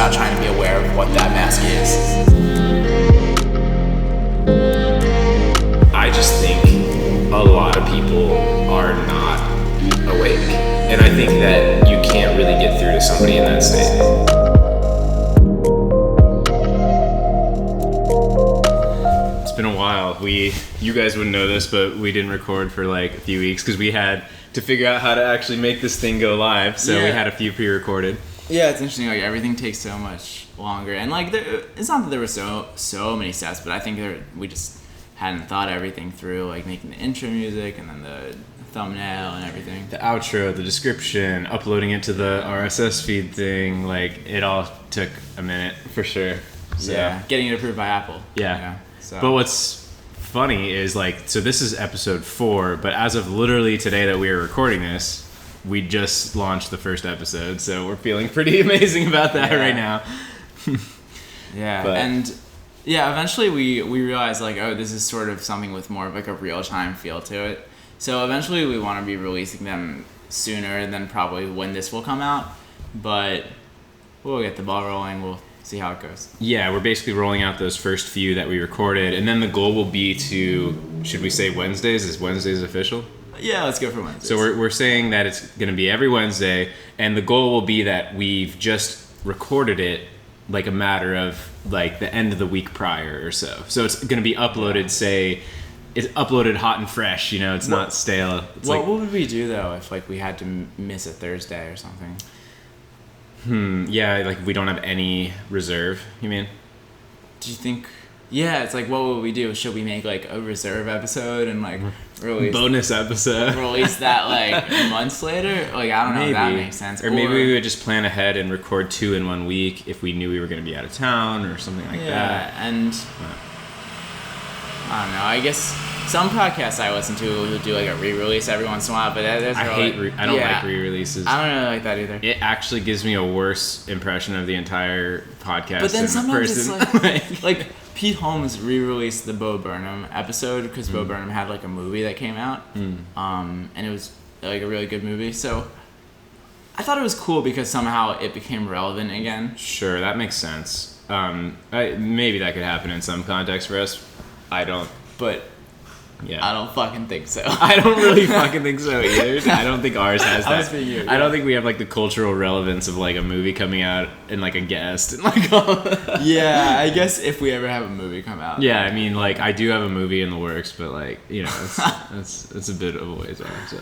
about trying to be aware of what that mask is. I just think a lot of people are not awake. And I think that you can't really get through to somebody in that state. It's been a while. You guys wouldn't know this, but we didn't record for like a few weeks because we had to figure out how to actually make this thing go live. So we had a few pre-recorded. Yeah, it's interesting. Like everything takes so much longer, and like it's not that there were so many steps, but I think we just hadn't thought everything through, like making the intro music and then the thumbnail and everything. The outro, the description, uploading it to the RSS feed thing, like it all took a minute for sure. So, yeah, getting it approved by Apple. Yeah. You know, so. But what's funny is so this is episode 4, but as of literally today that we are recording this, we just launched the first episode, so we're feeling pretty amazing about that right now. Yeah, and eventually we realized like, oh, this is sort of something with more of like a real-time feel to it. So eventually we want to be releasing them sooner than probably when this will come out, but we'll get the ball rolling. We'll see how it goes. Yeah, we're basically rolling out those first few that we recorded, and then the goal will be to, should we say Wednesdays? Is Wednesdays official? Yeah, let's go for Wednesdays. So we're saying that it's going to be every Wednesday, and the goal will be that we've just recorded it like a matter of like the end of the week prior or so. So it's going to be uploaded, it's uploaded hot and fresh, you know, it's not stale. It's what would we do though if like we had to miss a Thursday or something? Yeah, like we don't have any reserve, you mean? Do you think... Yeah, it's like, what would we do? Should we make like a reserve episode and like bonus episode? Release that like months later? Like, I don't know if that makes sense. Or maybe we would just plan ahead and record 2 in 1 week if we knew we were going to be out of town or something like that. Yeah, and I don't know. I guess some podcasts I listen to will do like a re-release every once in a while, but I don't like re-releases. I don't really like that either. It actually gives me a worse impression of the entire podcast. But then sometimes person. It's like Pete Holmes re-released the Bo Burnham episode because Bo Burnham had like a movie that came out, and it was like a really good movie. So I thought it was cool because somehow it became relevant again. Sure, that makes sense. Maybe that could happen in some context for us. I don't. But yeah, I don't fucking think so. I don't really fucking think so either. I don't think ours has that. I don't think we have like the cultural relevance of like a movie coming out and like a guest and like all that. Yeah, I guess if we ever have a movie come out. Yeah, I mean like I do have a movie in the works, but like, you know, it's a bit of a ways off. So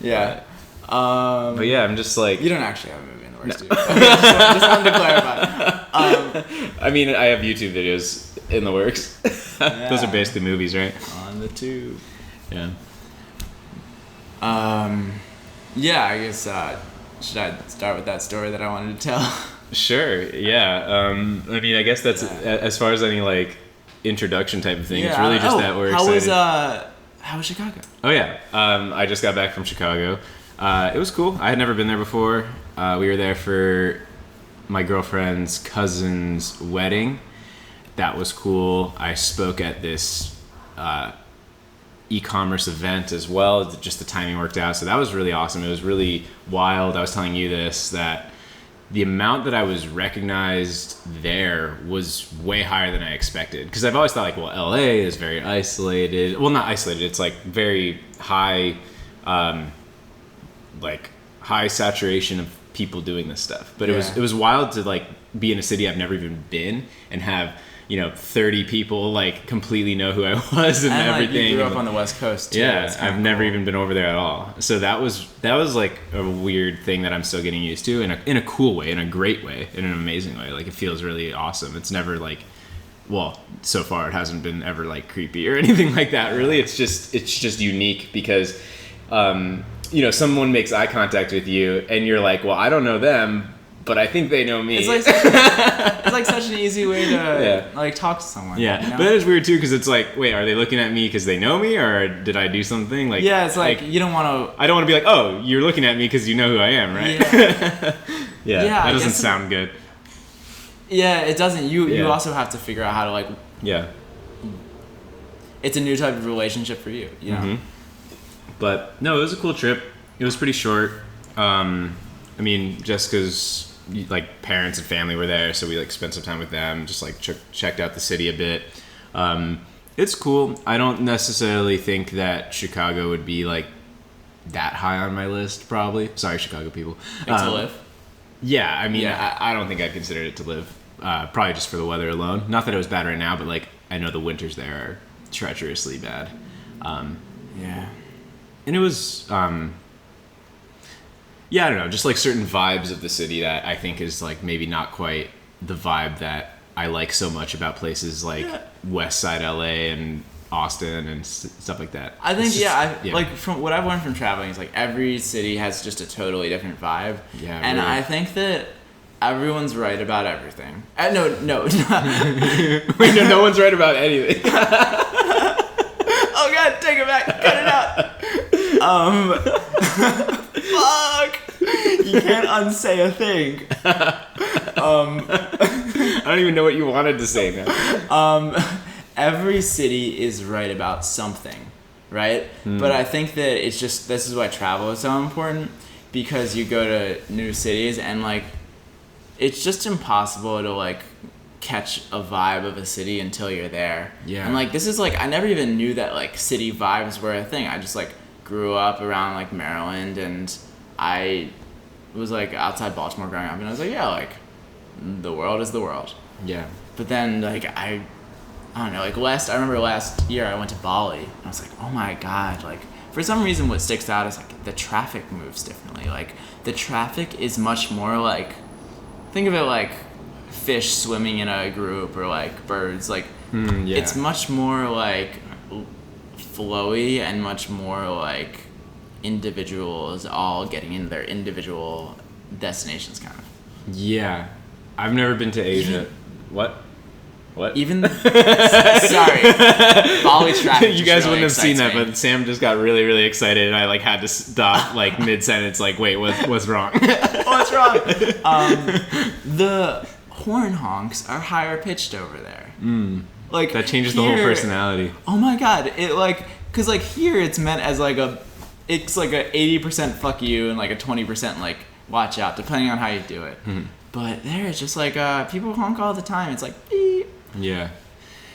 yeah. But yeah, I'm just like, you don't actually have a movie in the works, do you? Okay, just wanted to clarify. I mean, I have YouTube videos in the works. Yeah. Those are basically movies, right? On the tube. Yeah. Yeah, I guess, should I start with that story that I wanted to tell? Sure, yeah. I mean, I guess that's, as far as any, like, introduction type of thing, it's really just that we're excited. How was Chicago? Oh, yeah. I just got back from Chicago. It was cool. I had never been there before. We were there for my girlfriend's cousin's wedding. That was cool. I spoke at this e-commerce event as well. Just the timing worked out. So that was really awesome. It was really wild. I was telling you this, that the amount that I was recognized there was way higher than I expected. Because I've always thought like, well, LA is very isolated. Well, not isolated. It's like very high, like high saturation of people doing this stuff. But it was wild to like be in a city I've never even been and have, you know, 30 people like completely know who I was and everything. Like, you grew up on the West Coast too. Yeah, I've never even been over there at all. So that was like a weird thing that I'm still getting used to in a cool way, in a great way, in an amazing way. Like it feels really awesome. It's never like, well, so far it hasn't been ever like creepy or anything like that. Really, it's just unique because, you know, someone makes eye contact with you and you're like, well, I don't know them, but I think they know me. It's like such an easy way to like talk to someone. Yeah, you know? But it's weird too because it's like, wait, are they looking at me because they know me, or did I do something? Like, yeah, it's like you don't want to. I don't want to be like, oh, you're looking at me because you know who I am, right? Yeah, that doesn't sound good. Yeah, it doesn't. You also have to figure out how to like. Yeah. It's a new type of relationship for you, you know. Mm-hmm. But no, it was a cool trip. It was pretty short. I mean, Jessica's like parents and family were there, so we like spent some time with them, just like checked out the city a bit. It's cool. I don't necessarily think that Chicago would be like that high on my list, probably. Sorry, Chicago people. To live? Yeah, I mean, I don't think I'd consider it to live. Probably just for the weather alone. Not that it was bad right now, but like I know the winters there are treacherously bad. Yeah. And it was, I don't know, just like certain vibes of the city that I think is like maybe not quite the vibe that I like so much about places like West Side LA and Austin and stuff like that. I think, like from what I've learned from traveling is like every city has just a totally different vibe. Yeah, and really. I think that everyone's right about everything. No. Wait, no one's right about anything. Oh God, take it back, cut it out. Fuck. You can't unsay a thing. I don't even know what you wanted to say now. Every city is right about something, right? But I think that it's just, this is why travel is so important, because you go to new cities and like it's just impossible to like catch a vibe of a city until you're there. Yeah. And like this is like, I never even knew that like city vibes were a thing. I just like grew up around like Maryland, and I was like outside Baltimore growing up, and I was like, yeah, like the world is the world. Yeah. But then like I don't know, like I remember last year I went to Bali, and I was like, oh my God, like for some reason what sticks out is like the traffic moves differently. Like the traffic is much more like, think of it like fish swimming in a group, or like birds, like it's much more like flowy and much more like individuals all getting in their individual destinations kind of. Yeah. I've never been to Asia. What? Even sorry, Bali traffic. You guys really wouldn't have seen that, me. but Sam just got really, really excited, and I like had to stop like mid sentence. Like, wait, what's wrong? What's wrong? The horn honks are higher pitched over there. Like that changes here, the whole personality. Oh my God! It like, cause like here it's meant as like it's like a 80% fuck you and like a 20% like watch out, depending on how you do it. But there it's just like people honk all the time. It's like beep. Yeah.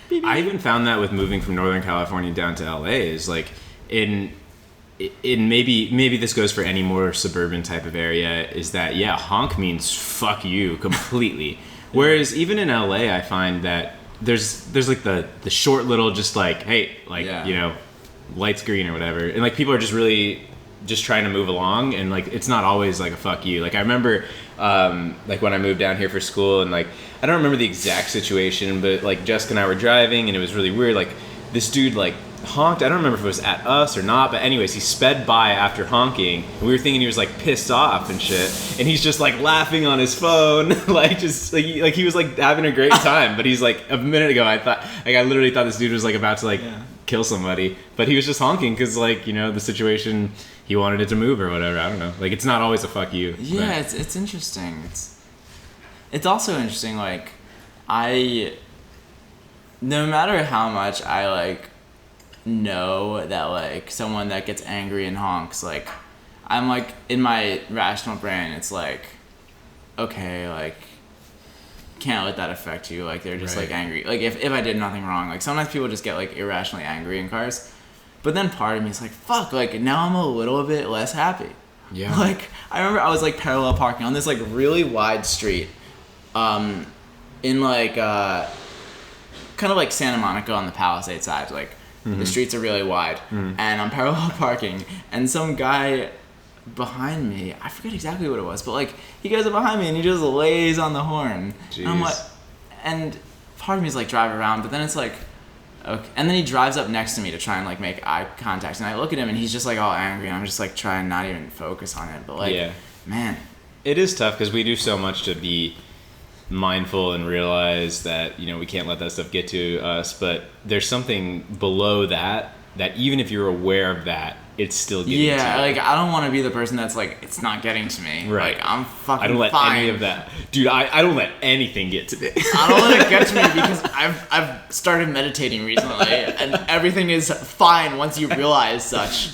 Beep, beep. I even found that with moving from Northern California down to LA is like in maybe this goes for any more suburban type of area, is that honk means fuck you completely. Whereas even in LA I find that there's like the short little just like, hey, like you know, lights green or whatever, and like people are just really just trying to move along, and like it's not always like a fuck you. Like I remember like when I moved down here for school, and like I don't remember the exact situation, but like Jessica and I were driving, and it was really weird. Like this dude like honked. I don't remember if it was at us or not, but anyways, he sped by after honking, and we were thinking he was like pissed off and shit, and he's just like laughing on his phone, like just like he was like having a great time. But he's like, a minute ago I literally thought this dude was like about to like kill somebody, but he was just honking because like, you know, the situation, he wanted it to move or whatever. I don't know, like it's not always a fuck you. Yeah, but it's interesting. It's also interesting, like no matter how much I like know that like someone that gets angry and honks, like I'm like in my rational brain it's like, okay, like can't let that affect you, like they're just like angry, like if I did nothing wrong. Like sometimes people just get like irrationally angry in cars, but then part of me is like, fuck, like now I'm a little bit less happy. Like I remember I was like parallel parking on this like really wide street in like kind of like Santa Monica on the Palisade side, like the streets are really wide, and I'm parallel parking, and some guy behind me, I forget exactly what it was, but like he goes up behind me and he just lays on the horn. And I'm like, and part of me is like drive around, but then it's like, okay, and then he drives up next to me to try and like make eye contact, and I look at him and he's just like all angry, and I'm just like trying not even focus on it, but like man, it is tough because we do so much to be mindful and realize that, you know, we can't let that stuff get to us, but there's something below that even if you're aware of that, it's still getting to you. Like I don't want to be the person that's like, it's not getting to me. Right. Like I'm fucking I don't let fine. any of that. Dude, I don't let anything get to me. I don't let it get to me because I've started meditating recently, and everything is fine once you realize such.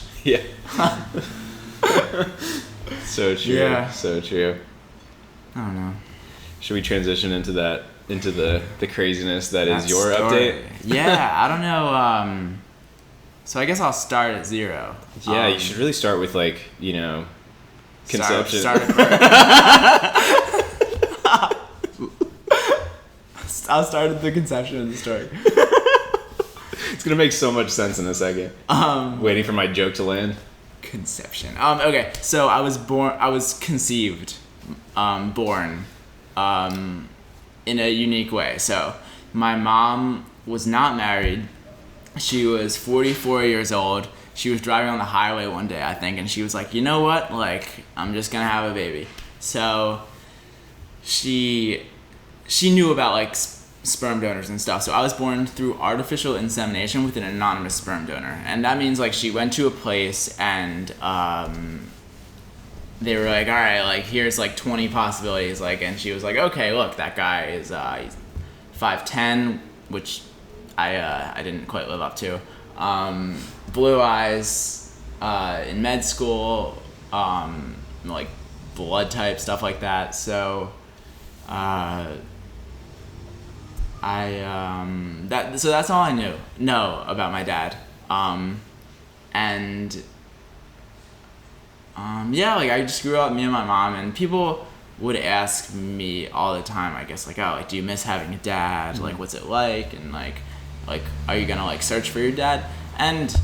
So true. So true. I don't know. Should we transition into the craziness that is your update? Yeah, I don't know. So I guess I'll start at 0. Yeah, you should really start with conception. I'll start at the conception of the story. It's gonna make so much sense in a second. Waiting for my joke to land. Conception. Okay, so I was conceived, born, in a unique way. So my mom was not married. She was 44 years old. She was driving on the highway one day, I think, and she was like, you know what? Like, I'm just gonna have a baby. So she knew about like sperm donors and stuff. So I was born through artificial insemination with an anonymous sperm donor, and that means like she went to a place and they were like, all right, like here's like 20 possibilities, like, and she was like, okay, look, that guy is he's 5'10", which I didn't quite live up to. Blue eyes, in med school, like blood type, stuff like that. So so that's all I know about my dad. Yeah, like I just grew up, me and my mom, and people would ask me all the time, I guess, like, oh, like, do you miss having a dad? Like, what's it like? And like, are you gonna like search for your dad? And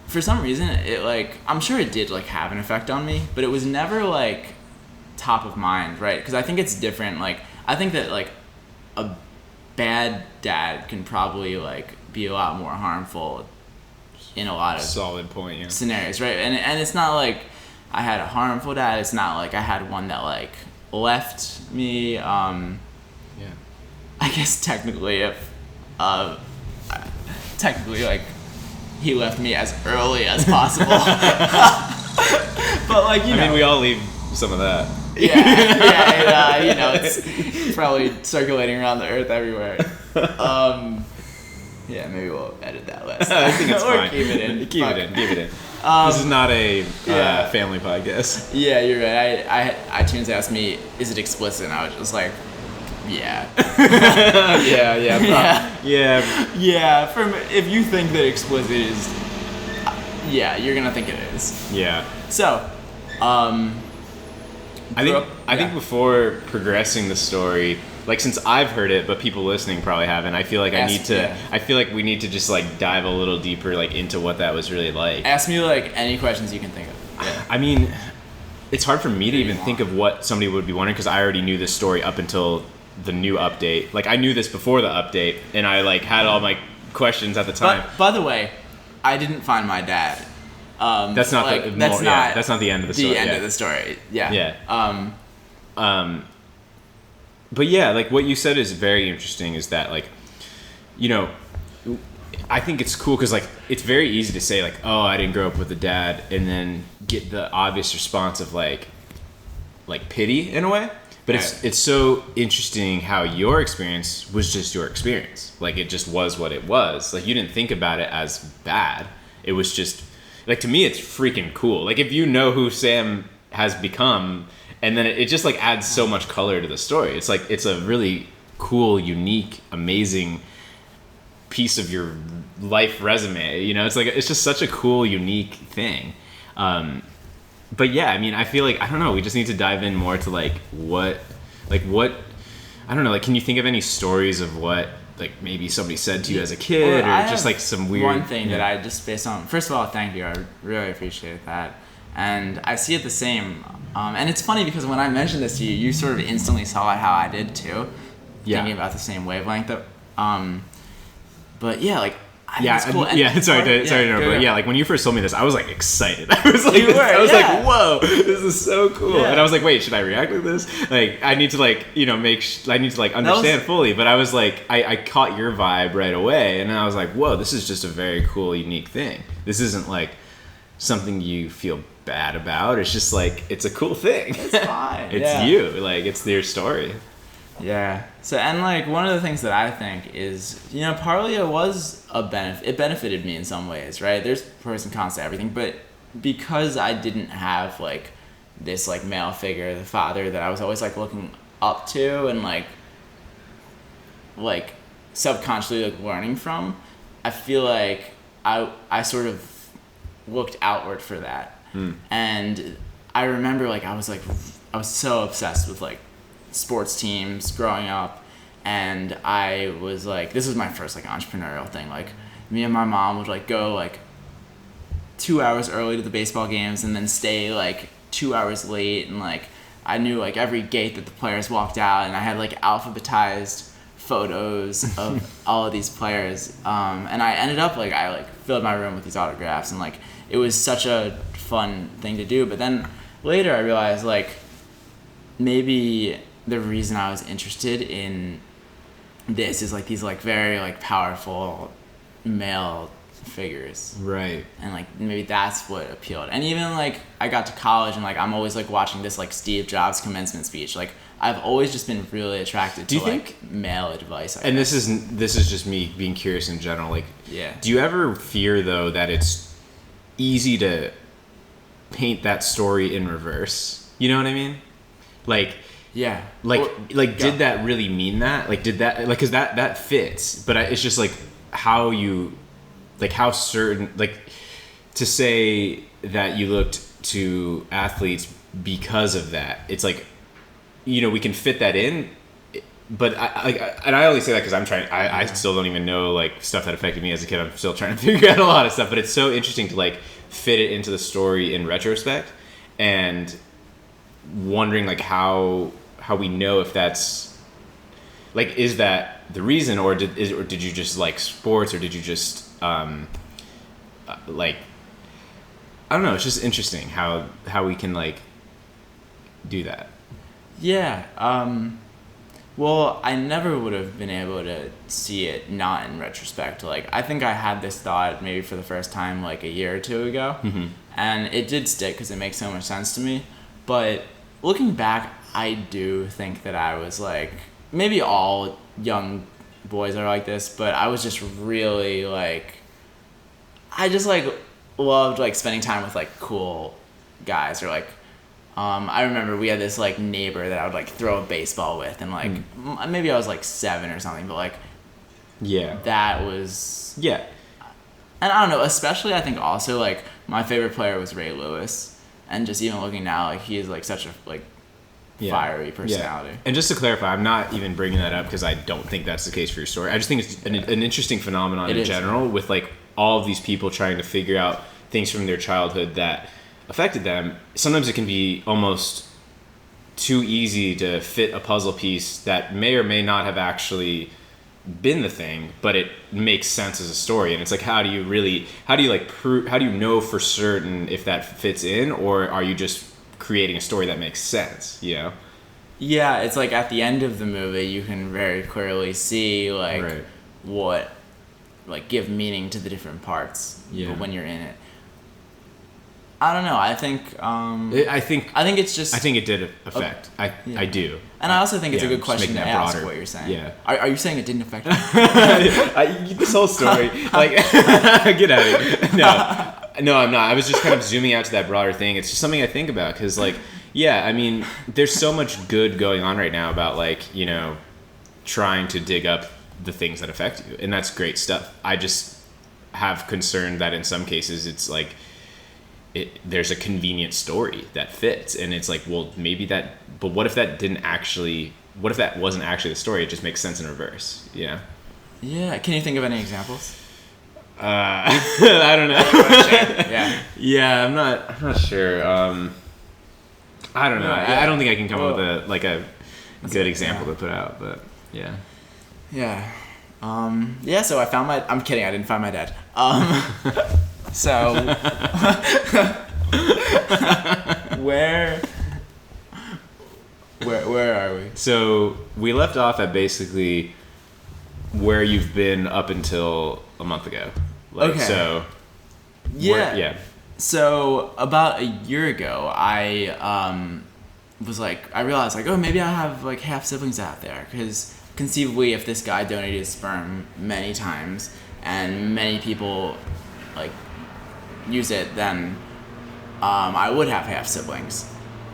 for some reason, it like, I'm sure it did like have an effect on me, but it was never like top of mind, right? Because I think it's different. Like, I think that like a bad dad can probably like be a lot more harmful in a lot of solid point, yeah, scenarios, right? And it's not like I had a harmful dad. It's not like I had one that like left me. Yeah. I guess technically, if like he left me as early as possible. But like, you know, I mean, we all leave some of that. Yeah, you know, it's probably circulating around the earth everywhere. Yeah, maybe we'll edit that last. I think it's fine. Keep it in. Keep it in. This is not a family podcast. Yeah, you're right. iTunes asked me, "Is it explicit?" And I was just like, "Yeah." Yeah. From if you think that explicit is, you're gonna think it is. Yeah. So, I think before progressing the story, like, since I've heard it, but people listening probably haven't, I feel like I feel like we need to just like dive a little deeper, like, into what that was really like. Ask me like any questions you can think of. Yeah. I mean, it's hard for me to even think of what somebody would be wondering, because I already knew this story up until the new update. Like, I knew this before the update, and I like had all my questions at the time. But by the way, I didn't find my dad. That's not like, that's not the end of the story. The end of the story. Yeah. Yeah. But yeah, like what you said is very interesting, is that like, you know, I think it's cool because like it's very easy to say like, oh, I didn't grow up with a dad, and then get the obvious response of like pity in a way. But it's so interesting how your experience was just your experience. Like, it just was what it was. Like, you didn't think about it as bad. It was just like, to me, it's freaking cool. Like, if you know who Sam has become, and then it just like adds so much color to the story. It's like, it's a really cool, unique, amazing piece of your life resume. You know, it's like, it's just such a cool, unique thing. But yeah, I mean, I feel like, I don't know, we just need to dive in more to what, I don't know, like, can you think of any stories of what, like, maybe somebody said to you as a kid, or just like some weird... One thing that I just, based on, first of all, thank you, I really appreciate that. And I see it the same. And it's funny because when I mentioned this to you, you sort of instantly saw it how I did too. Yeah. Thinking about the same wavelength. But yeah, like, I think it's cool. Sorry to interrupt, but yeah, like when you first told me this, I was like excited. I was like, like, whoa, this is so cool. Yeah. And I was like, wait, should I react like this? Like, I need to like, you know, I need to like understand fully. But I was like, I caught your vibe right away, and I was like, whoa, this is just a very cool, unique thing. This isn't like something you feel bad about. It's just like, it's a cool thing. It's fine. It's you, like, it's their story. Yeah. So, and like, one of the things that I think is, you know, partly it was a benefit. It benefited me in some ways, right? There's pros and cons to everything, but because I didn't have like this like male figure, the father that I was always like looking up to and like subconsciously like learning from. I feel like I sort of looked outward for that. And I remember like I was so obsessed with like sports teams growing up, and I was like, this was my first like entrepreneurial thing. Like me and my mom would like go like 2 hours early to the baseball games and then stay like 2 hours late, and like I knew like every gate that the players walked out, and I had like alphabetized photos of all of these players, and I ended up like I like filled my room with these autographs, and like it was such a fun thing to do. But then later I realized like maybe the reason I was interested in this is like these like very like powerful male figures, right? And like maybe that's what appealed. And even like I got to college and like I'm always like watching this like Steve Jobs commencement speech. Like I've always just been really attracted to like male advice. I guess. This is just me being curious in general. Like, yeah. Do you ever fear though that it's easy to paint that story in reverse? You know what I mean? Like, yeah. Did that really mean that? Like, did that like because that fits? But it's just like how you. Like how certain, like to say that you looked to athletes because of that, it's like, you know, we can fit that in, but I only say that because I still don't even know like stuff that affected me as a kid. I'm still trying to figure out a lot of stuff, but it's so interesting to like fit it into the story in retrospect, and wondering like how we know if that's like, is that the reason, or did you just like sports, or did you just like I don't know, it's just interesting how we can like do that. Yeah. Well, I never would have been able to see it not in retrospect. Like I think I had this thought maybe for the first time like a year or two ago, and it did stick because it makes so much sense to me. But looking back, I do think that I was like, maybe all young boys are like this, but I was just really like, I just like loved like spending time with like cool guys, or like I remember we had this like neighbor that I would like throw a baseball with, and like maybe I was like 7 or something, but like that was and I don't know, especially I think also like my favorite player was Ray Lewis, and just even looking now, like he is like such a like fiery personality. And just to clarify, I'm not even bringing that up because I don't think that's the case for your story. I just think it's an interesting phenomenon in general, with like all of these people trying to figure out things from their childhood that affected them. Sometimes it can be almost too easy to fit a puzzle piece that may or may not have actually been the thing, but it makes sense as a story. And it's like, how do you know for certain if that fits in, or are you just creating a story that makes sense, you know? Yeah, it's like at the end of the movie you can very clearly see like what like give meaning to the different parts. But when you're in it, I don't know, I think it's just, I think it did affect. I do. And I also think it's a good question to ask broader. What you're saying. Yeah. Are you saying it didn't affect you? This whole story, like, get out of here. No, I'm not. I was just kind of zooming out to that broader thing. It's just something I think about because, like, yeah, I mean, there's so much good going on right now about, like, you know, trying to dig up the things that affect you. And that's great stuff. I just have concern that in some cases it's like there's a convenient story that fits. And it's like, well, maybe that, but what if that wasn't actually the story? It just makes sense in reverse, you know? Yeah. Can you think of any examples? I don't know. Yeah, I'm not sure. I don't know. I don't think I can come up with a good example to put out, but yeah. So I found I'm kidding, I didn't find my dad. So where are we? So we left off at basically where you've been up until a month ago. Like, okay. So. Yeah. So about a year ago, I was like, I realized like, oh, maybe I have like half siblings out there, because conceivably, if this guy donated his sperm many times and many people like use it, then I would have half siblings.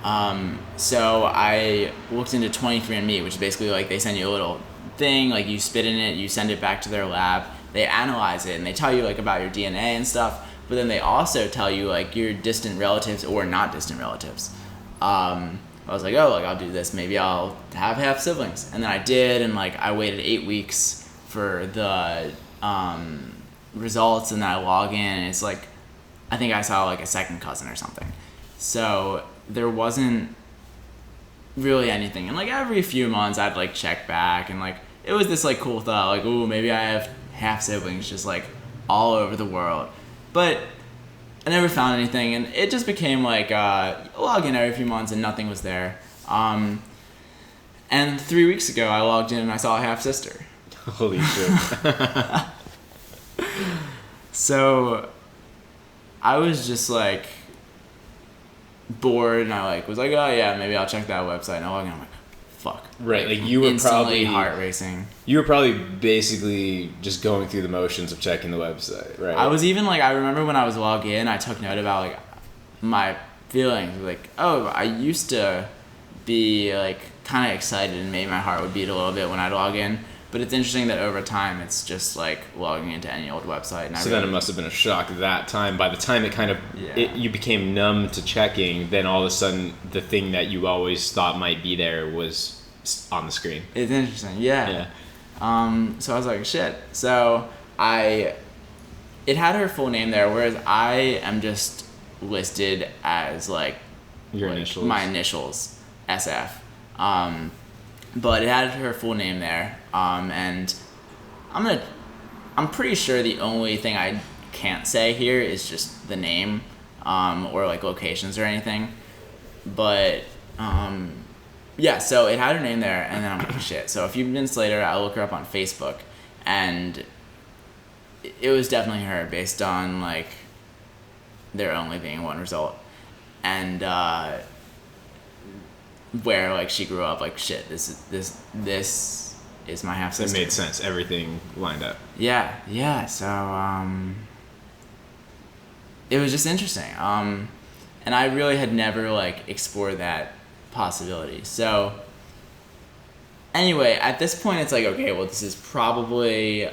So I looked into 23andMe, which is basically like they send you a little thing, like you spit in it, you send it back to their lab, they analyze it, and they tell you like about your DNA and stuff, but then they also tell you like your distant relatives or not distant relatives. I was like, oh, like I'll do this, maybe I'll have half siblings. And then I did, and like I waited 8 weeks for the results, and then I log in, and it's like, I think I saw like a second cousin or something. So there wasn't really anything. And like every few months I'd like check back, and like it was this like cool thought, like, ooh, maybe I have half siblings just like all over the world. But I never found anything, and it just became like log in every few months and nothing was there. And 3 weeks ago I logged in and I saw a half sister. Holy shit. So I was just like bored, and I like was like, oh yeah, maybe I'll check that website. And I log in, I'm like, fuck. Right, like you were instantly probably heart racing. You were probably basically just going through the motions of checking the website, right? I was even like, I remember when I was logged in, I took note about like my feelings. Like, oh, I used to be like kind of excited, and maybe my heart would beat a little bit when I'd log in. But it's interesting that over time, it's just like logging into any old website. And so then it must have been a shock at that time. By the time it kind of, you became numb to checking, then all of a sudden the thing that you always thought might be there was on the screen. It's interesting, yeah. So I was like, shit. So it had her full name there, whereas I am just listed as like your initials. My initials, SF. But it had her full name there, and I'm pretty sure the only thing I can't say here is just the name, or like locations or anything. But yeah, so it had her name there, and then I'm like, shit. So a few minutes later, I look her up on Facebook, and it was definitely her based on like there only being one result, and where like she grew up, like shit, this is my half sister. It made sense. Everything lined up. Yeah. So it was just interesting. And I really had never like explored that possibility. So anyway, at this point, it's like, okay, well, this is probably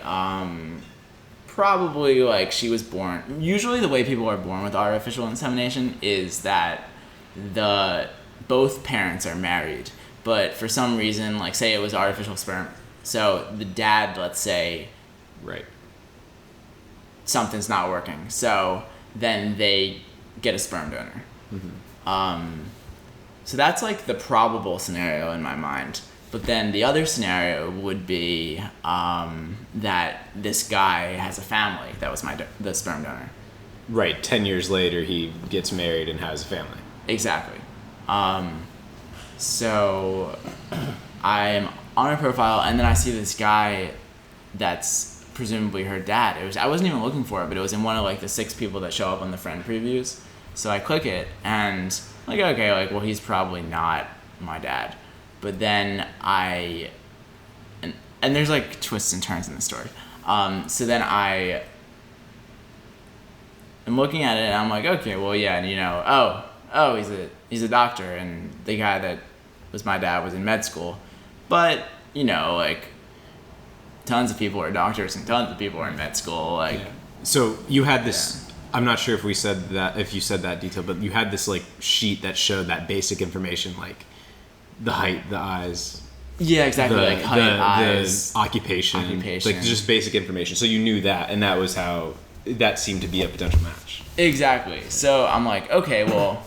like she was born. Usually, the way people are born with artificial insemination is that both parents are married, but for some reason, like say it was artificial sperm, so the dad, let's say, right, something's not working, so then they get a sperm donor. Mm-hmm. So that's like the probable scenario in my mind. But then the other scenario would be that this guy has a family that was the sperm donor. Right, 10 years later he gets married and has a family. Exactly. So I'm on her profile, and then I see this guy that's presumably her dad. I wasn't even looking for it, but it was in one of like the 6 people that show up on the friend previews. So I click it, and like, okay, like, well, he's probably not my dad. But then and there's like twists and turns in the story. So then I am looking at it, and I'm like, okay, well, yeah, and you know, oh, he's a doctor, and the guy that was my dad was in med school. But, you know, like, tons of people are doctors and tons of people are in med school. Like, yeah. So you had this, I'm not sure if you said that detail, but you had this like sheet that showed that basic information, like the height, the eyes. Yeah, exactly. Like height, eyes, the occupation, like just basic information. So you knew that, and that was how that seemed to be a potential match. Exactly. So I'm like, okay, well,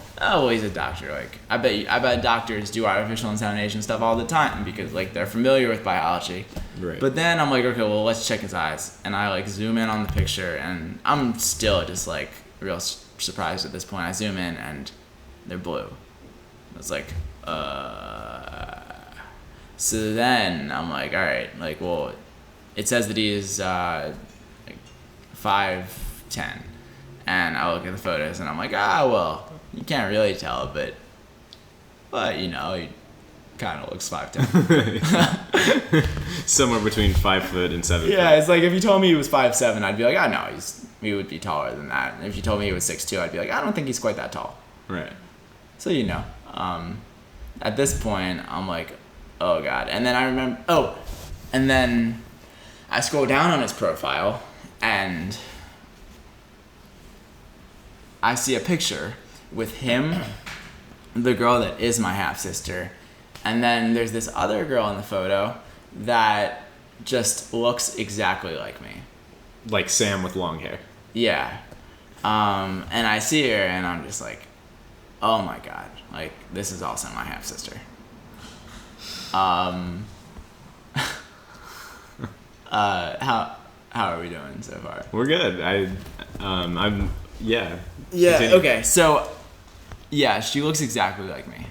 he's a doctor. Like, I bet doctors do artificial insemination stuff all the time because like they're familiar with biology. Right. But then I'm like, okay, well, let's check his eyes, and I like zoom in on the picture, and I'm still just like real surprised at this point. I zoom in, and they're blue. It's like, So then I'm like, all right, like, well, it says that he is like 5'10", and I look at the photos, and I'm like, well, you can't really tell, but you know, he kind of looks 5'10". Somewhere between 5 foot and 7 foot. Yeah, it's like if you told me he was 5'7", I'd be like, no, he would be taller than that. And if you told me he was 6'2", I'd be like, I don't think he's quite that tall. Right. So you know, At this point, I'm like, oh God. And then I remember, and then I scroll down on his profile and I see a picture with him, the girl that is my half-sister, and then there's this other girl in the photo that just looks exactly like me. Like Sam with long hair. Yeah. And I see her and I'm just like, oh my God, like this is also my half-sister. How are we doing so far? We're good. I'm yeah. Yeah, Continue. okay. So yeah, she looks exactly like me.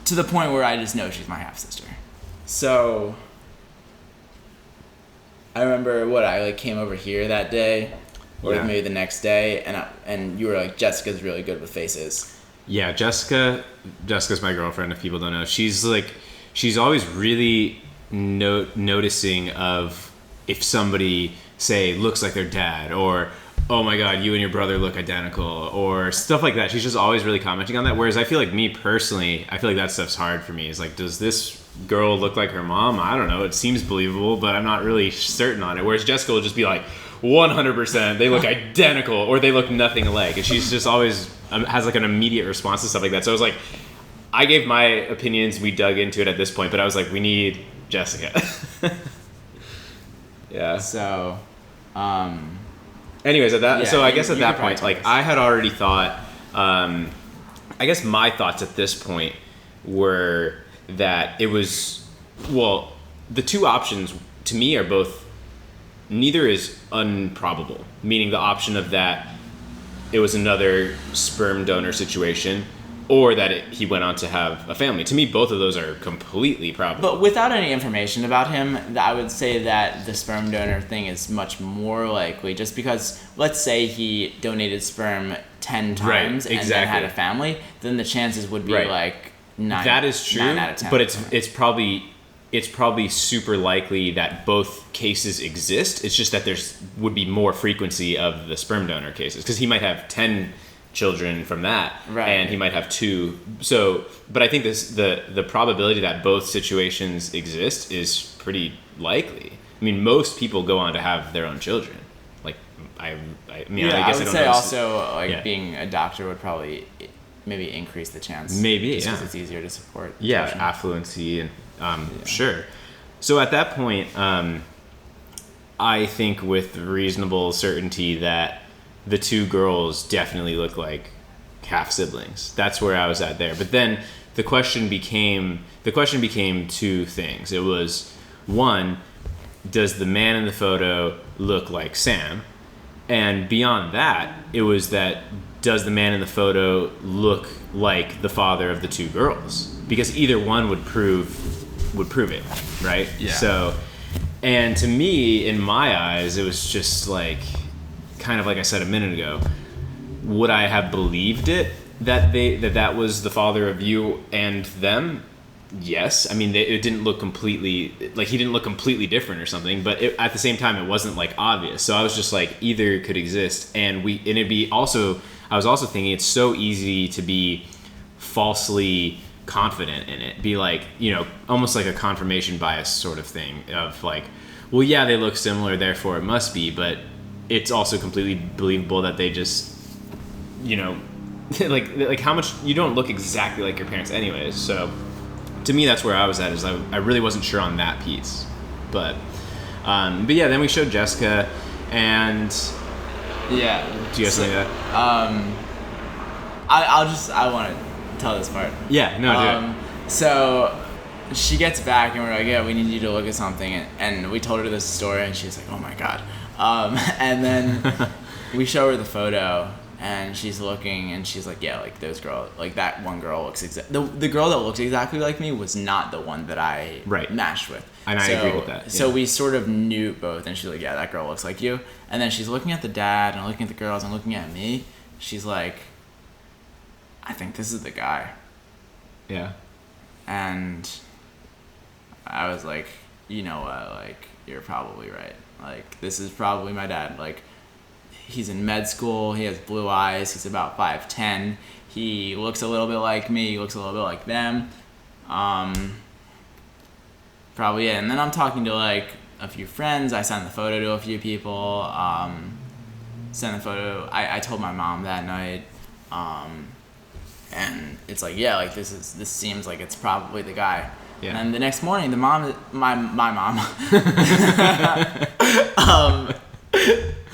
To the point where I just know she's my half-sister. So I remember I like came over here that day, or maybe the next day, and you were like, Jessica's really good with faces. Yeah, Jessica's my girlfriend. If people don't know, she's always really noticing of if somebody say looks like their dad, or oh my God, you and your brother look identical, or stuff like that. She's just always really commenting on that. Whereas I feel like me personally, I feel like that stuff's hard for me. It's like, does this girl look like her mom? I don't know. It seems believable, but I'm not really certain on it. Whereas Jessica will just be like, 100%, they look identical, or they look nothing alike. And she's just always has like an immediate response to stuff like that. So I was like, I gave my opinions. We dug into it at this point, but I was like, we need Jessica. Yeah. So, anyways, I guess at that point, like I had already thought, I guess my thoughts at this point were that it was, well, the two options to me are both, neither is improbable, meaning the option of that it was another sperm donor situation, or that he went on to have a family. To me, both of those are completely probable. But without any information about him, I would say that the sperm donor thing is much more likely, just because, let's say he donated sperm 10 times and then had a family, then the chances would be like 9, that is true, 9 out of 10. But it's probably super likely that both cases exist. It's just that would be more frequency of the sperm donor cases, because he might have 10 children from that, and he might have 2. So, but I think the probability that both situations exist is pretty likely. I mean, most people go on to have their own children. Like, I mean, I guess I would say also being a doctor would probably maybe increase the chance. Maybe, because it's easier to support. Yeah, affluency and sure. So at that point, I think with reasonable certainty that the two girls definitely look like half siblings. That's where I was at there. But then the question became 2 things. It was, one, does the man in the photo look like Sam? And beyond that, it was that, does the man in the photo look like the father of the 2 girls? Because either one would prove it, right? Yeah. So, and to me, in my eyes, it was just like, kind of like I said a minute ago, would I have believed it that was the father of you and them? Yes. I mean, it didn't look completely, like he didn't look completely different or something, but at the same time, it wasn't like obvious. So I was just like, either could exist, and it'd be also, I was also thinking it's so easy to be falsely confident in it, be like, almost like a confirmation bias sort of thing of like, well, yeah, they look similar, therefore it must be, but it's also completely believable that they just, like how much, you don't look exactly like your parents anyways. So to me, that's where I was at, is I really wasn't sure on that piece, but yeah, then we showed Jessica, and yeah, do you guys think that? I want to tell this part. Yeah, no, do it. So she gets back and we're like, yeah, we need you to look at something, and we told her this story and she's like, oh my God. And then we show her the photo and she's looking and she's like, yeah, like those girls, like that one girl looks the girl that looked exactly like me was not the one that I matched with. And I agree with that. Yeah. So we sort of knew both, and she's like, yeah, that girl looks like you. And then she's looking at the dad and looking at the girls and looking at me. She's like, I think this is the guy. Yeah. And I was like, you know what, like, you're probably right. Like, this is probably my dad. Like, he's in med school. He has blue eyes. He's about 5'10". He looks a little bit like me. He looks a little bit like them. Probably it. And then I'm talking to like a few friends. I sent the photo to a few people. Sent the photo. I told my mom that night. And it's like, yeah, like this seems like it's probably the guy. Yeah. And then the next morning, my mom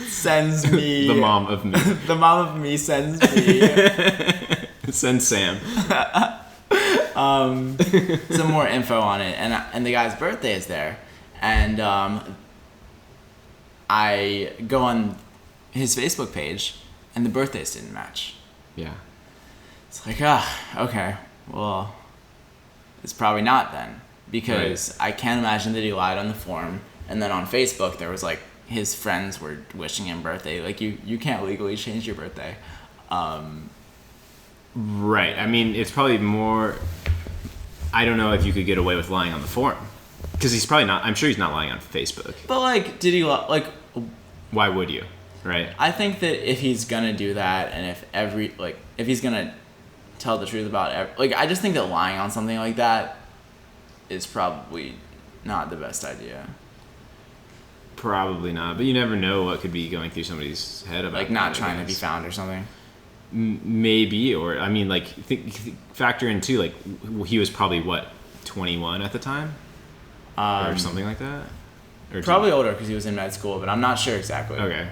sends me the mom of me. The mom of me sends me send Sam some more info on it, and the guy's birthday is there, and I go on his Facebook page, and the birthdays didn't match. Yeah. It's like, okay, well, it's probably not then, because I can't imagine that he lied on the form, and then on Facebook there was like his friends were wishing him birthday. Like you can't legally change your birthday. Right. I mean, it's probably more. I don't know if you could get away with lying on the form, because he's probably not. I'm sure he's not lying on Facebook. But like, did he like? Why would you? Right. I think that if he's gonna do that, and if he's gonna tell the truth about I just think that lying on something like that is probably not the best idea. Probably not, but you never know what could be going through somebody's head about. Like not trying to be found or something. Maybe, or I mean, like factor in too. Like he was probably what, 21 at the time, or something like that. Or probably older because he was in med school, but I'm not sure exactly. Okay,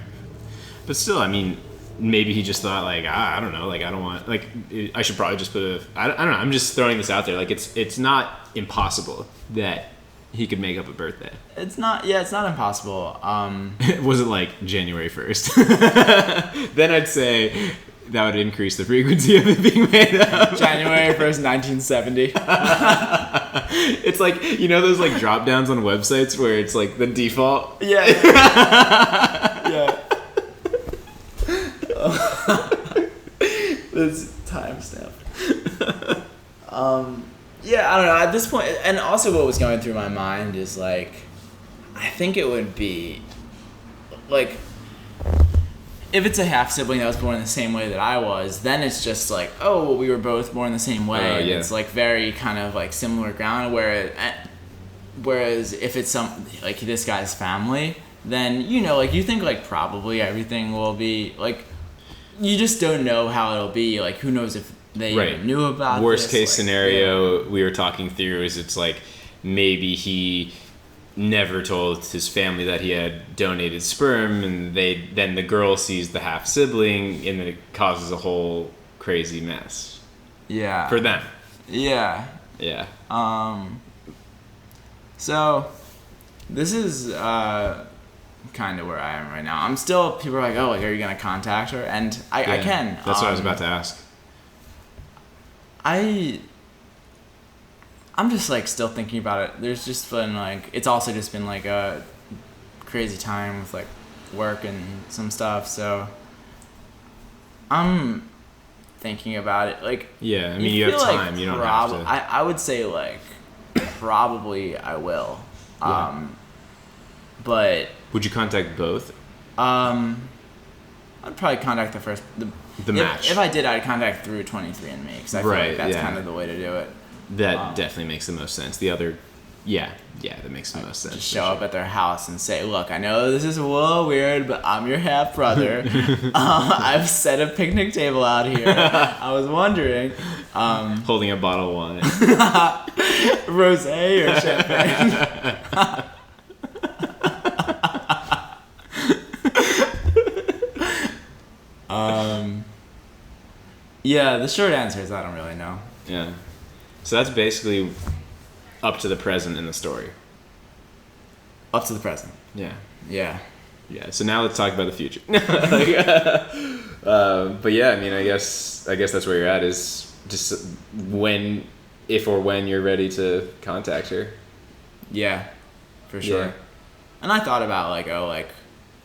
but still, I mean, maybe he just thought like I don't know, like I don't want like I should probably just put I don't know. I'm just throwing this out there. Like it's not impossible that he could make up a birthday. It's not impossible. Was it like January 1st? Then I'd say that would increase the frequency of it being made up. January 1st, 1970. It's like, you know those like drop downs on websites where it's like the default? Yeah. Yeah. This timestamp. Yeah, I don't know. At this point, and also what was going through my mind is like, I think it would be like, if it's a half sibling that was born in the same way that I was, then it's just like, oh, well, we were both born the same way. Yeah. It's like very kind of like similar ground. Whereas if it's like this guy's family, then like you think like probably everything will be like, you just don't know how it'll be. Like who knows if they even knew about Worst case like, scenario we were talking through is it's like maybe he never told his family that he had donated sperm, and then the girl sees the half sibling, and then it causes a whole crazy mess. Yeah. For them. Yeah. Yeah. So this is kind of where I am right now. I'm still, people are like, oh, like, are you gonna contact her? And I can. That's what I was about to ask. I'm just like still thinking about it. There's just been like, it's also just been like a crazy time with like work and some stuff. So I'm thinking about it. Like, yeah, I mean, you have time. Like you don't have to. I would say like probably I will. Yeah. But would you contact both? I'd probably contact the first the match. If I did, I'd contact through 23andMe because I feel like that's kind of the way to do it. That definitely makes the most sense. The other, that makes the most sense. Just show up at their house and say, look, I know this is a little weird, but I'm your half brother. I've set a picnic table out here. I was wondering. Holding a bottle of wine. Rosé or champagne. Yeah, the short answer is I don't really know. Yeah. So that's basically up to the present in the story. Up to the present. Yeah. Yeah. Yeah. So now let's talk about the future. But yeah, I mean, I guess that's where you're at, is just if or when you're ready to contact her. Yeah, for sure. Yeah. And I thought about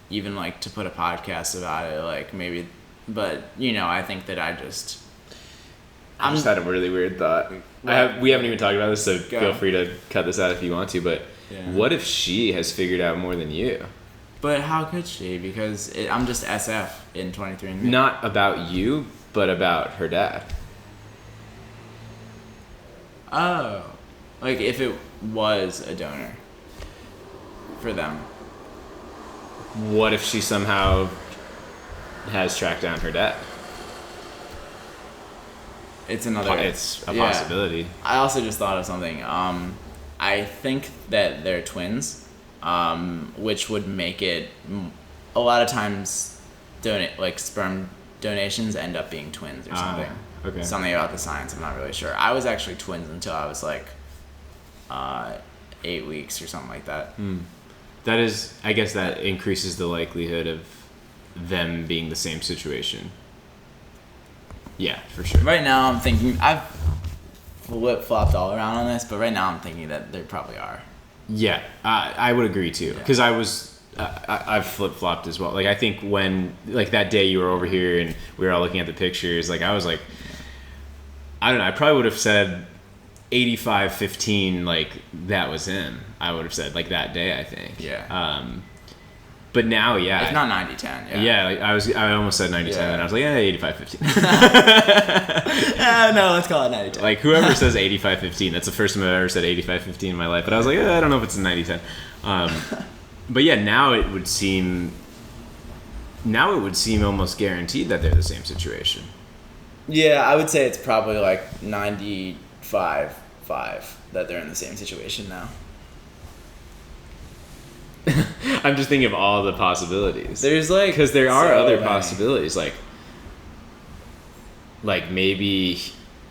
even to put a podcast about it, like maybe, but I think that I just had a really weird thought. We haven't even talked about this, so feel free to cut this out if you want to, but what if she has figured out more than you? But how could she? Because I'm just SF in 23andMe. Not about you, but about her dad. Oh. Like, if it was a donor for them. What if she somehow has tracked down her dad? It's another... It's a possibility. I also just thought of something. I think that they're twins, which would make it... A lot of times, sperm donations end up being twins or something. Okay. Something about the science, I'm not really sure. I was actually twins until I was 8 weeks or something like that. That is, I guess that increases the likelihood of them being the same situation. Yeah, for sure. Right now I'm thinking, I've flip-flopped all around on this, but right now I'm thinking that they probably are. Yeah, I would agree too. Because I've flip-flopped as well. Like, I think when, that day you were over here and we were all looking at the pictures, I was like, I don't know, I probably would have said 85-15, that was him. I would have said, that day, I think. Yeah. But now, yeah. It's not 90-10, yeah. Yeah, I almost said 90-10, and I was like, 85-15. No, let's call it 90-10. Whoever says 85-15, that's the first time I've ever said 85-15 in my life. But I was like, I don't know if it's a 90-10. But yeah, now it would seem almost guaranteed that they're the same situation. Yeah, I would say it's probably 95-5 that they're in the same situation now. I'm just thinking of all the possibilities. There's because there are so other many possibilities, maybe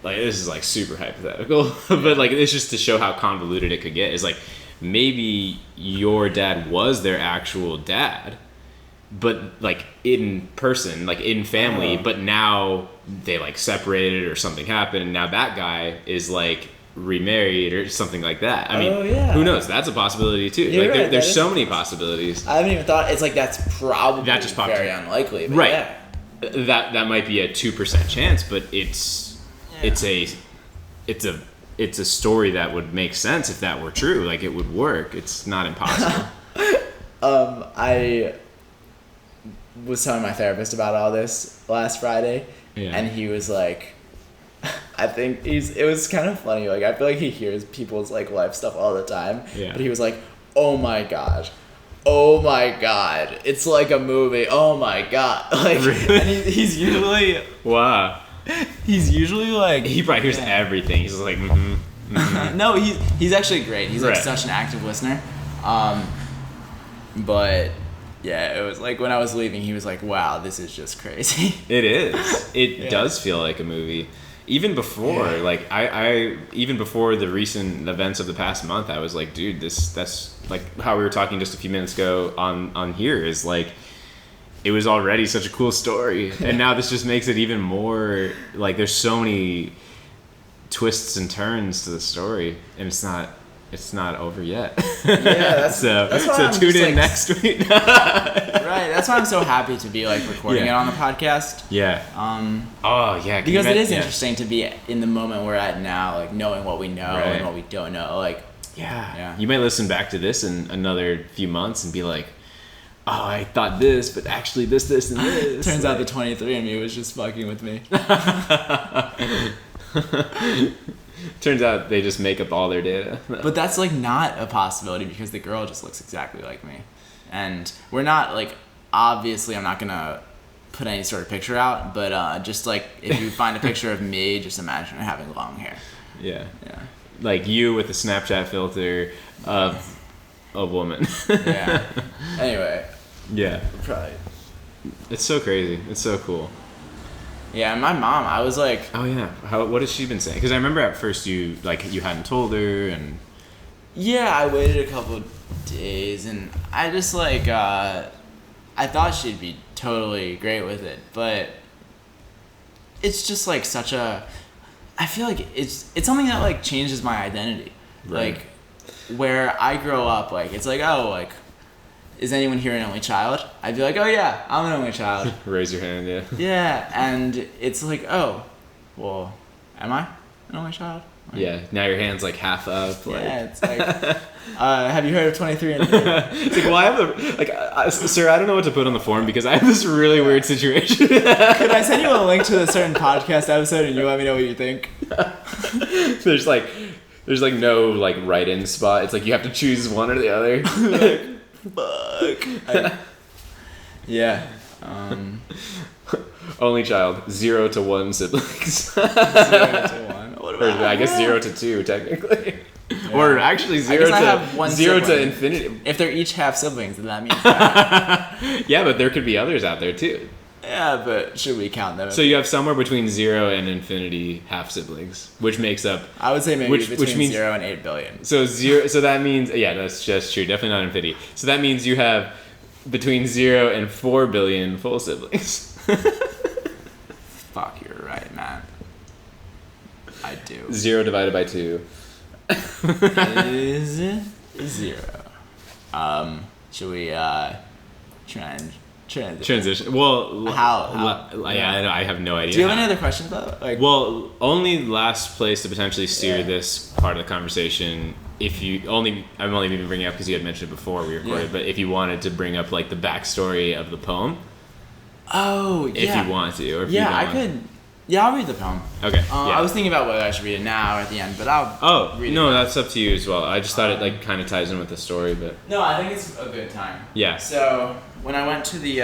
this is super hypothetical, but it's just to show how convoluted it could get. Is maybe your dad was their actual dad, but in person, in family, but now they separated or something happened, and now that guy is remarried or something like that. I mean, who knows? That's a possibility too. Right, there's so many possibilities. I haven't even thought. It's that's probably just very unlikely. But right. Yeah. That might be a 2% chance, but it's a story that would make sense if that were true. It would work. It's not impossible. I was telling my therapist about all this last Friday, and he was I think it was kind of funny. I feel he hears people's life stuff all the time. Yeah. But he was oh my god, it's like a movie. Oh my god, really? And he's usually wow. He's usually he probably hears everything. He's just No, he's actually great. He's right. Such an active listener. But yeah, it was when I was leaving, he was wow, this is just crazy. It is. It does feel like a movie. Even before, I even before the recent events of the past month, I was dude, that's how we were talking just a few minutes ago on here is it was already such a cool story, and now this just makes it even more there's so many twists and turns to the story, and it's not over yet. Yeah, so tune in next week. Right, that's why I'm so happy to be recording it on the podcast. Yeah. Because it is interesting to be in the moment we're at now, knowing what we know and what we don't know. Yeah. You might listen back to this in another few months and be oh, I thought this, but actually this, and this. Turns out the 23andMe was just fucking with me. Turns out they just make up all their data. But that's not a possibility because the girl just looks exactly like me. And we're not obviously I'm not gonna put any sort of picture out, but just if you find a picture of me, just imagine having long hair. Yeah. You with a Snapchat filter of a woman. Yeah. Anyway. Yeah. Probably. It's so crazy. It's so cool. Yeah, and my mom, I was oh yeah, what has she been saying? Because I remember at first you you hadn't told her, and yeah, I waited a couple days, and I just I thought she'd be totally great with it, but it's just such a, I feel it's something that changes my identity, right. Where I grow up, it's is anyone here an only child? I'd be oh yeah, I'm an only child. Raise your hand, yeah. Yeah, and it's oh, well, am I an only child? Yeah, now your hand's like half up. Like. Yeah, it's like, have you heard of 23andMe? It's like, well, I have sir, I don't know what to put on the form because I have this really weird situation. Could I send you a link to a certain podcast episode and you let me know what you think? There's no like write-in spot. It's like you have to choose one or the other. Fuck. Yeah. Only child, 0 to 1 siblings. 0 to 1. What Or I guess 0 to 2 technically. Yeah. Or actually 0 to infinity. If they're each half siblings, then that means that. Yeah, but there could be others out there too. Yeah, but should we count them? So you have somewhere between 0 and infinity half siblings, which makes up. I would say maybe between means, 0 and 8 billion. So that means that's just true. Definitely not infinity. So that means you have between 0 and 4 billion full siblings. Fuck, you're right, man. I do. 0 divided by 2 is 0. Should we transition? Well, how? Yeah, I have no idea. Do you have any other questions though? Well, only last place to potentially steer this part of the conversation. I'm only even bringing it up because you had mentioned it before we recorded. Yeah. But if you wanted to bring up like the backstory of the poem. Oh, yeah. If you want to, or if yeah, you don't I could. Yeah, I'll read the poem. Okay. Yeah. I was thinking about whether I should read it now or at the end, but I'll. Oh read it no, now. That's up to you as well. I just thought it like kind of ties in with the story, but. No, I think it's a good time. Yeah. So when I went to the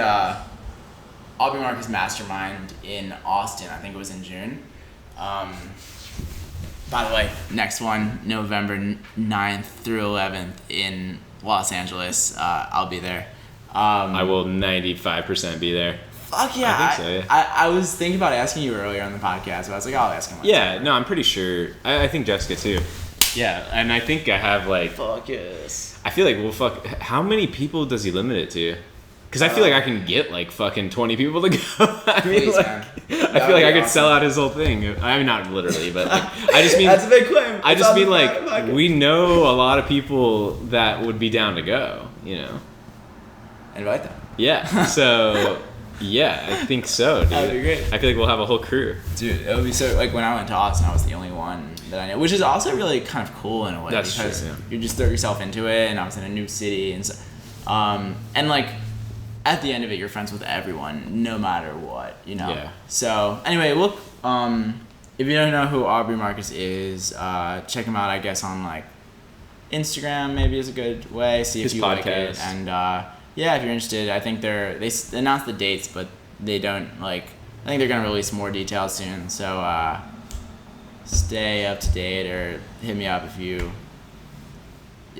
Aubrey Marcus Mastermind in Austin, I think it was in June. By the way, next one, November 9th through 11th in Los Angeles. I'll be there. I will 95% be there. Fuck yeah. I think so, yeah. I was thinking about asking you earlier on the podcast, but I was like, I'll ask him. Yeah, no, I'm pretty sure. I think Jessica too. Yeah, and I think I have like... Fuck yes. I feel like, well, fuck, how many people does he limit it to? Because I feel like I can get like fucking 20 people to go. I mean, please, like, man. I feel like I could sell out his whole thing. I mean, not literally, but like, I just mean... That's a big claim. I just mean like, we know a lot of people that would be down to go, you know? Invite them. Yeah, so... Yeah, I think so, dude. That'd be great. I feel like we'll have a whole crew. Dude, it would be so... Like, when I went to Austin, I was the only one that I knew. Which is also really kind of cool in a way. That's because true, yeah. you just throw yourself into it, and I was in a new city, and so... and, like, at the end of it, you're friends with everyone, no matter what, you know? Yeah. So, anyway, look... if you don't know who Aubrey Marcus is, check him out, I guess, on, like, Instagram maybe is a good way. See his if you podcast. like it. And, yeah, if you're interested, I think they announced the dates, but they don't, like, I think they're going to release more details soon, so stay up to date or hit me up if you,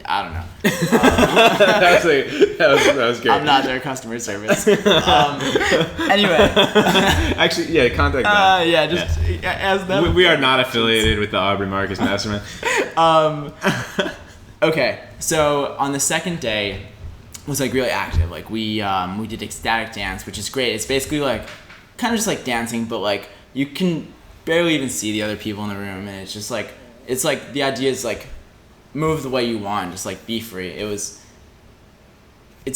I don't know. That was great. I'm not their customer service. Anyway. Actually, yeah, contact them. Yeah, just ask them. We are not affiliated with the Aubrey Marcus Mastermind. Okay, so on the second day, was like really active. Like we did ecstatic dance, which is great. It's basically like kind of just like dancing, but like you can barely even see the other people in the room, and it's just like the idea is like move the way you want, just like be free. It's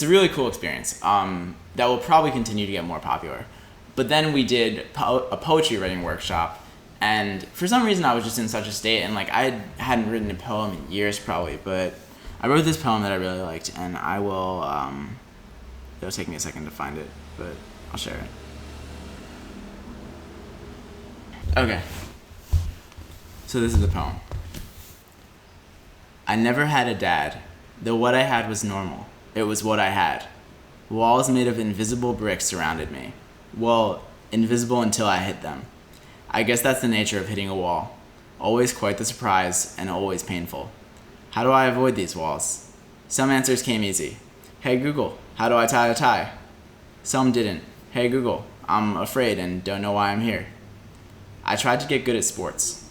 a really cool experience that will probably continue to get more popular. But then we did a poetry writing workshop, and for some reason I was just in such a state, and like I hadn't written a poem in years probably, but I wrote this poem that I really liked, and I will, it'll take me a second to find it, but I'll share it. Okay. So this is the poem. I never had a dad, though what I had was normal. It was what I had. Walls made of invisible bricks surrounded me. Well, invisible until I hit them. I guess that's the nature of hitting a wall. Always quite the surprise, and always painful. How do I avoid these walls? Some answers came easy. Hey Google, how do I tie a tie? Some didn't. Hey Google, I'm afraid and don't know why I'm here. I tried to get good at sports.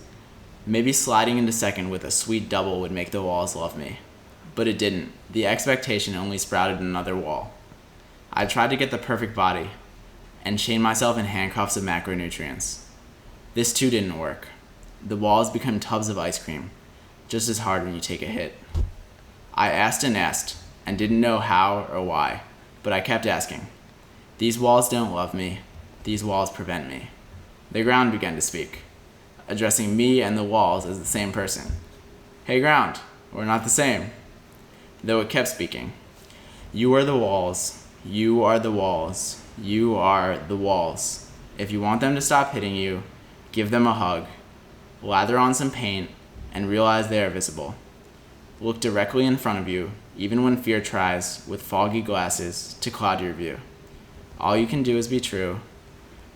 Maybe sliding into second with a sweet double would make the walls love me. But it didn't. The expectation only sprouted another wall. I tried to get the perfect body and chain myself in handcuffs of macronutrients. This too didn't work. The walls became tubs of ice cream. Just as hard when you take a hit. I asked and didn't know how or why, but I kept asking. These walls don't love me. These walls prevent me. The ground began to speak. addressing me and the walls as the same person. Hey ground, we're not the same. Though it kept speaking. You are the walls. You are the walls. You are the walls. If you want them to stop hitting you, give them a hug. Lather on some paint and realize they are visible. Look directly in front of you, even when fear tries, with foggy glasses, to cloud your view. All you can do is be true.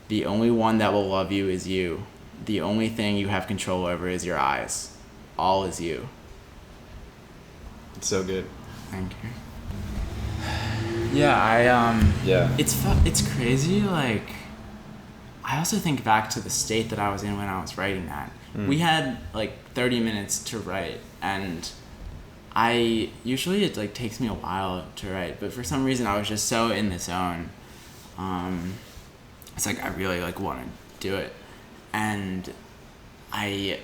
The only one that will love you is you. The only thing you have control over is your eyes. All is you. It's so good. Thank you. Yeah, Yeah. It's crazy, like, I also think back to the state that I was in when I was writing that. We had, like, 30 minutes to write, and usually it, like, takes me a while to write, but for some reason I was just so in the zone. It's like I really, like, want to do it. And I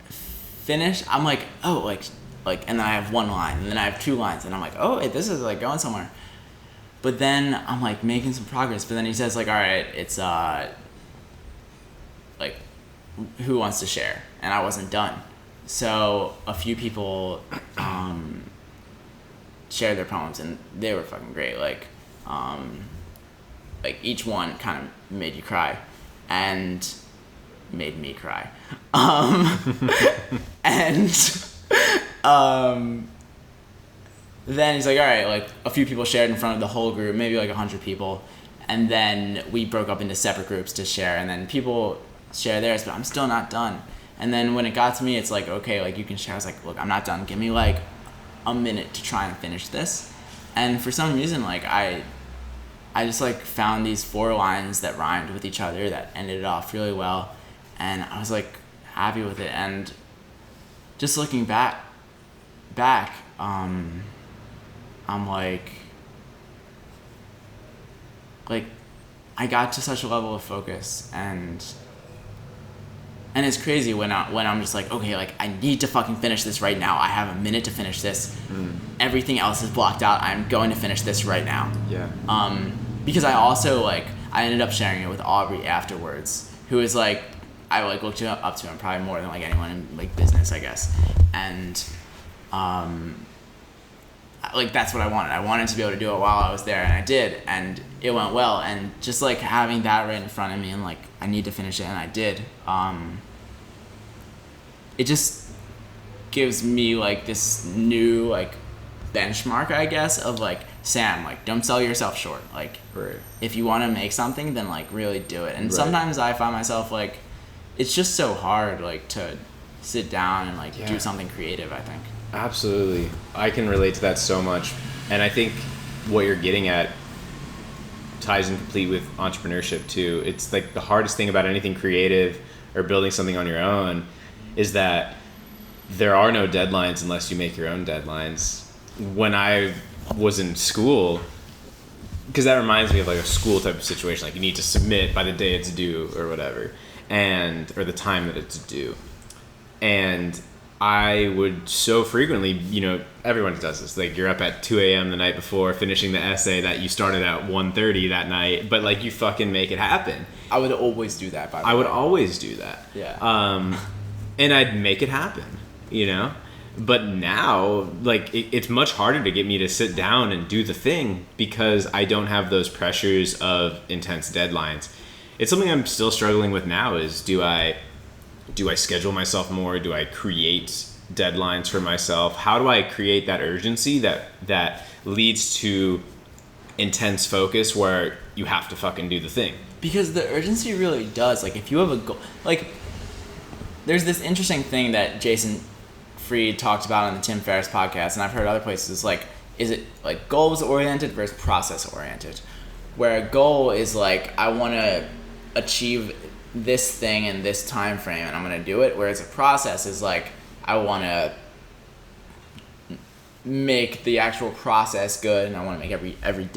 finished, I'm like, oh, like, and then I have one line, and then I have two lines, and I'm like, oh, wait, this is, like, going somewhere. But then I'm, like, making some progress, but then he says, like, all right, it's, like, who wants to share? And I wasn't done. So a few people shared their poems, and they were fucking great. Like each one kind of made you cry, and made me cry. And then he's like, all right, like, a few people shared in front of the whole group, maybe like 100 people, and then we broke up into separate groups to share, and then people share theirs, but I'm still not done. And then when it got to me, it's like, okay, like, you can share. I was like, look, I'm not done. Give me, like, a minute to try and finish this. And for some reason, like, I just, like, found these 4 lines that rhymed with each other that ended it off really well, and I was, like, happy with it. And just looking back, I'm like, I got to such a level of focus, and it's crazy when I'm just like, okay, like, I need to fucking finish this right now. I have a minute to finish this. Everything else is blocked out. I'm going to finish this right now. Yeah. Because I also, like, I ended up sharing it with Aubrey afterwards, who is, like, I, like, looked up to him probably more than, like, anyone in, like, business, I guess. And, like, that's what I wanted. I wanted to be able to do it while I was there, and I did, and it went well. And just, like, having that right in front of me, and, like, I need to finish it, and I did. It just gives me, like, this new, like, benchmark, I guess, of, like, Sam, like, don't sell yourself short. Like, right. If you want to make something, then, like, really do it. And right. Sometimes I find myself, like, it's just so hard, like, to sit down and, like, do something creative, I think. Absolutely. I can relate to that so much. And I think what you're getting at ties in complete with entrepreneurship too. It's like the hardest thing about anything creative or building something on your own is that there are no deadlines unless you make your own deadlines. When I was in school, because that reminds me of, like, a school type of situation, like, you need to submit by the day it's due or whatever, or the time that it's due. And I would so frequently, you know, everyone does this, like, you're up at 2 a.m. the night before finishing the essay that you started at 1:30 that night, but, like, you fucking make it happen. I would always do that, by the way. I would always do that. Yeah. And I'd make it happen, you know? But now, like, it's much harder to get me to sit down and do the thing because I don't have those pressures of intense deadlines. It's something I'm still struggling with now is do I schedule myself more? Do I create deadlines for myself? How do I create that urgency that leads to intense focus where you have to fucking do the thing? Because the urgency really does. Like, if you have a goal, like, there's this interesting thing that Jason Fried talked about on the Tim Ferriss podcast, and I've heard other places, like, is it, like, goals oriented versus process oriented? Where a goal is, like, I want to achieve this thing in this time frame and I'm going to do it, whereas a process is, like, I want to make the actual process good, and I want to make every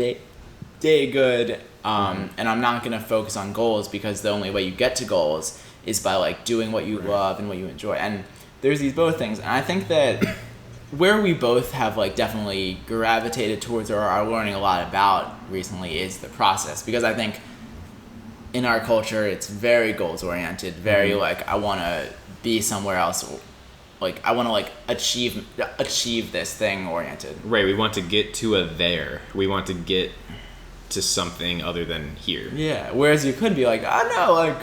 day good, and I'm not going to focus on goals because the only way you get to goals is by, like, doing what you love and what you enjoy. And there's these both things, and I think that where we both have, like, definitely gravitated towards or are learning a lot about recently is the process, because I think in our culture, it's very goals oriented, very like, I want to be somewhere else, like I want to like achieve this thing oriented. Right, we want to get to a there. We want to get to something other than here. Yeah, whereas you could be like, oh no, like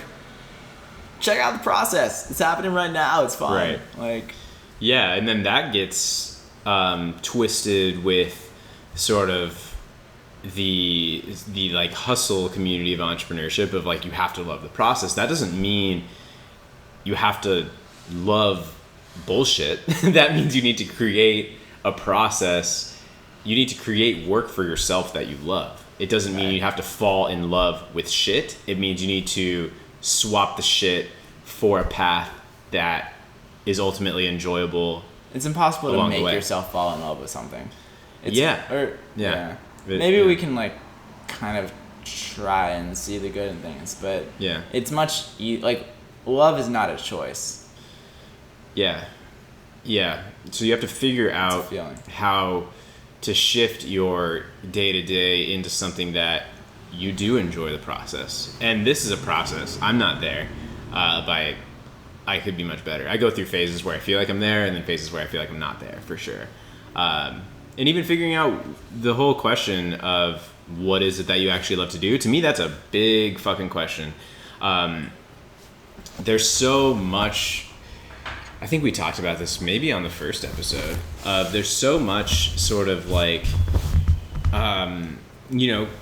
check out the process. It's happening right now. It's fine. Right. Like, yeah, and then that gets twisted with sort of the like hustle community of entrepreneurship of like, you have to love the process. That doesn't mean you have to love bullshit. That means you need to create a process. You need to create work for yourself that you love. It doesn't mean you have to fall in love with shit. It means you need to swap the shit for a path that is ultimately enjoyable. It's impossible to make yourself fall in love with something. Yeah. Maybe we can like kind of try and see the good in things, but it's much like love is not a choice. Yeah. So you have to figure out how to shift your day-to-day into something that you do enjoy the process. And this is a process. I'm not there. I could be much better. I go through phases where I feel like I'm there, and then phases where I feel like I'm not there, for sure. And even figuring out the whole question of what is it that you actually love to do, to me, that's a big fucking question. There's so much... I think we talked about this maybe on the first episode. There's so much sort of like,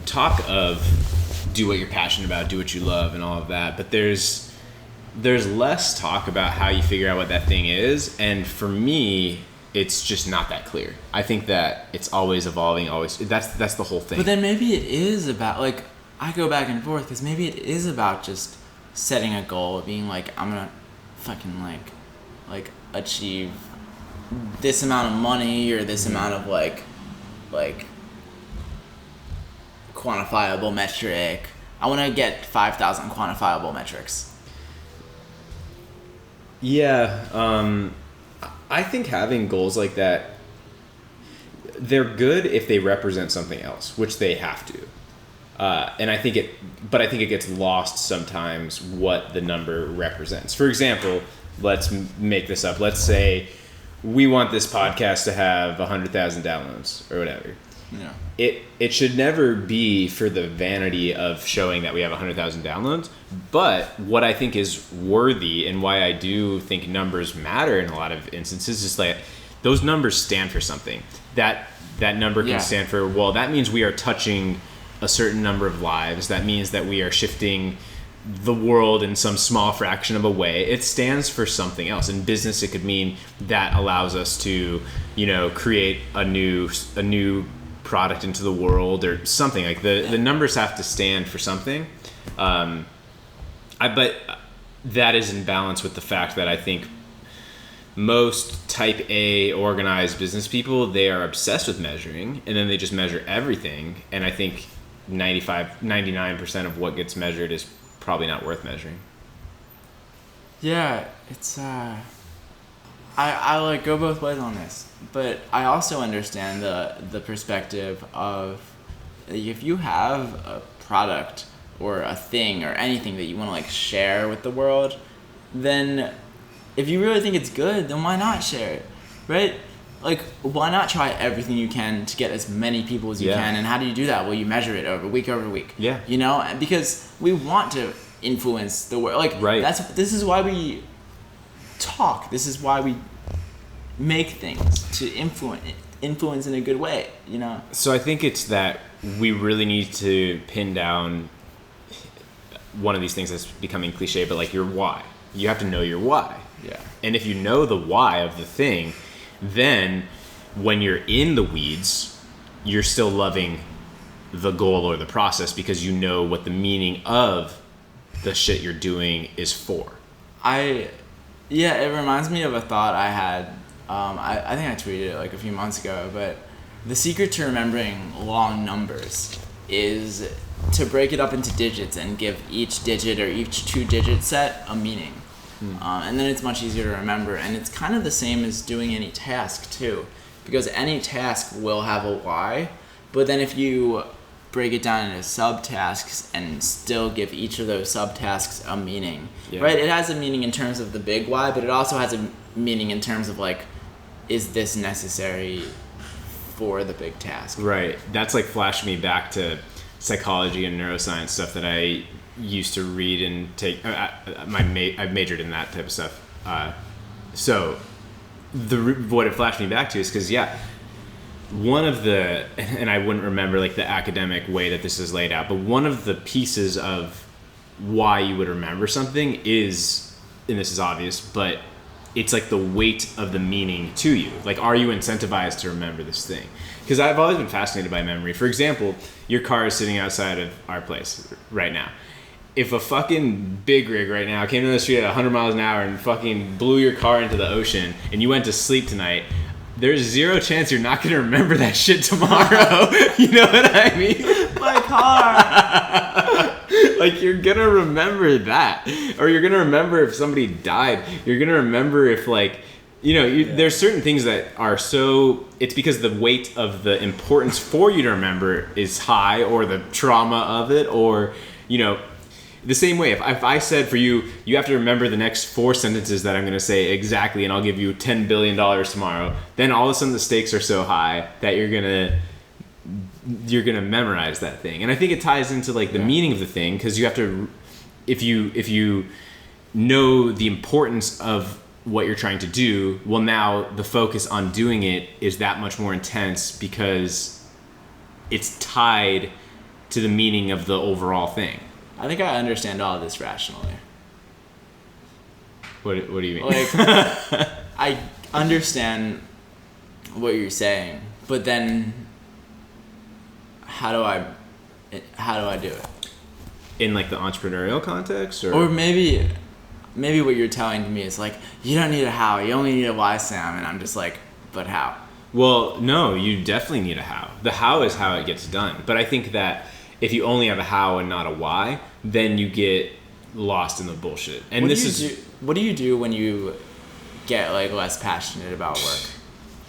talk of do what you're passionate about, do what you love, and all of that. But there's less talk about how you figure out what that thing is. And for me, it's just not that clear. I think that it's always evolving, always. That's the whole thing. But then maybe it is about, like, I go back and forth because maybe it is about just setting a goal, being like, I'm gonna fucking like achieve this amount of money or this amount of like quantifiable metric. I want to get 5,000 quantifiable metrics. Yeah, I think having goals like that, they're good if they represent something else, which they have to. And I think it gets lost sometimes what the number represents. For example, let's make this up. Let's say we want this podcast to have 100,000 downloads or whatever. Yeah. It should never be for the vanity of showing that we have 100,000 downloads. But what I think is worthy, and why I do think numbers matter in a lot of instances, is like those numbers stand for something. That number can stand for, well, that means we are touching a certain number of lives. That means that we are shifting the world in some small fraction of a way. It stands for something else. In business, it could mean that allows us to, create a new product into the world or something. Like the numbers have to stand for something. But that is in balance with the fact that I think most type A organized business people, they are obsessed with measuring, and then they just measure everything. And I think 99% of what gets measured is probably not worth measuring. Yeah, it's I like go both ways on this, but I also understand the perspective of if you have a product or a thing or anything that you want to like share with the world, then if you really think it's good, then why not share it, right? Like, why not try everything you can to get as many people as you can? And how do you do that? Well, you measure it over week. Yeah. Because we want to influence the world. Like, this is why we talk. This is why we make things, to influence in a good way, So I think it's that we really need to pin down one of these things that's becoming cliche, but like your why. You have to know your why. Yeah. And if you know the why of the thing, then when you're in the weeds, you're still loving the goal or the process because you know what the meaning of the shit you're doing is for. It reminds me of a thought I had. I think I tweeted it like a few months ago, but the secret to remembering long numbers is to break it up into digits and give each digit or each 2-digit set a meaning. And then it's much easier to remember. And it's kind of the same as doing any task too, because any task will have a why. But then if you break it down into subtasks and still give each of those subtasks a meaning, yeah. right? It has a meaning in terms of the big why, but it also has a meaning in terms of like, is this necessary for the big task? Right. That's like flashing me back to psychology and neuroscience stuff that I used to read and take. I've majored in that type of stuff. So what it flashed me back to is because, one of the, and I wouldn't remember like the academic way that this is laid out, but one of the pieces of why you would remember something is, and this is obvious, but it's like the weight of the meaning to you. Like, are you incentivized to remember this thing? Because I've always been fascinated by memory. For example, your car is sitting outside of our place right now. If a fucking big rig right now came down the street at 100 miles an hour and fucking blew your car into the ocean and you went to sleep tonight, there's zero chance you're not going to remember that shit tomorrow. You know what I mean? My car. Like, you're going to remember that. Or you're going to remember if somebody died. You're going to remember if, like, there's certain things that are so... It's because the weight of the importance for you to remember is high, or the trauma of it, or, the same way, if I said for you, you have to remember the next 4 sentences that I'm going to say exactly, and I'll give you $10 billion tomorrow, then all of a sudden the stakes are so high that you're going to memorize that thing. And I think it ties into like the meaning of the thing, because you have to, if you know the importance of what you're trying to do, well, now the focus on doing it is that much more intense because it's tied to the meaning of the overall thing. I think I understand all of this rationally. What do you mean? Like, I understand what you're saying, but then how do I do it? In like the entrepreneurial context, or maybe what you're telling me is like, you don't need a how, you only need a why, Sam, and I'm just like, but how? Well, no, you definitely need a how. The how is how it gets done. But I think that if you only have a how and not a why, then you get lost in the bullshit. And what do you do when you get like less passionate about work?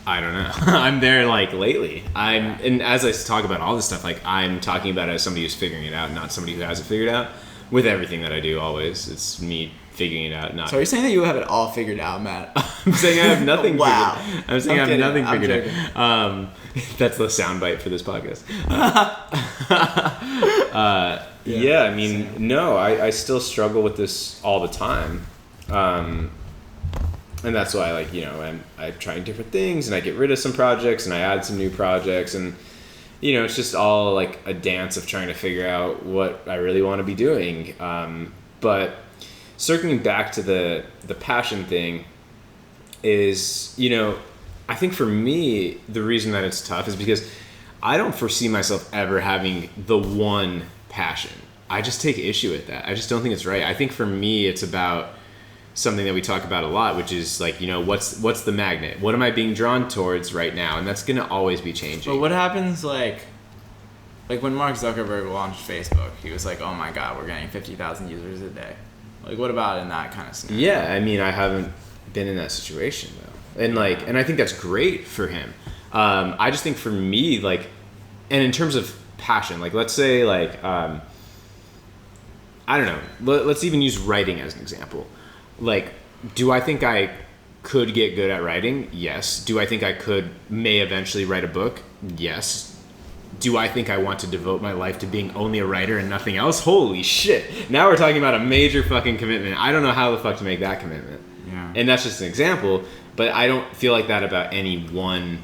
I don't know. I'm there like lately. And as I talk about all this stuff, like I'm talking about it as somebody who's figuring it out, not somebody who hasn't figured it out. With everything that I do, always, it's me figuring it out. Not. So are you saying that you have it all figured out, Matt? I'm saying I have nothing. Wow. I'm saying I have nothing figured out. That's the soundbite for this podcast. Yeah, I mean, same. No, I still struggle with this all the time. And that's why, like, I try different things, and I get rid of some projects, and I add some new projects, and, it's just all, like, a dance of trying to figure out what I really want to be doing. But circling back to the passion thing is, I think for me, the reason that it's tough is because I don't foresee myself ever having the one passion. I just take issue with that. I just don't think it's right. I think for me, it's about something that we talk about a lot, which is like, what's the magnet? What am I being drawn towards right now? And that's going to always be changing. But what happens like when Mark Zuckerberg launched Facebook, he was like, oh my God, we're getting 50,000 users a day. Like, what about in that kind of scenario? Yeah, I mean, I haven't been in that situation though. And and I think that's great for him. I just think for me, like, and in terms of passion, like, let's say like, I don't know, let's even use writing as an example. Like, do I think I could get good at writing? Yes. Do I think I may eventually write a book? Yes. Do I think I want to devote my life to being only a writer and nothing else? Holy shit. Now we're talking about a major fucking commitment. I don't know how the fuck to make that commitment. Yeah. And that's just an example, but I don't feel like that about any one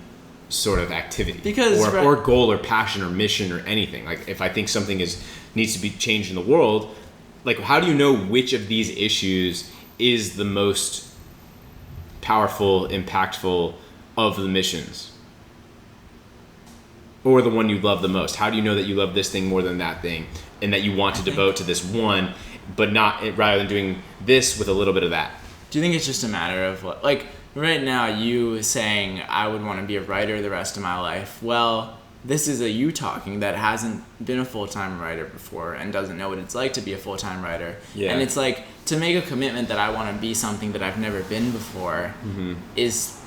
sort of activity or goal or passion or mission or anything. Like, if I think something needs to be changed in the world, like, how do you know which of these issues is the most powerful, impactful of the missions? Or the one you love the most? How do you know that you love this thing more than that thing, and that you want to devote to this one, but not, rather than doing this with a little bit of that? Do you think it's just a matter of what, like, right now you saying I would want to be a writer the rest of my life? Well, this is a you talking that hasn't been a full-time writer before and doesn't know what it's like to be a full-time writer. Yeah. And it's like, to make a commitment that I want to be something that I've never been before is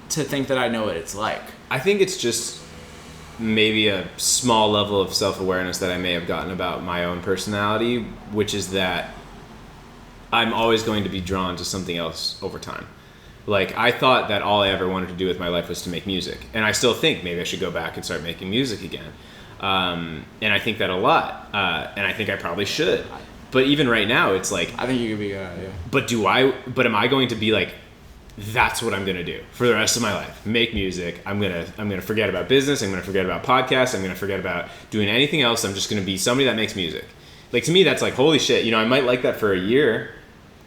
to think that I know what it's like. I think it's just maybe a small level of self-awareness that I may have gotten about my own personality, which is that I'm always going to be drawn to something else over time. Like, I thought that all I ever wanted to do with my life was to make music. And I still think maybe I should go back and start making music again. And I think that a lot. And I think I probably should. But even right now, it's like... I think you could be good, yeah. But am I going to be like, that's what I'm going to do for the rest of my life? Make music. I'm going to forget about business. I'm going to forget about podcasts. I'm going to forget about doing anything else. I'm just going to be somebody that makes music. Like, to me, that's like, holy shit. You know, I might like that for a year,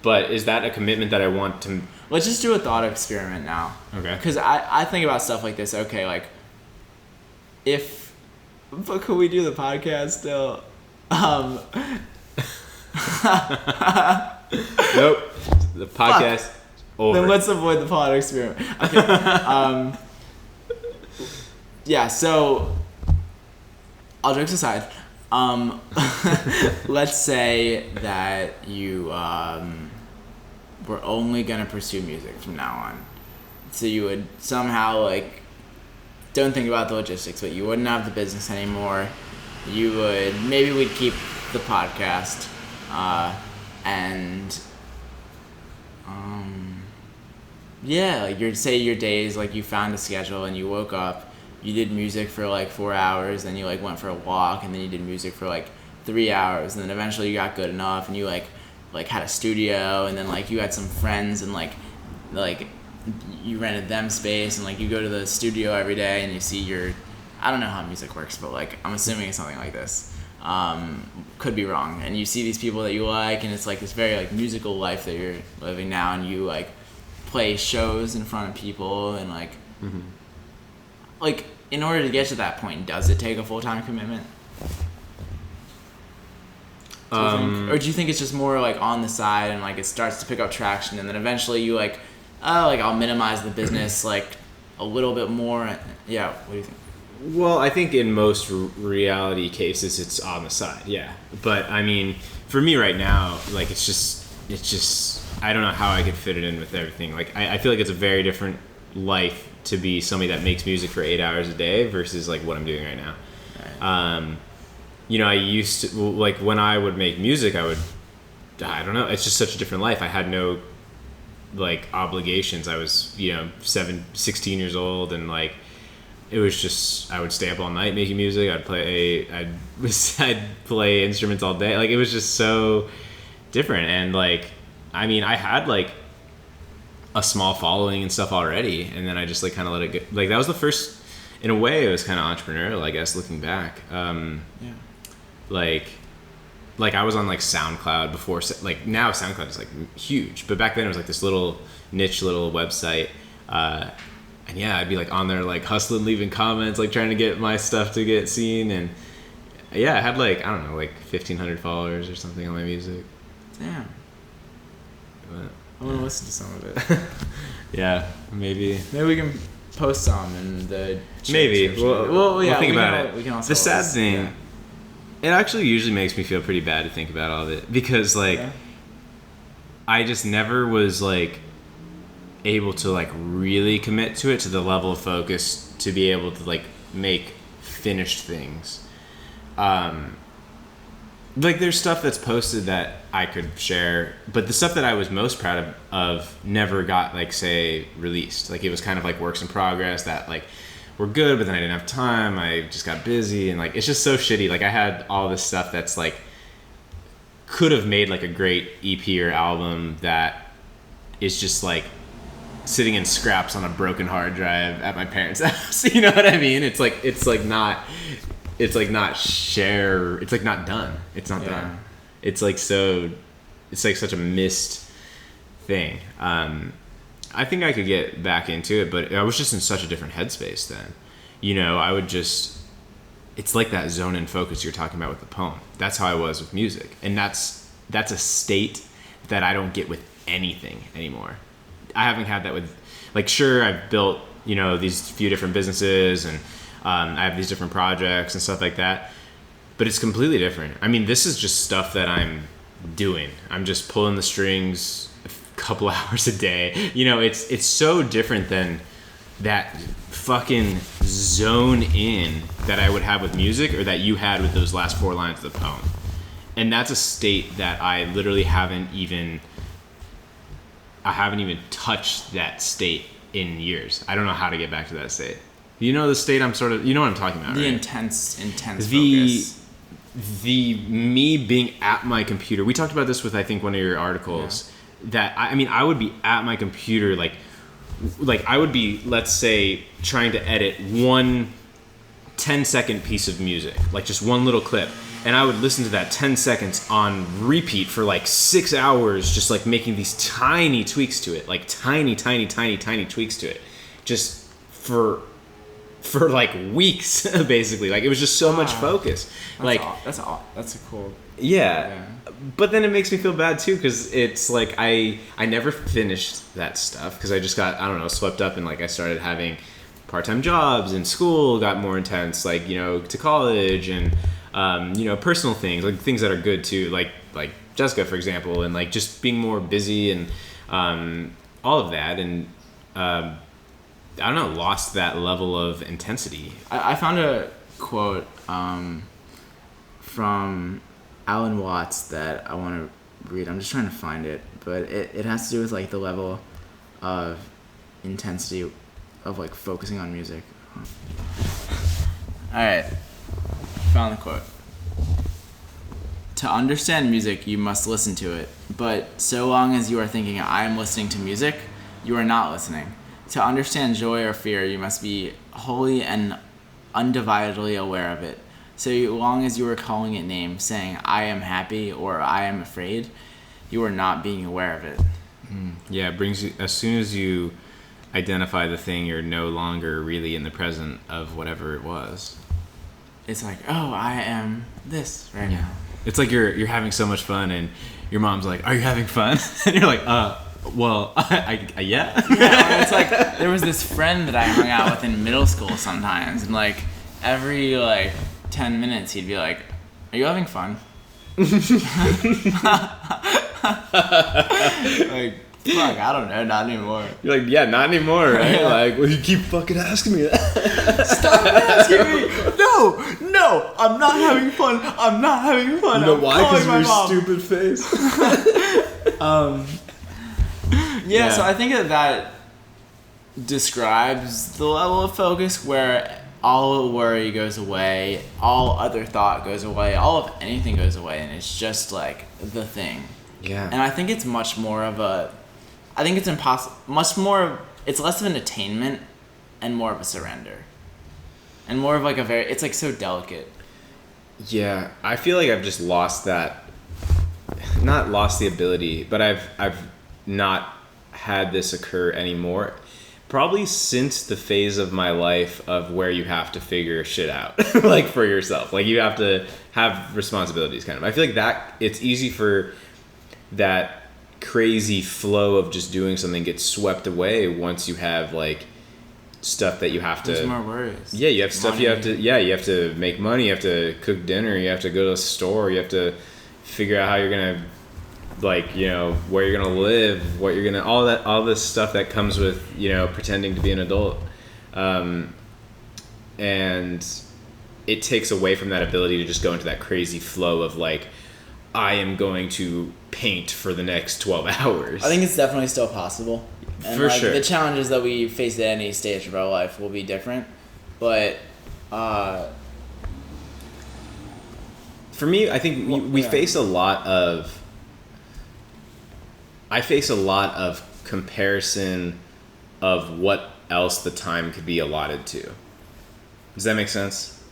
but is that a commitment that I want to... Let's just do a thought experiment now. Okay. Because I think about stuff like this. Okay, like, but could we do the podcast still? Nope. The podcast... Fuck. Over. Then let's avoid the thought experiment. Okay. Yeah, so... all jokes aside, let's say that you... we're only gonna pursue music from now on. So you would somehow, like, don't think about the logistics, but you wouldn't have the business anymore. You would, maybe we'd keep the podcast, and yeah, like, say your days, like, you found a schedule and you woke up, you did music for like 4 hours, then you like went for a walk, and then you did music for like 3 hours, and then eventually you got good enough and you like had a studio, and then like you had some friends and like you rented them space, and like you go to the studio every day and you see I don't know how music works, but like I'm assuming it's something like this. Could be wrong. And you see these people that you like, and it's like this very like musical life that you're living now, and you like play shows in front of people, and like like in order to get to that point, does it take a full-time commitment? Or do you think it's just more like on the side, and like it starts to pick up traction, and then eventually you like, oh, like I'll minimize the business like a little bit more? Yeah, what do you think? Well, I think in most reality cases it's on the side, yeah. But I mean, for me right now, like it's just I don't know how I could fit it in with everything. Like I feel like it's a very different life to be somebody that makes music for 8 hours a day versus like what I'm doing right now. Right. You know, I used to, like, when I would make music, I don't know, it's just such a different life. I had no, like, obligations. I was, you know, 16 years old, and, like, it was just, I would stay up all night making music. I'd play instruments all day. Like, it was just so different. And, like, I mean, I had, like, a small following and stuff already, and then I just, like, kind of let it go. Like, that was the first, in a way, it was kind of entrepreneurial, I guess, looking back. Yeah. Like I was on like SoundCloud before, like now SoundCloud is like huge, but back then it was like this little niche little website, and yeah, I'd be like on there like hustling, leaving comments, like trying to get my stuff to get seen, and yeah, I had like, I don't know, like 1,500 followers or something on my music. Damn. But, I want to listen to some of it. Yeah, maybe we can post some in the maybe. Well, yeah, we'll think about it. We can also the sad thing. Yeah. It actually usually makes me feel pretty bad to think about all of it, because like I just never was like able to like really commit to it to the level of focus to be able to like make finished things. Like there's stuff that's posted that I could share, but the stuff that I was most proud of never got like, say, released. Like it was kind of like works in progress that like were good, but then I didn't have time. I just got busy, and like it's just so shitty. Like I had all this stuff that's like could have made like a great EP or album that is just like sitting in scraps on a broken hard drive at my parents' house. You know what I mean? It's like not share. It's like not done. It's not done. It's like such a missed thing. I think I could get back into it, but I was just in such a different headspace then. You know, I would just, it's like that zone and focus you're talking about with the poem. That's how I was with music. And that's a state that I don't get with anything anymore. I haven't had that with, like, sure, I've built, you know, these few different businesses, and I have these different projects and stuff like that, but it's completely different. I mean, this is just stuff that I'm doing. I'm just pulling the strings couple hours a day. You know, it's so different than that fucking zone in that I would have with music, or that you had with those last 4 lines of the poem. And that's a state that I literally haven't even touched that state in years. I don't know how to get back to that state. You know the state I'm sort of, you know what I'm talking about, the right? intense focus. The me being at my computer. We talked about this with, I think, one of your articles. Yeah. That I would be at my computer, like I would be, let's say, trying to edit one 10-second piece of music, like just one little clip, and I would listen to that 10 seconds on repeat for like 6 hours, just like making these tiny tweaks to it, like tiny tweaks to it, just for like weeks, basically. Like, it was just so much focus. That's a cool. Yeah. But then it makes me feel bad too, because it's like I never finished that stuff because I just got, I don't know, swept up in, like, I started having part-time jobs and school got more intense, like, you know, to college, and you know, personal things, like things that are good too, like Jessica, for example, and like just being more busy and all of that, and I don't know, lost that level of intensity. I found a quote from Alan Watts that I want to read. I'm just trying to find it, but it has to do with like the level of intensity of like focusing on music. Alright, found the quote. To understand music, you must listen to it, but so long as you are thinking, I am listening to music, you are not listening. To understand joy or fear, you must be wholly and undividedly aware of it. So long as you are calling it names, saying, I am happy or I am afraid, you are not being aware of it. Yeah, it brings you, as soon as you identify the thing, you're no longer really in the present of whatever it was. It's like, oh, I am this right now. It's like you're having so much fun, and your mom's like, are you having fun? And you're like, well, yeah. Yeah, it's like, there was this friend that I hung out with in middle school sometimes, and like every like 10 minutes he'd be like, are you having fun? Like, fuck, I don't know, not anymore. You're like, yeah, not anymore, right? Yeah. Like, well, you keep fucking asking me that. Stop asking me. No, I'm not having fun. I'm not having fun. You know why? Because of your stupid face. Yeah, so I think that describes the level of focus where all worry goes away, all other thought goes away, all of anything goes away, and it's just like the thing. Yeah. And I think it's much more of a, it's less of an attainment and more of a surrender. And more of like it's like so delicate. Yeah, I feel like I've just lost that, not lost the ability, but I've not had this occur anymore. Probably since the phase of my life of where you have to figure shit out, like for yourself. Like you have to have responsibilities kind of. I feel like that it's easy for that crazy flow of just doing something gets swept away once you have like stuff that you have to. There's more worries. Yeah, you have stuff you have to. Yeah, you have to make money. You have to cook dinner. You have to go to a store. You have to figure out how you're gonna, like, you know, where you're gonna live, what you're gonna, all this stuff that comes with, you know, pretending to be an adult, and it takes away from that ability to just go into that crazy flow of like, I am going to paint for the next 12 hours. I think it's definitely still possible. And for like, sure. The challenges that we face at any stage of our life will be different. But for me, I think we face a lot of... I face a lot of comparison of what else the time could be allotted to. Does that make sense?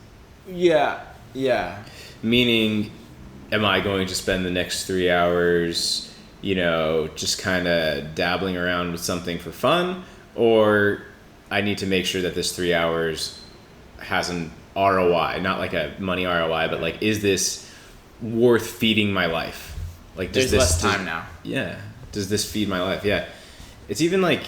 Yeah. Meaning, am I going to spend the next 3 hours, you know, just kind of dabbling around with something for fun? Or I need to make sure that this 3 hours has an ROI, not like a money ROI, but like, is this worth feeding my life? Like, there's less time now. Yeah. Does this feed my life? Yeah. It's even like,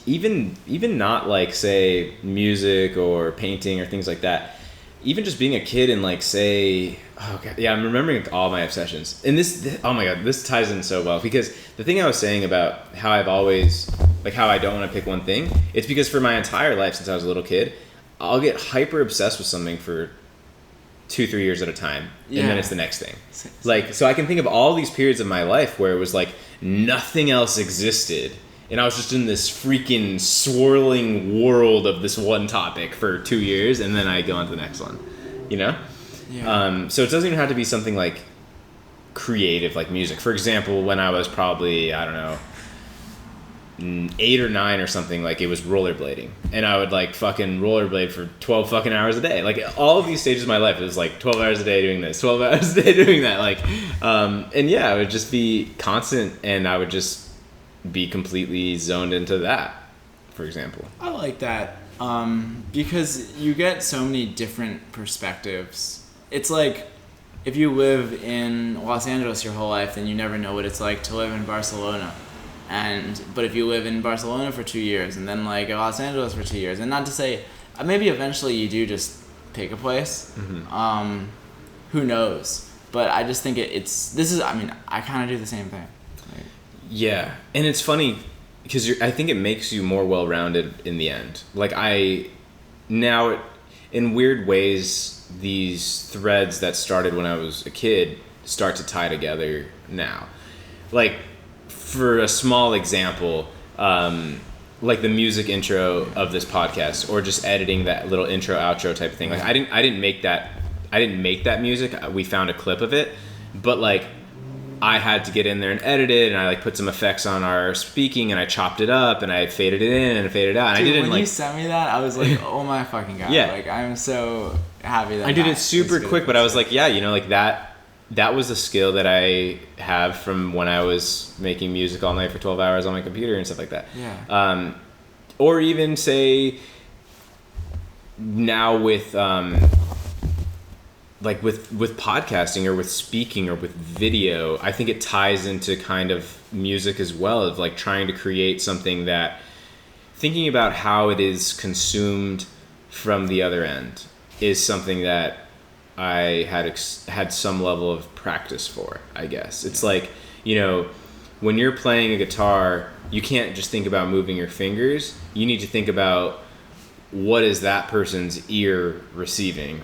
even not like, say, music or painting or things like that. Even just being a kid and like, say, oh God, yeah, I'm remembering all my obsessions. And this, oh my God, this ties in so well, because the thing I was saying about how I've always like how I don't want to pick one thing, it's because for my entire life since I was a little kid, I'll get hyper obsessed with something for 2-3 years at a time, and then it's the next thing. Like, so I can think of all these periods of my life where it was like nothing else existed, and I was just in this freaking swirling world of this one topic for 2 years, and then I go on to the next one, you know? Yeah. So it doesn't even have to be something like creative, like music. For example, when I was probably, I don't know, 8 or 9 or something, like it was rollerblading, and I would like fucking rollerblade for 12 fucking hours a day. Like all of these stages of my life, it was like 12 hours a day doing this, 12 hours a day doing that. Like, and yeah, it would just be constant, and I would just be completely zoned into that, for example. I like that, because you get so many different perspectives. It's like, if you live in Los Angeles your whole life, then you never know what it's like to live in Barcelona. But if you live in Barcelona for 2 years, and then like Los Angeles for 2 years, and not to say, maybe eventually you do just pick a place. Mm-hmm. Who knows? But I just think I kind of do the same thing. Like, yeah, and it's funny because I think it makes you more well-rounded in the end. Like now, in weird ways, these threads that started when I was a kid start to tie together now. Like, for a small example, like the music intro of this podcast, or just editing that little intro outro type of thing. Like I didn't make that music. We found a clip of it, but like I had to get in there and edit it, and I like put some effects on our speaking, and I chopped it up, and I faded it in and faded it out. Dude, and I didn't when you sent me that, I was like, oh my fucking god! Yeah. Like I'm so happy that I did it super quick, but I was like, yeah, you know, like that was a skill that I have from when I was making music all night for 12 hours on my computer and stuff like that. Yeah. Or even say now with like with podcasting or with speaking or with video, I think it ties into kind of music as well, of like trying to create something that, thinking about how it is consumed from the other end, is something that I had some level of practice for, I guess. It's like, you know, when you're playing a guitar, you can't just think about moving your fingers. You need to think about what is that person's ear receiving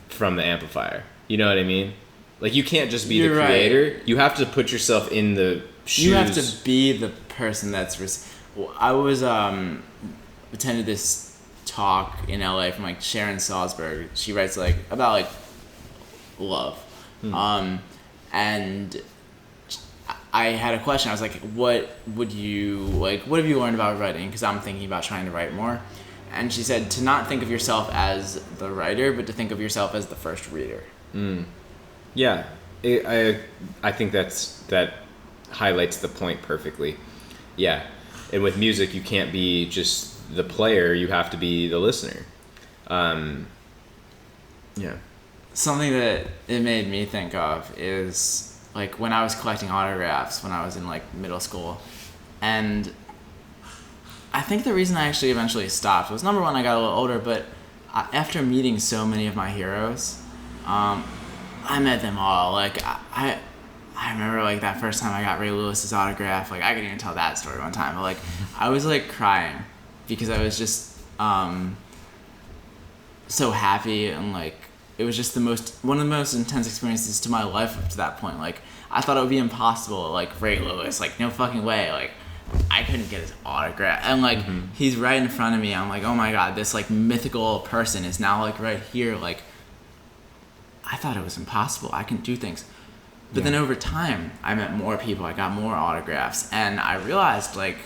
from the amplifier. You know what I mean? Like, you can't just be the creator. Right. You have to put yourself in the shoes. You have to be the person that's... I was attended this talk in LA from like Sharon Salzberg. She writes like about like love. And I had a question. I was like, what have you learned about writing? Because I'm thinking about trying to write more. And she said to not think of yourself as the writer, but to think of yourself as the first reader. Yeah, I think that highlights the point perfectly. Yeah, and with music, you can't be just the player. You have to be the listener. Yeah. Something that it made me think of is like when I was collecting autographs when I was in like middle school, and I think the reason I actually eventually stopped was, number one, I got a little older, but after meeting so many of my heroes, I met them all. Like I remember like that first time I got Ray Lewis's autograph. Like I could even tell that story one time. But like I was like crying because I was just so happy, and like it was just one of the most intense experiences to my life up to that point. Like I thought it would be impossible. Like Ray Lewis, like no fucking way. Like I couldn't get his autograph, and like he's right in front of me. I'm like, oh my god, this like mythical person is now like right here. Like I thought it was impossible. I can do things. But then over time, I met more people. I got more autographs, and I realized like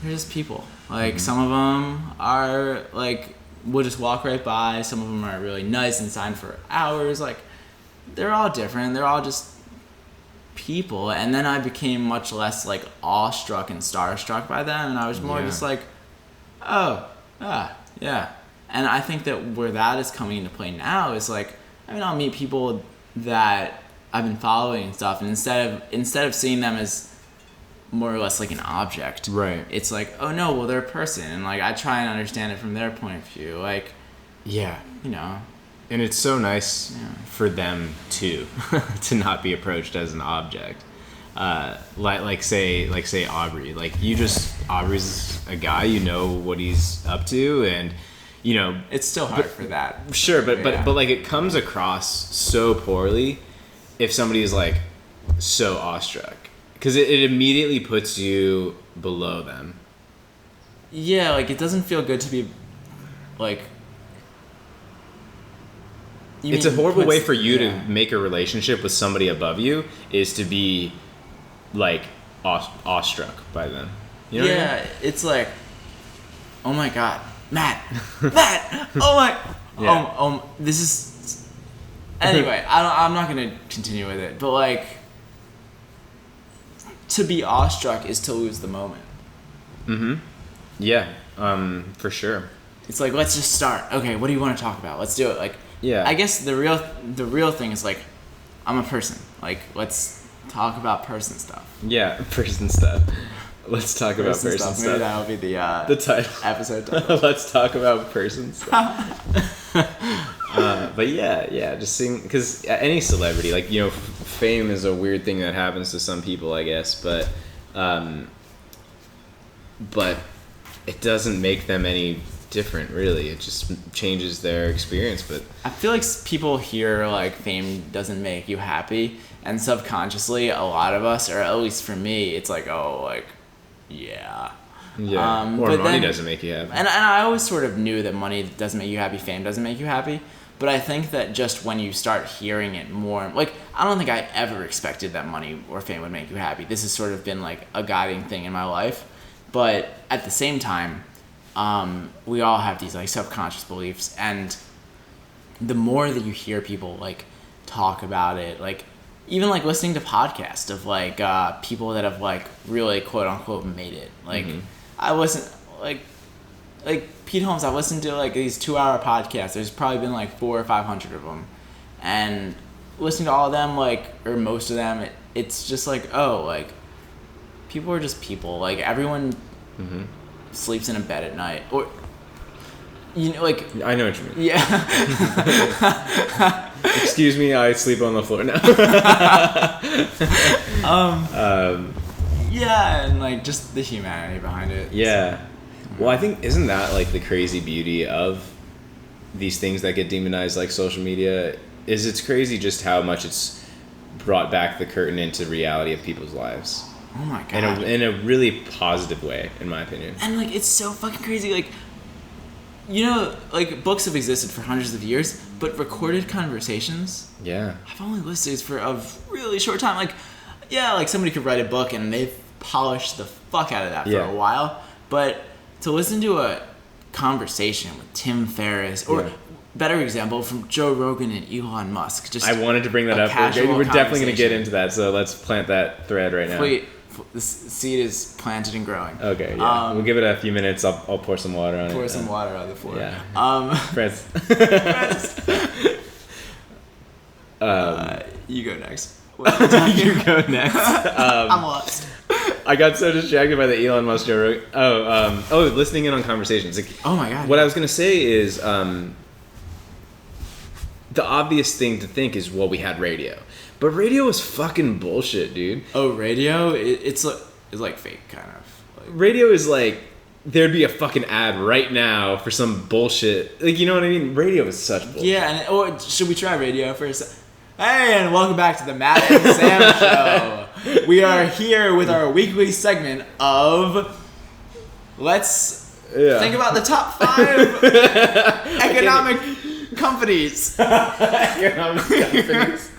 they're just people. Like some of them are like we'll just walk right by. Some of them are really nice and sign for hours. Like they're all different. They're all just people. And then I became much less like awestruck and starstruck by them, and I was more just like, yeah. And I think that where that is coming into play now is like, I mean, I'll meet people that I've been following and stuff, and instead of seeing them as more or less like an object, right? It's like, oh no, well they're a person, and like I try and understand it from their point of view, like, yeah, you know. And it's so nice for them too, to not be approached as an object. like say Aubrey, like Aubrey's a guy, you know what he's up to, and you know it's still hard for that. Sure, but like it comes across so poorly if somebody is like so awestruck, because it immediately puts you below them. Yeah, like it doesn't feel good to be like. It's a horrible way for you to make a relationship with somebody above you, is to be like awestruck by them. You know what I mean? It's like, oh my god, Matt, oh my, this is. Anyway, I'm not gonna continue with it, but like, to be awestruck is to lose the moment. Mm-hmm. Yeah, for sure. It's like, let's just start. Okay, what do you want to talk about? Let's do it. Like, yeah. I guess the real thing is like, I'm a person. Like, let's talk about person stuff. Yeah, person stuff. Let's talk about person stuff. Maybe that'll be the title. Episode title. Let's talk about person stuff. But yeah, just seeing, because any celebrity, like, you know, fame is a weird thing that happens to some people, I guess, but it doesn't make them any different, really. It just changes their experience. But I feel like people hear like fame doesn't make you happy, and subconsciously a lot of us, or at least for me, it's like, oh, like, yeah, or money doesn't make you happy. And I always sort of knew that money doesn't make you happy, fame doesn't make you happy. But I think that just when you start hearing it more, like, I don't think I ever expected that money or fame would make you happy. This has sort of been like a guiding thing in my life. But at the same time, we all have these like subconscious beliefs, and the more that you hear people like talk about it, like even like listening to podcasts of like people that have like really quote unquote made it. Like I wasn't like Pete Holmes. I listened to like these 2-hour podcasts. There's probably been like 400 or 500 of them, and listening to all of them, like, or most of them, it's just like, oh, like, people are just people. Like, everyone sleeps in a bed at night, or you know, like, I know what you mean. Yeah. Excuse me, I sleep on the floor now. Yeah, and like just the humanity behind it. Yeah. Well, I think, isn't that like the crazy beauty of these things that get demonized, like social media, is it's crazy just how much it's brought back the curtain into reality of people's lives. Oh my god. In a really positive way, in my opinion. And like, it's so fucking crazy. Like, you know, like, books have existed for hundreds of years, but recorded conversations, have only listed for a really short time. Like, yeah, like somebody could write a book and they've polished the fuck out of that for a while, but to listen to a conversation with Tim Ferriss, or better example, from Joe Rogan and Elon Musk. Just I wanted to bring that up. We're definitely going to get into that, so let's plant that thread right now. Wait, the seed is planted and growing. Okay, yeah. We'll give it a few minutes. I'll pour some water on it. Pour some water on the floor. Yeah. Prince. You go next. You go next. I'm lost. I got so distracted by the Elon Musk Joe Rogan. Listening in on conversations. Like, oh my god. What I was gonna say is, the obvious thing to think is, well, we had radio, but radio is fucking bullshit, dude. Oh, radio? It's like fake, kind of. Like, radio is like, there'd be a fucking ad right now for some bullshit. Like, you know what I mean? Radio is such bullshit. Yeah, and should we try radio for a second? Hey, and welcome back to the Matt and Sam Show. We are here with our weekly segment of Let's think about the top 5 economic companies. Economic companies.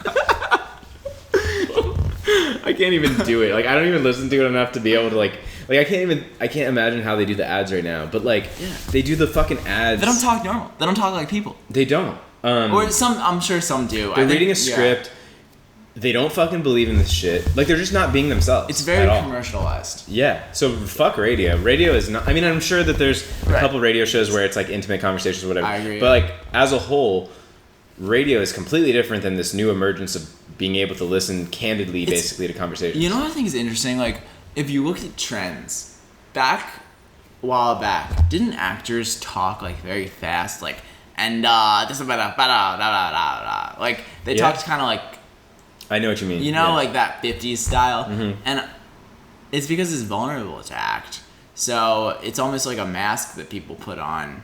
I can't even do it. Like, I don't even listen to it enough to be able to like I can't imagine how they do the ads right now. But like, they do the fucking ads. They don't talk normal. They don't talk like people. They don't. Or some, I'm sure some do. They're reading a script. They don't fucking believe in this shit. Like, they're just not being themselves. It's very commercialized. Yeah. So fuck radio. Radio is not. I mean, I'm sure that there's a couple radio shows where it's like intimate conversations or whatever. I agree. But like, as a whole, radio is completely different than this new emergence of being able to listen candidly, basically, to conversations. You know what I think is interesting? Like, if you look at trends, a while back, didn't actors talk like very fast, like, and this is like they talked kind of like I know what you mean. You know, like that 50s style. And it's because it's vulnerable to act. So it's almost like a mask that people put on.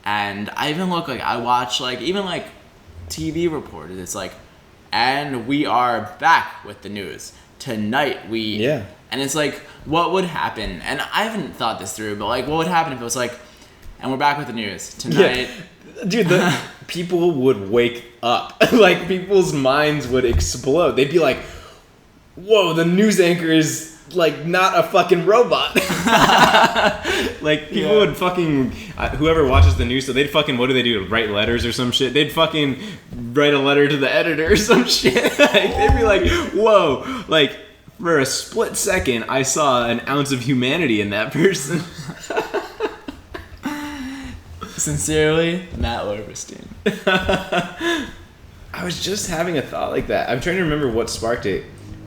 And I even I watch even TV reporters. It's like, and we are back with the news. Tonight and it's like, what would happen? And I haven't thought this through, but what would happen if it was and we're back with the news tonight? Yeah. Dude, people would wake up. People's minds would explode. They'd be like, whoa, the news anchor is not a fucking robot. People would fucking whoever watches the news, so they'd fucking, what do they do, write letters or some shit? They'd fucking write a letter to the editor or some shit. They'd be like, whoa, for a split second I saw an ounce of humanity in that person. Sincerely, Matt Loberstein. I was just having a thought like that. I'm trying to remember what sparked it,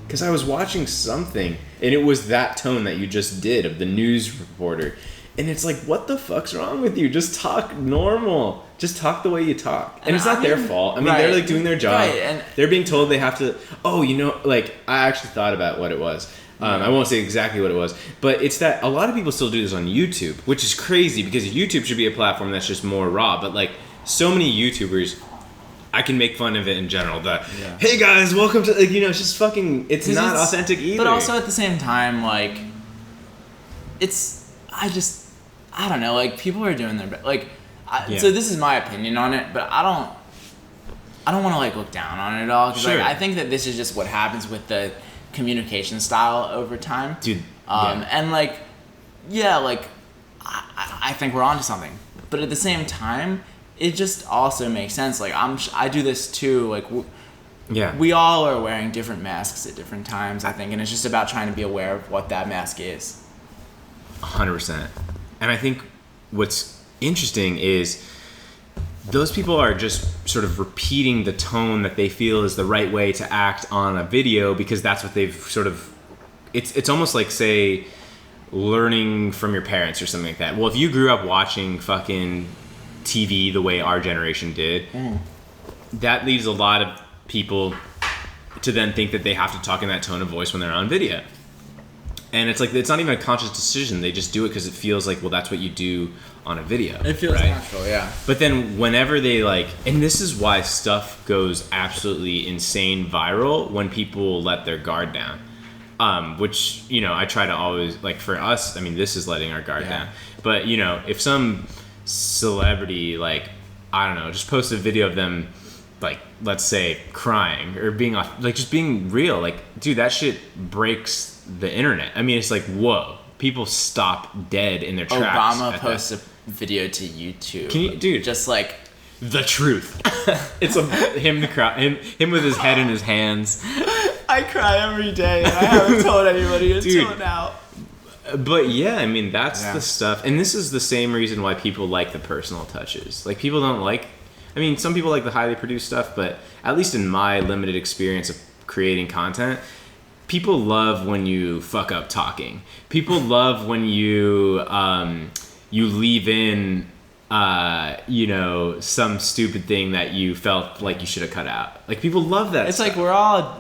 because I was watching something and it was that tone that you just did of the news reporter, and it's like, what the fuck's wrong with you? Just talk normal. Just talk the way you talk. And it's not their fault. I mean, they're doing their job. Right, and they're being told they have to. Oh, I actually thought about what it was. I won't say exactly what it was, but it's that a lot of people still do this on YouTube, which is crazy because YouTube should be a platform that's just more raw. But so many YouTubers, I can make fun of it in general. Hey guys, welcome to it's just fucking. It's not authentic either. But also at the same time, I don't know. People are doing their best. So this is my opinion on it, but I don't want to look down on it at all, because I think that this is just what happens with the communication style over time, dude. And I think we're onto something, but at the same time, it just also makes sense. I do this too. We all are wearing different masks at different times, I think, and it's just about trying to be aware of what that mask is. 100%. And I think what's interesting is those people are just sort of repeating the tone that they feel is the right way to act on a video, because that's what they've sort of, it's almost like, say, learning from your parents or something like that. Well, if you grew up watching fucking TV the way our generation did, that leaves a lot of people to then think that they have to talk in that tone of voice when they're on video. And it's it's not even a conscious decision. They just do it because it feels like, well, that's what you do on a video. It feels natural, yeah. But then whenever they and this is why stuff goes absolutely insane viral when people let their guard down. Which, I try to always, for us, I mean, this is letting our guard down. But, if some celebrity, I don't know, just post a video of them, let's say, crying or being, just being real, dude, that shit breaks the internet. I mean, it's whoa, people stop dead in their tracks. Obama posts a video to YouTube. Can you, dude? Just the truth. It's him with his head in his hands. I cry every day, and I haven't told anybody until now. But yeah, I mean, that's the stuff, and this is the same reason why people like the personal touches. People don't some people like the highly produced stuff, but at least in my limited experience of creating content, people love when you fuck up talking. People love when you leave in some stupid thing that you felt like you should have cut out. People love that. It's stuff.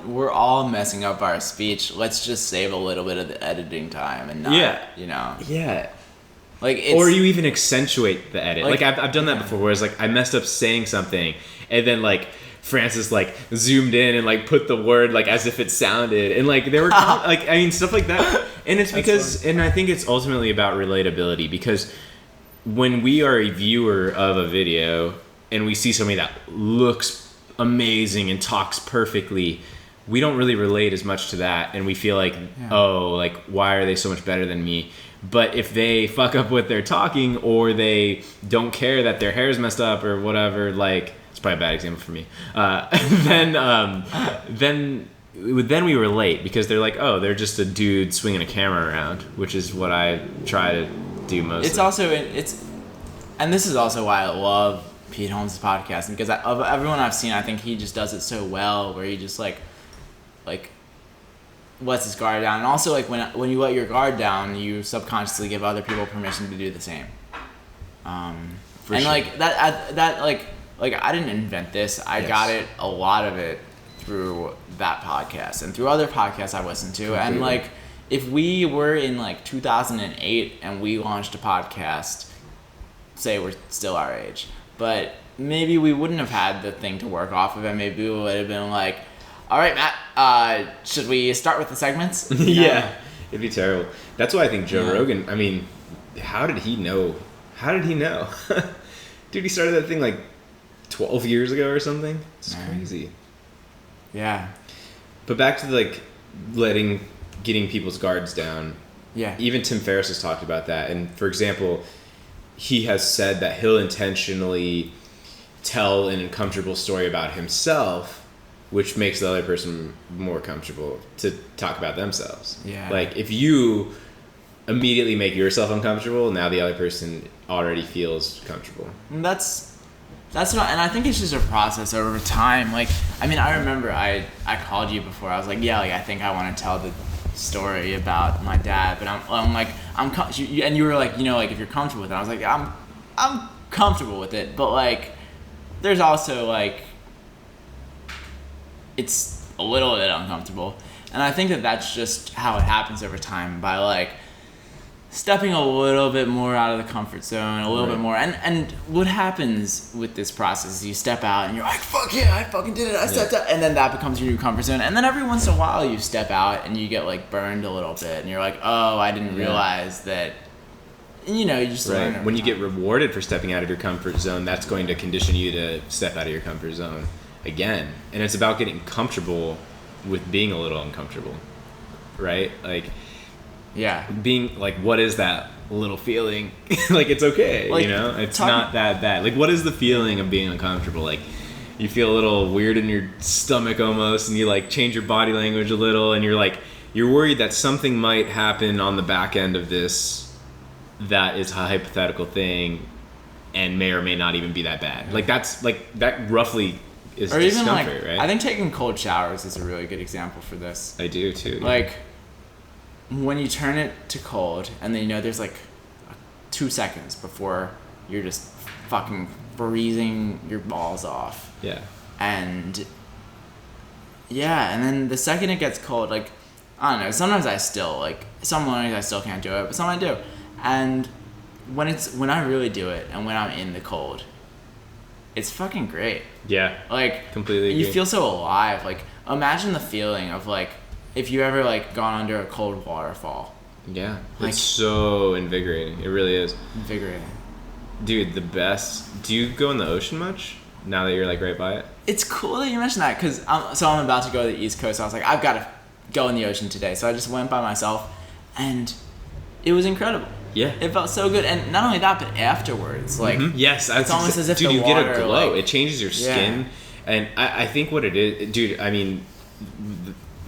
We're all messing up our speech. Let's just save a little bit of the editing time and not, Yeah. Or you even accentuate the edit. I've done that before, whereas I messed up saying something, and then Francis zoomed in and put the word as if it sounded, and they were stuff like that. And it's because, and I think it's ultimately about relatability, because when we are a viewer of a video and we see somebody that looks amazing and talks perfectly, we don't really relate as much to that, and we feel why are they so much better than me? But if they fuck up with their talking, or they don't care that their hair is messed up or whatever, it's probably a bad example for me, then we relate, because they're oh, they're just a dude swinging a camera around, which is what I try to do mostly. It's also, and this is also why I love Pete Holmes' podcast, because of everyone I've seen, I think he just does it so well, where he just lets his guard down, and also when you let your guard down, you subconsciously give other people permission to do the same. For sure. I didn't invent this. I got it, a lot of it, through that podcast and through other podcasts I listened to. Completely. And like, if we were in like 2008 and we launched a podcast, say we're still our age, but maybe we wouldn't have had the thing to work off of it. Maybe we would have been like, all right, Matt, should we start with the segments? Yeah, it'd be terrible. That's why I think Joe Rogan, I mean, how did he know? Dude, he started that thing like 12 years ago or something. It's crazy. Yeah. But back to like getting people's guards down. Yeah. Even Tim Ferriss has talked about that. And for example, he has said that he'll intentionally tell an uncomfortable story about himself, which makes the other person more comfortable to talk about themselves. Yeah. Like if you immediately make yourself uncomfortable, now the other person already feels comfortable. That's not, and I think it's just a process over time. Like, I mean, I remember I called you before. I was like, yeah, like I think I want to tell the story about my dad, but I'm like, and you were like, you know, like if you're comfortable with it. I was like, I'm comfortable with it, but like, there's also like, it's a little bit uncomfortable, and I think that's just how it happens over time by like stepping a little bit more out of the comfort zone, a little bit more, and what happens with this process is you step out and you're like, fuck yeah, I fucking did it, I stepped out, and then that becomes your new comfort zone, and then every once in a while you step out and you get like burned a little bit, and you're like, oh, I didn't realize that, you know, you just learn. When you get rewarded for stepping out of your comfort zone, that's going to condition you to step out of your comfort zone again, and it's about getting comfortable with being a little uncomfortable, right? Like, yeah, being like, what is that little feeling? Like, it's okay, like, you know, it's not that bad. Like, what is the feeling of being uncomfortable? Like, you feel a little weird in your stomach almost, and you like change your body language a little, and you're worried that something might happen on the back end of this that is a hypothetical thing and may or may not even be that bad. Like, that's like, that roughly is discomfort, even like, right? I think taking cold showers is a really good example for this. I do too. Like, when you turn it to cold, and then, you know, there's like 2 seconds before you're just fucking freezing your balls off. Yeah. And then the second it gets cold, like, I don't know, sometimes I still, like, some mornings I still can't do it, but some I do. And when I really do it, and when I'm in the cold, it's fucking great. Yeah. Like, completely agree. You feel so alive. Like, imagine the feeling of like, if you ever like gone under a cold waterfall. Yeah, like, it's so invigorating. It really is. Invigorating. Dude, the best. Do you go in the ocean much now that you're like right by it? It's cool that you mentioned that, because I'm about to go to the East Coast. So I was like, I've got to go in the ocean today. So I just went by myself, and it was incredible. Yeah, it felt so good, and not only that, but afterwards, like, yes, it's almost as if dude, the you water, get a glow. like, it changes your skin, and I think what it is, dude. I mean,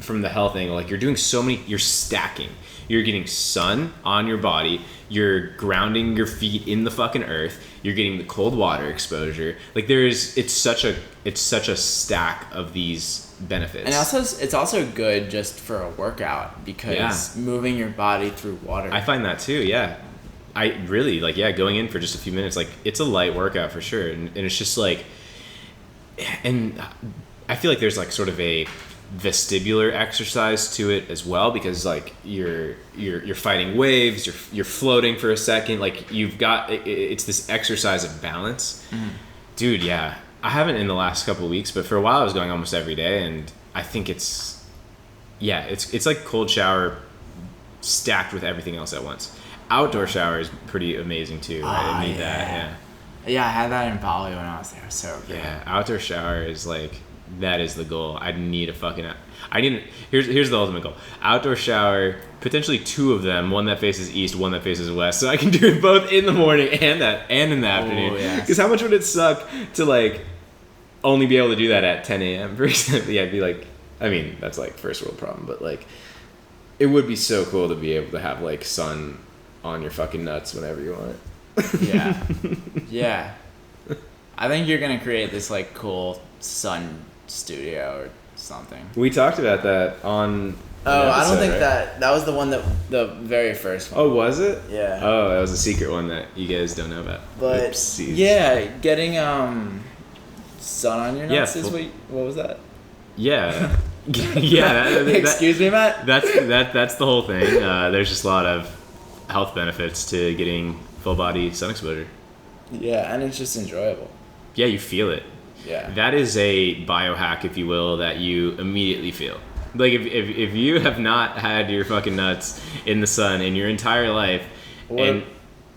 from the health angle, like, you're stacking. You're getting sun on your body. You're grounding your feet in the fucking earth. You're getting the cold water exposure. Like, it's such a stack of these benefits. And also, it's also good just for a workout, because moving your body through water. I find that too. Yeah, I really like. Yeah, going in for just a few minutes, like, it's a light workout for sure, and it's just like, and I feel like there's like sort of a vestibular exercise to it as well, because like you're fighting waves, you're floating for a second, like you've got it's this exercise of balance. Dude, yeah, I haven't in the last couple of weeks, but for a while I was going almost every day, and I think it's like cold shower stacked with everything else at once. Outdoor shower is pretty amazing too. I need that. Yeah, I had that in Bali when I was there. So good. Yeah, outdoor shower is like, that is the goal. Here's the ultimate goal. Outdoor shower, potentially 2 of them, one that faces east, one that faces west, so I can do it both in the morning and in the afternoon. Because how much would it suck to like only be able to do that at 10 a.m. for example? Yeah, it'd be like, I mean, that's like first world problem, but like, it would be so cool to be able to have like sun on your fucking nuts whenever you want. Yeah. I think you're gonna create this like cool sun studio or something. We talked about that on. Oh, episode, I don't think that was the one the very first one. Oh, was it? Yeah. Oh, that was a secret one that you guys don't know about. But oopsies. Yeah, getting sun on your nuts is what was that? Yeah. Yeah. Excuse me, Matt? That's the whole thing. There's just a lot of health benefits to getting full body sun exposure. Yeah, and it's just enjoyable. Yeah, you feel it. Yeah. That is a biohack, if you will, that you immediately feel. Like, if you have not had your fucking nuts in the sun in your entire life, and...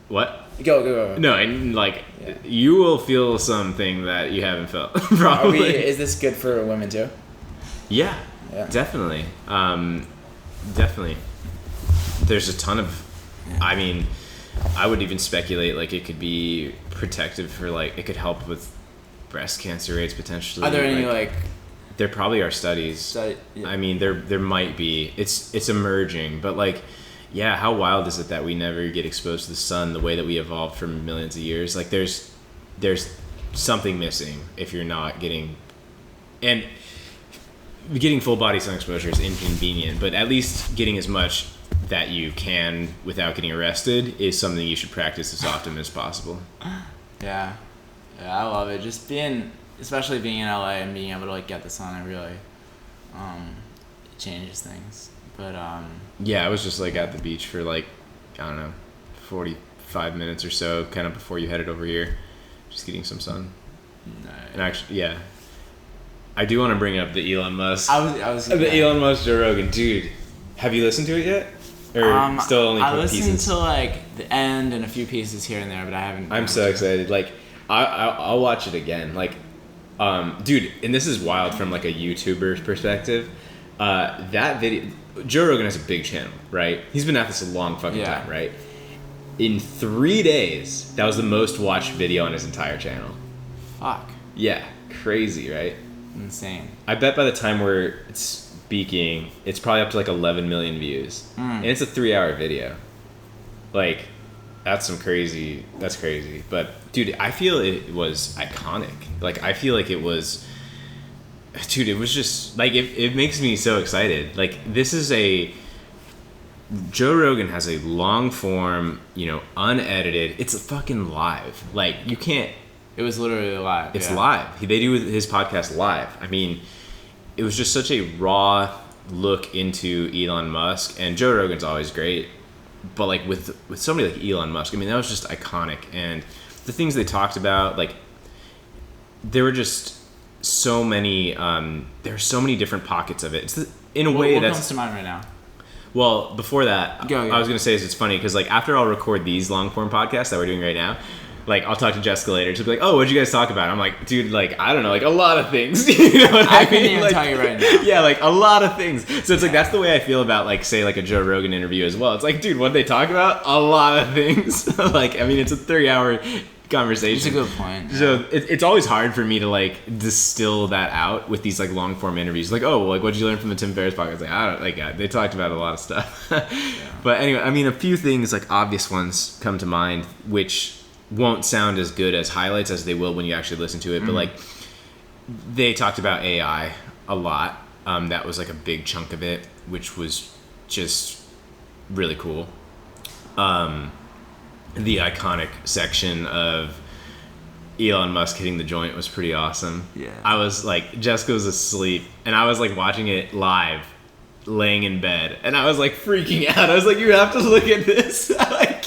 What? Go. No, and, like, you will feel something that you haven't felt, probably. Is this good for women, too? Yeah, definitely. Definitely. There's a ton of... I mean, I would even speculate, like, it could be protective for, like, it could help with breast cancer rates, potentially. Are there any, like... There probably are studies. I mean, there might be. It's emerging, but, like, yeah, how wild is it that we never get exposed to the sun the way that we evolved for millions of years? Like, there's something missing if you're not getting... And getting full body sun exposure is inconvenient, but at least getting as much that you can without getting arrested is something you should practice as often as possible. Yeah, I love it. Just especially being in LA and being able to, like, get the sun, it really it changes things. But yeah, I was just, like, at the beach for, like, I don't know, 45 minutes or so, kind of before you headed over here, just getting some sun. Nice. And actually, yeah, I do want to bring up the Elon Musk. I was Elon Musk Joe Rogan, dude. Have you listened to it yet? Or still only I pieces? listened to, like, the end and a few pieces here and there, but I haven't. I'm so excited. Like, I'll watch it again. Like, dude, and this is wild from, like, a YouTuber's perspective. That video, Joe Rogan has a big channel, right? He's been at this a long fucking time, right? In 3 days, that was the most watched video on his entire channel. Fuck. Yeah, crazy, right? Insane. I bet by the time we're speaking, it's probably up to, like, 11 million views. And it's a 3-hour video. Like, that's crazy. But, dude, I feel it was iconic. Like, I feel like it was... Dude, it was just... Like, it makes me so excited. Like, this is Joe Rogan has a long-form, unedited... It's fucking live. Like, you can't... It was literally live. It's live. They do his podcast live. I mean... It was just such a raw look into Elon Musk, and Joe Rogan's always great, but, like, with somebody like Elon Musk, I mean, that was just iconic. And the things they talked about, like, there were just so many there are so many different pockets of it. It's in a way what that's comes to mind right now. Well, before that, Go. I was gonna say it's funny because, like, after I'll record these long form podcasts that we're doing right now, like, I'll talk to Jessica later. She'll be like, "Oh, what'd you guys talk about?" I'm like, "Dude, like, I don't know, like, a lot of things." You know what I mean? Couldn't even like, tell you right now. Yeah, like, a lot of things. So it's like, that's the way I feel about, like, say, like, a Joe Rogan interview as well. It's like, dude, what'd they talk about? A lot of things. Like, I mean, it's a 3-hour conversation. It's a good point. Yeah. So it's always hard for me to, like, distill that out with these, like, long form interviews. Like, oh, well, like, what'd you learn from the Tim Ferriss podcast? Like, I don't, like, they talked about a lot of stuff. But anyway, I mean, a few things, like, obvious ones come to mind, which won't sound as good as highlights as they will when you actually listen to it. But, like, they talked about AI a lot. That was, like, a big chunk of it, which was just really cool. The iconic section of Elon Musk hitting the joint was pretty awesome. Yeah. I was like, Jessica was asleep, and I was, like, watching it live, laying in bed, and I was, like, freaking out. I was like, you have to look at this. Like,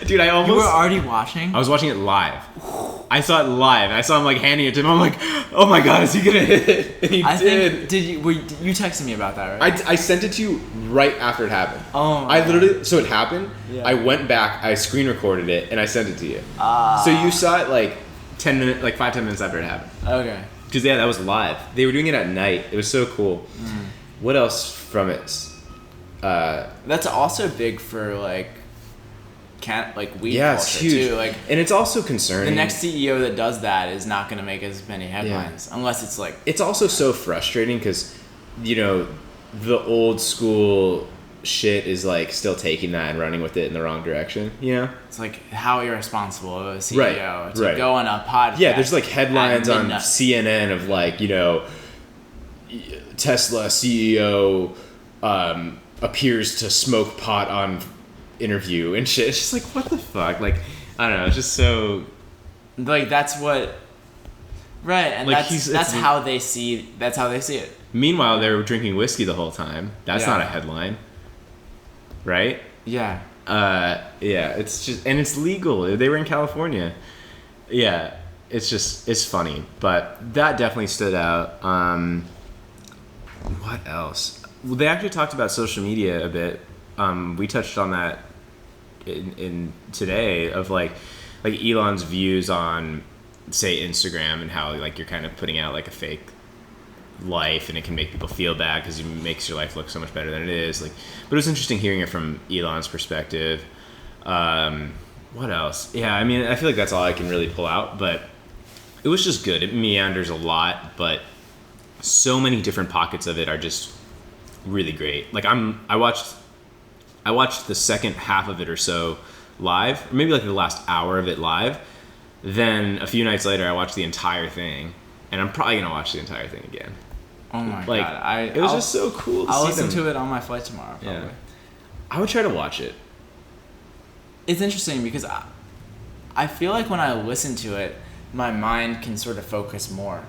dude, I almost... You were already watching? I was watching it live. I saw it live, and I saw him, like, handing it to him. I'm like, oh my god, is he gonna hit it? And he did. You texted me about that, right? I sent it to you right after it happened. Oh. I literally... So it happened. Yeah. I went back, I screen recorded it, and I sent it to you. So you saw it, like, 10 minutes after it happened. Okay. Because, yeah, that was live. They were doing it at night. It was so cool. What else from it? That's also big for, like, weed yeah, culture, it's huge. too. Like, and it's also concerning. The next CEO that does that is not going to make as many headlines unless it's, like... It's also so frustrating because, the old school shit is, like, still taking that and running with it in the wrong direction, It's like how irresponsible of a CEO to right. go on a podcast. Yeah, there's, like, headlines on CNN of, like, Tesla CEO appears to smoke pot on interview and shit. It's just like, what the fuck? Like, I don't know. It's just so... Like, that's what Right, and like, that's how they see it. Meanwhile, they were drinking whiskey the whole time. That's not a headline, right? Yeah. It's just, and it's legal. They were in California. Yeah, it's funny, but that definitely stood out. What else? Well, they actually talked about social media a bit. We touched on that in today of like Elon's views on, say, Instagram, and how like you're kind of putting out like a fake life, and it can make people feel bad because it makes your life look so much better than it is. Like, but it was interesting hearing it from Elon's perspective. What else? Yeah, I mean, I feel like that's all I can really pull out, but it was just good. It meanders a lot, but so many different pockets of it are just really great. Like I watched the second half of it or so live, or maybe like the last hour of it live. Then a few nights later, I watched the entire thing, and I'm probably gonna watch the entire thing again. Oh my god! It was just so cool. I'll listen to it on my flight tomorrow. Probably. Yeah. I would try to watch it. It's interesting because I feel like when I listen to it, my mind can sort of focus more.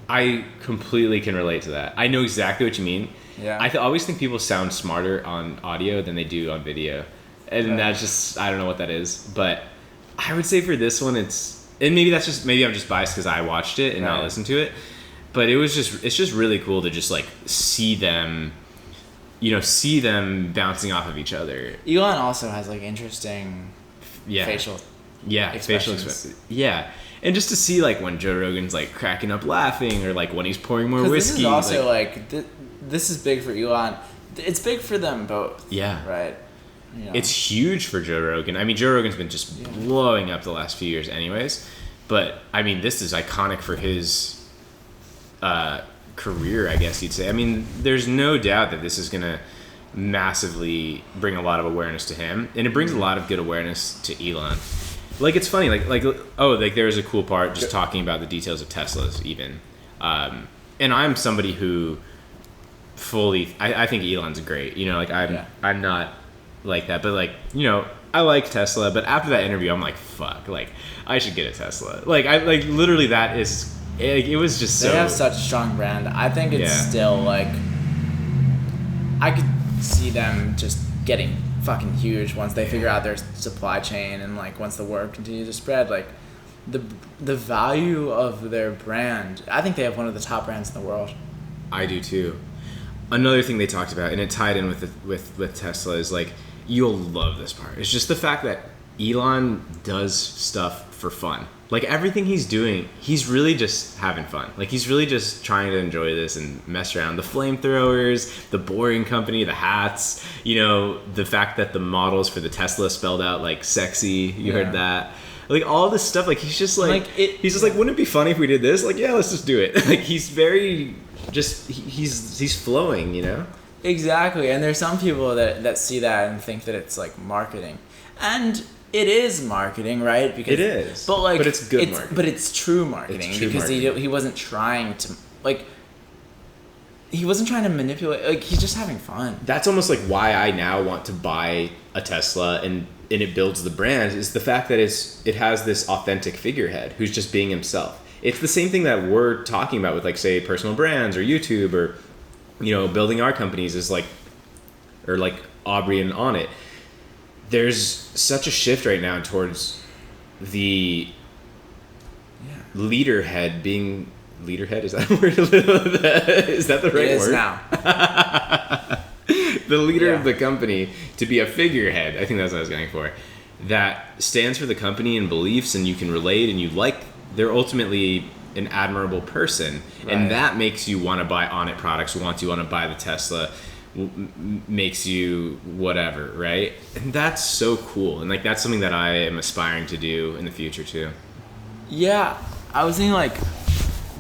I completely can relate to that. I know exactly what you mean. Yeah. I always think people sound smarter on audio than they do on video, and that's just, I don't know what that is, but I would say for this one, and maybe I'm just biased because I watched it and not listened to it, but it's just really cool to just like see them bouncing off of each other. Elon also has like interesting facial expressions. Yeah. And just to see like when Joe Rogan's like cracking up laughing, or like when he's pouring more whiskey. This is also this is big for Elon. It's big for them both. Yeah. Right. It's huge for Joe Rogan. I mean, Joe Rogan's been just blowing up the last few years anyways. But, I mean, this is iconic for his career, I guess you'd say. I mean, there's no doubt that this is going to massively bring a lot of awareness to him. And it brings a lot of good awareness to Elon. Like, it's funny. Like there's a cool part just talking about the details of Teslas even. And I'm somebody who I think Elon's great. You know, like, I'm not like that, but like, you know, I like Tesla, but after that interview, I'm like, fuck, like, I should get a Tesla. Like, literally that is, it was just so. They have such a strong brand. I think it's still like, I could see them just getting fucking huge once they figure out their supply chain, and like once the word continues to spread, like the value of their brand. I think they have one of the top brands in the world. I do too. Another thing they talked about, and it tied in with Tesla, is like, you'll love this part. It's just the fact that Elon does stuff for fun. Like, everything he's doing, he's really just having fun. Like, he's really just trying to enjoy this and mess around. The flamethrowers, the Boring Company, the hats, you know, the fact that the models for the Tesla spelled out like sexy. You heard that. Like, all this stuff, like, he's just like he's just like, wouldn't it be funny if we did this? Like, yeah, let's just do it. Like, he's very just, he's flowing, you know? Exactly. And there's some people that see that and think that it's like marketing. And it is marketing, right? Because it is. But it's good marketing. But it's true marketing, because he wasn't trying to manipulate. Like, he's just having fun. That's almost like why I now want to buy a Tesla, and it builds the brand, is the fact that it has this authentic figurehead who's just being himself. It's the same thing that we're talking about with, like, say, personal brands or YouTube, or, you know, building our companies, is like, or like Aubrey and On It. There's such a shift right now towards the leaderhead being leaderhead. Is that a word? Is that the right word? It is now. The leader of the company to be a figurehead. I think that's what I was going for. That stands for the company and beliefs, and you can relate, and they're ultimately an admirable person, and that makes you want to buy On It products, want to buy the Tesla, makes you whatever, right? And that's so cool, and like, that's something that I am aspiring to do in the future too. Yeah, I was thinking like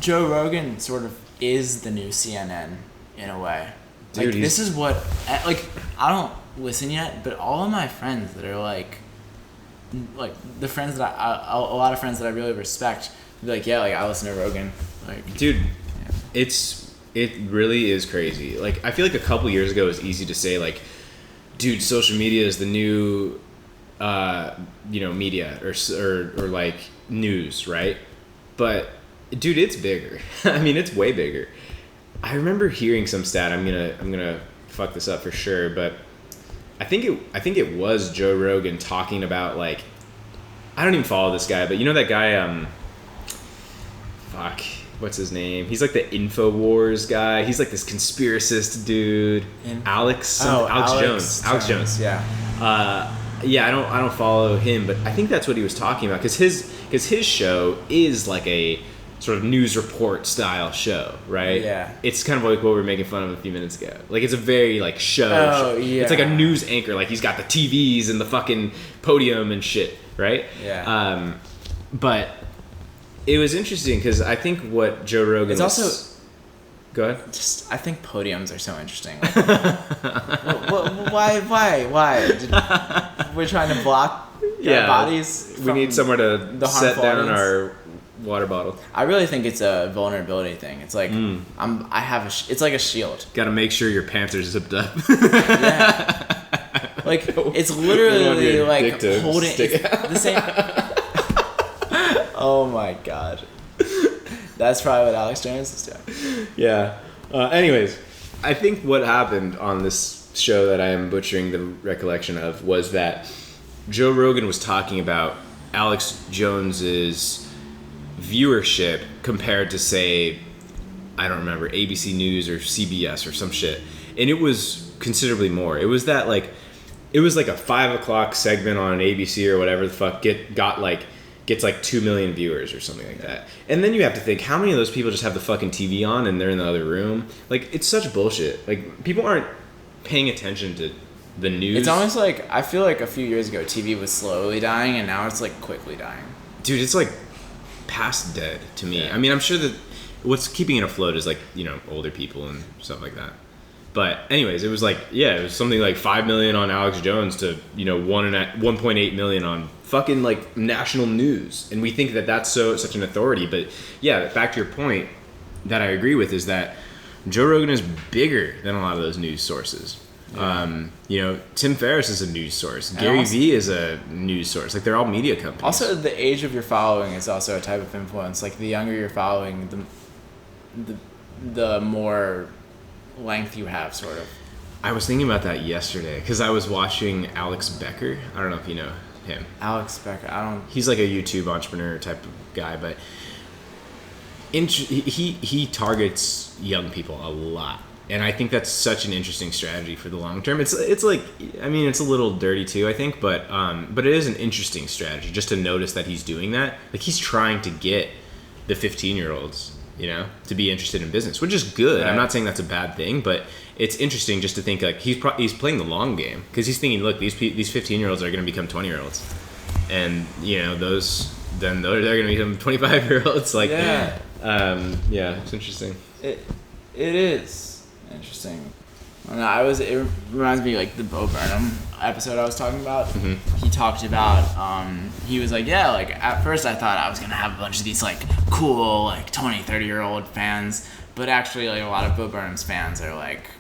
Joe Rogan sort of is the new CNN in a way. Dude, like, this is what, like, I don't listen yet, but all of my friends that are like the friends that a lot of friends that I really respect, be like, yeah, like, I listen to Rogan. Like, dude, it really is crazy. Like, I feel like a couple years ago it was easy to say, like, dude, social media is the new, you know, media or like news, right? But Dude, it's bigger. I mean, it's way bigger. I remember hearing some stat. I'm gonna fuck this up for sure, but I think it was Joe Rogan talking about, like, I don't even follow this guy, but you know that guy, what's his name? He's like the InfoWars guy. He's like this conspiracist dude. Alex Jones. Alex Jones. Yeah. Yeah, I don't follow him, but I think that's what he was talking about, because his show is like a sort of news report style show, right? Yeah. It's kind of like what we were making fun of a few minutes ago. Like, it's a very like show. Oh, yeah. It's like a news anchor. Like, he's got the TVs and the fucking podium and shit, right? Yeah. But it was interesting because I think what Joe Rogan it's was... also... Go ahead. Just, I think podiums are so interesting. Why? We're trying to block our bodies. We need somewhere to set down our water bottle. I really think it's a vulnerability thing. It's like it's like a shield. Got to make sure your pants are zipped up. Yeah. Like, it's literally like holding the same. Oh my god. That's probably what Alex Jones is doing. Yeah. Anyways, I think what happened on this show that I am butchering the recollection of was that Joe Rogan was talking about Alex Jones's viewership compared to, say, I don't remember, ABC News or CBS or some shit. And it was considerably more. It was that, like, it was like a 5 o'clock segment on an ABC or whatever the fuck gets like 2 million viewers or something like that. And then you have to think, how many of those people just have the fucking TV on and they're in the other room? Like, it's such bullshit. Like, people aren't paying attention to the news. It's almost like, I feel like a few years ago TV was slowly dying and now it's like quickly dying. Dude, it's like past dead to me. Yeah. I mean, I'm sure that what's keeping it afloat is, like, you know, older people and stuff like that. But anyways, it was like, yeah, it was something like 5 million on Alex Jones to, you know, 1.8 million on fucking like national news. And we think that that's such an authority. But yeah, back to your point that I agree with is that Joe Rogan is bigger than a lot of those news sources. Yeah. You know, Tim Ferriss is a news source. And Gary Vee is a news source. Like, they're all media companies. Also, the age of your following is also a type of influence. Like, the younger you're following, the more length you have, sort of. I was thinking about that yesterday because I was watching Alex Becker. I don't know if you know him. Alex Becker, He's like a YouTube entrepreneur type of guy, but he targets young people a lot, and I think that's such an interesting strategy for the long term. It's like, I mean, it's a little dirty too, I think, but it is an interesting strategy just to notice that he's doing that. Like, he's trying to get the 15-year-olds, you know, to be interested in business, which is good. Right. I'm not saying that's a bad thing, but it's interesting just to think, like, he's playing the long game because he's thinking, look, these 15-year-olds are going to become 20-year-olds, and, you know, they're going to become 25-year-olds. Like, yeah, it's interesting. It is interesting. It reminds me, like, the Bo Burnham episode I was talking about. Mm-hmm. He talked about, he was like, yeah, like, at first I thought I was going to have a bunch of these, like, cool, like, 20, 30-year-old fans, but actually, like, a lot of Bo Burnham's fans are, like,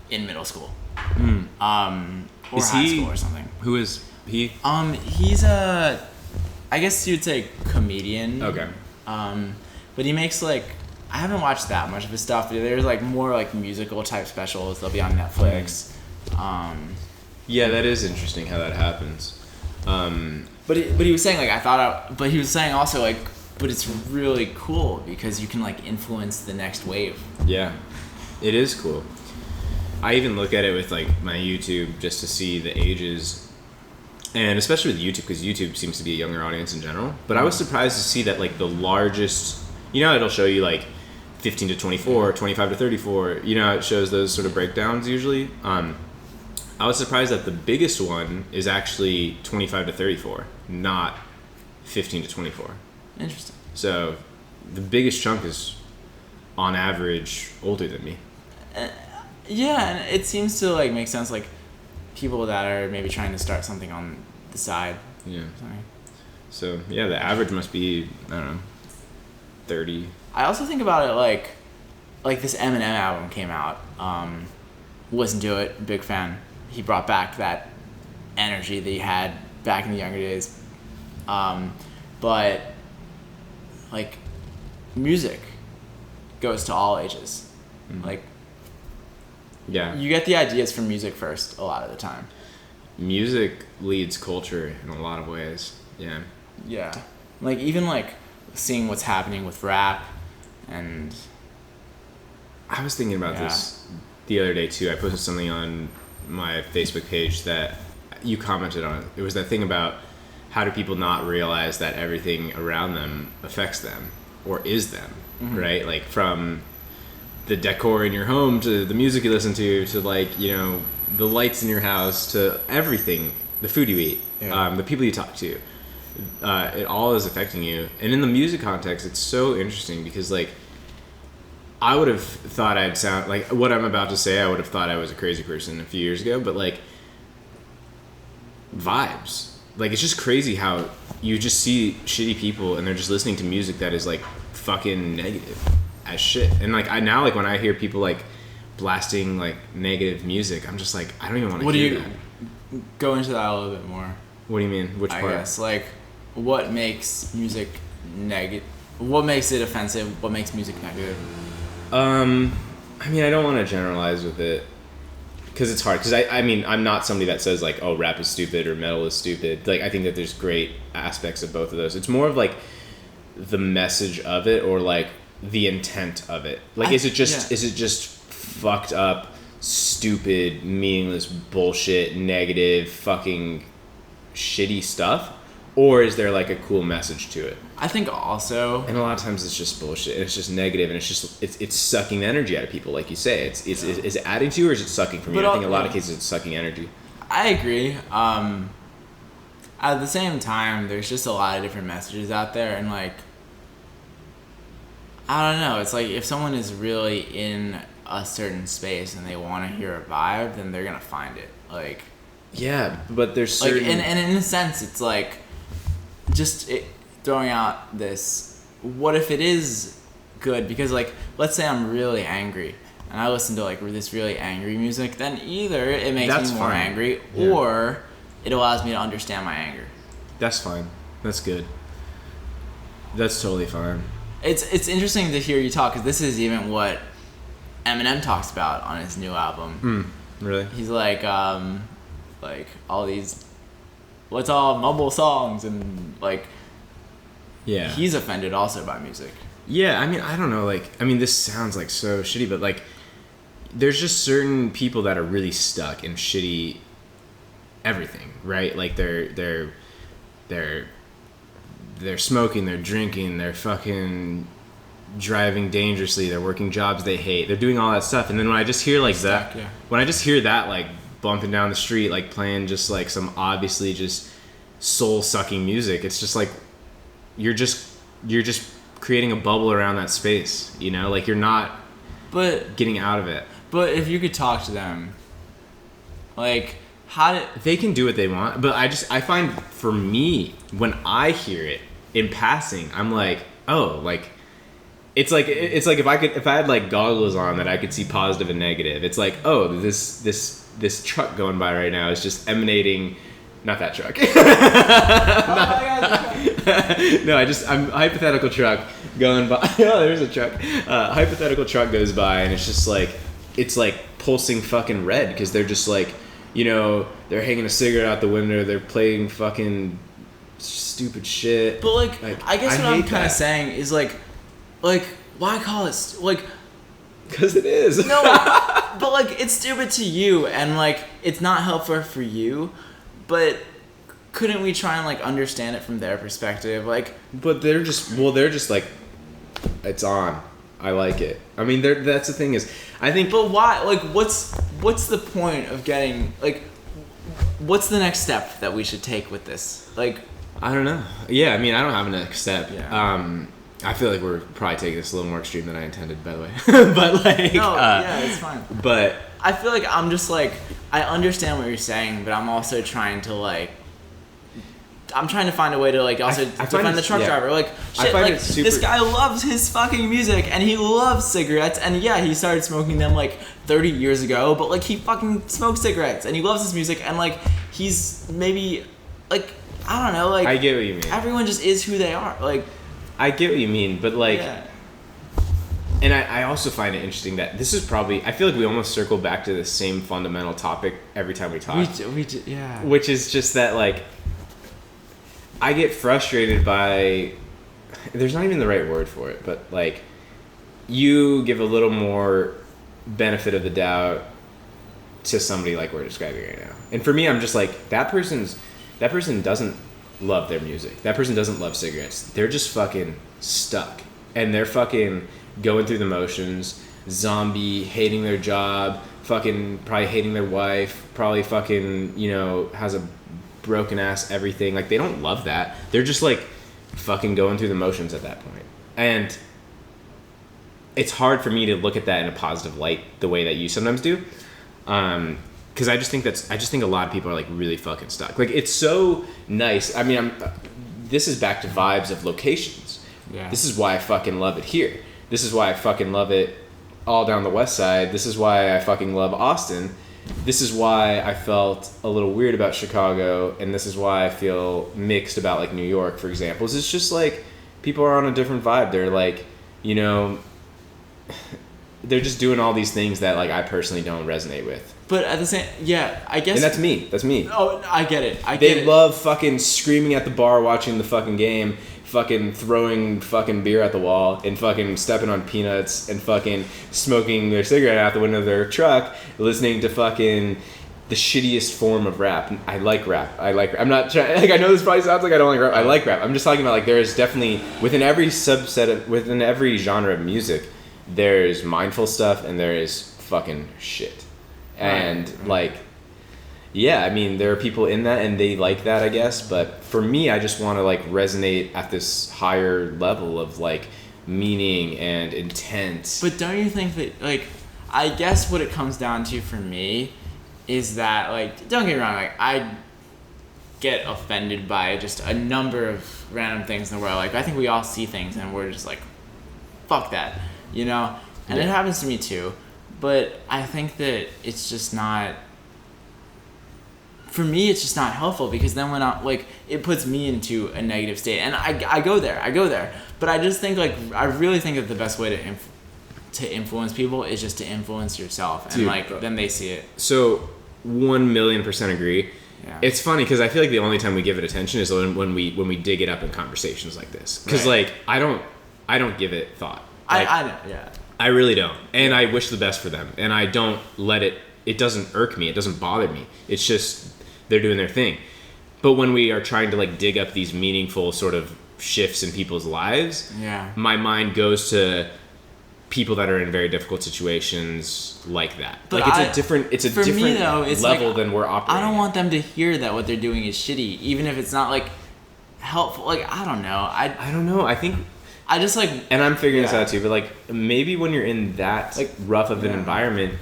in middle school. Or high school or something. Who is he? He's I guess you'd say comedian. Okay. But he makes, like, I haven't watched that much of his stuff. There's, like, more, like, musical type specials. They'll be on Netflix. Yeah, that is interesting how that happens. But he was saying, like, but he was saying also, like, but it's really cool because you can, like, influence the next wave. Yeah, it is cool. I even look at it with, like, my YouTube just to see the ages, and especially with YouTube, because YouTube seems to be a younger audience in general. But I was surprised to see that, like, the largest, you know, it'll show you, like, 15 to 24, 25 to 34. You know, it shows those sort of breakdowns usually. I was surprised that the biggest one is actually 25 to 34, not 15 to 24. Interesting. So the biggest chunk is, on average, older than me. Yeah, and it seems to, like, make sense, like, people that are maybe trying to start something on the side. Yeah. So, yeah, the average must be, I don't know, 30. I also think about it like this Eminem album came out. Listened to it, big fan. He brought back that energy that he had back in the younger days. But, like, music goes to all ages. Like, yeah, you get the ideas from music first a lot of the time. Music leads culture in a lot of ways. Yeah, like even like seeing what's happening with rap, and I was thinking about this the other day too. I posted something on my Facebook page that you commented on. It was that thing about how do people not realize that everything around them affects them or is them, right? Like from the decor in your home to the music you listen to like, you know, the lights in your house to everything, the food you eat, the people you talk to, it all is affecting you. And in the music context, it's so interesting because like I would have thought I'd sound like what I'm about to say. I would have thought I was a crazy person a few years ago, but like vibes, like it's just crazy how you just see shitty people and they're just listening to music that is like fucking negative as shit. And like I now, like when I hear people like blasting like negative music, I'm just like, I don't even want to hear that. Go into that a little bit more? What do you mean? Which part? I guess like what makes music negative? What makes it offensive? What makes music negative? I mean, I don't want to generalize with it because it's hard. Because I mean, I'm not somebody that says like, oh, rap is stupid or metal is stupid. Like, I think that there's great aspects of both of those. It's more of like the message of it or like the intent of it. Like, is it just fucked up, stupid, meaningless bullshit, negative, fucking shitty stuff? Or is there like a cool message to it? I think also, and a lot of times it's just bullshit and it's just negative and it's sucking the energy out of people, like you say. Is it adding to you or is it sucking from you? I think in a lot of cases it's sucking energy. I agree. At the same time, there's just a lot of different messages out there, and like, I don't know. It's like if someone is really in a certain space and they want to hear a vibe, then they're gonna find it. Like, yeah, but there's certain like, and in a sense, it's like just throwing out this. What if it is good? Because like, let's say I'm really angry and I listen to like this really angry music, then either it makes me more angry, or it allows me to understand my anger. That's fine. That's good. That's totally fine. It's interesting to hear you talk, because this is even what Eminem talks about on his new album. Really? He's like all these, what's all mumble songs, and like, yeah, he's offended also by music. Yeah, I mean, I don't know, like, I mean, this sounds like so shitty, but like, there's just certain people that are really stuck in shitty everything, right? Like they're smoking, they're drinking, they're fucking driving dangerously, they're working jobs they hate, they're doing all that stuff, and then when I just hear like when I just hear that like bumping down the street, like playing just like some obviously just soul sucking music, it's just like you're just creating a bubble around that space, you know, like you're not getting out of it. But if you could talk to them, like, they can do what they want, but I find for me, when I hear it in passing, I'm like, oh, like it's like if I had like goggles on that I could see positive and negative. It's like, oh, this truck going by right now is just emanating. Not that truck. No, I'm hypothetical truck going by. Oh, there's a truck. Hypothetical truck goes by, and it's just like, it's like pulsing fucking red, because they're just like, you know, they're hanging a cigarette out the window, they're playing fucking stupid shit. But like I guess what I'm kind of saying is like why call it like, because it is. No, but like it's stupid to you, and like it's not helpful for you. But couldn't we try and like understand it from their perspective? Like, but they're just like, it's on. I like it. I mean, that's the thing is, I think. But why? Like, what's the point of getting like? What's the next step that we should take with this? Like, I don't know. Yeah, I mean, I don't have a next step. Yeah. I feel like we're probably taking this a little more extreme than I intended, by the way. But like, no, yeah, it's fine. But I feel like I'm just like, I understand what you're saying, but I'm also trying to like, I'm trying to find a way to like also defend the truck driver. Like, shit, like this guy loves his fucking music and he loves cigarettes, and yeah, he started smoking them like 30 years ago, but like he fucking smokes cigarettes and he loves his music, and like he's maybe like, I don't know, like, I get what you mean. Everyone just is who they are. Like, I get what you mean, but like, And I also find it interesting that this is probably, I feel like we almost circle back to the same fundamental topic every time we talk. Yeah. Which is just that, like, I get frustrated by, there's not even the right word for it, but, like, you give a little more benefit of the doubt to somebody like we're describing right now. And for me, I'm just like, that person doesn't love their music. That person doesn't love cigarettes. They're just fucking stuck. And they're fucking going through the motions, zombie, hating their job, fucking probably hating their wife, probably fucking, you know, has a broken ass everything. Like, they don't love that. They're just like fucking going through the motions at that point. And it's hard for me to look at that in a positive light the way that you sometimes do. Because I just think a lot of people are like really fucking stuck. Like, it's so nice. I mean, this is back to vibes of locations. Yeah. This is why I fucking love it here. This is why I fucking love it all down the west side. This is why I fucking love Austin. This is why I felt a little weird about Chicago, and this is why I feel mixed about, like, New York, for example. It's just like people are on a different vibe. They're like, you know, they're just doing all these things that, like, I personally don't resonate with. But at the same, yeah, I guess. And that's me. That's me. Oh, I get it. They love fucking screaming at the bar watching the fucking game, fucking throwing fucking beer at the wall, and fucking stepping on peanuts, and fucking smoking their cigarette out the window of their truck, listening to fucking the shittiest form of rap. I like rap. I'm not trying, like, I know this probably sounds like I don't like rap. I like rap. I'm just talking about, like, there is definitely, within every genre of music, there's mindful stuff and there is fucking shit. And, like, yeah, I mean, there are people in that and they like that, I guess. But for me, I just want to, like, resonate at this higher level of, like, meaning and intent. But don't you think that, like, I guess what it comes down to for me is that, like, don't get me wrong, like, I get offended by just a number of random things in the world. Like, I think we all see things and we're just like, fuck that, you know? And it happens to me too. But I think that it's just not, for me, it's just not helpful, because then when I, like, it puts me into a negative state, and I go there. But I just think, like, I really think that the best way to influence people is just to influence yourself, and, dude, like, then they see it. So 1,000,000% agree. Yeah. It's funny because I feel like the only time we give it attention is when we dig it up in conversations like this. Because like I don't give it thought. Like, I know, yeah. I really don't, and I wish the best for them, and I don't let it. It doesn't irk me. It doesn't bother me. It's just they're doing their thing. But when we are trying to, like, dig up these meaningful sort of shifts in people's lives, my mind goes to people that are in very difficult situations like that. But like, it's a different me, though, it's level like, than we're operating. I don't want them to hear that what they're doing is shitty, even if it's not, like, helpful. Like, I don't know. I don't know. I think I just, like, and I'm figuring this out too, but, like, maybe when you're in that, like, rough of an environment,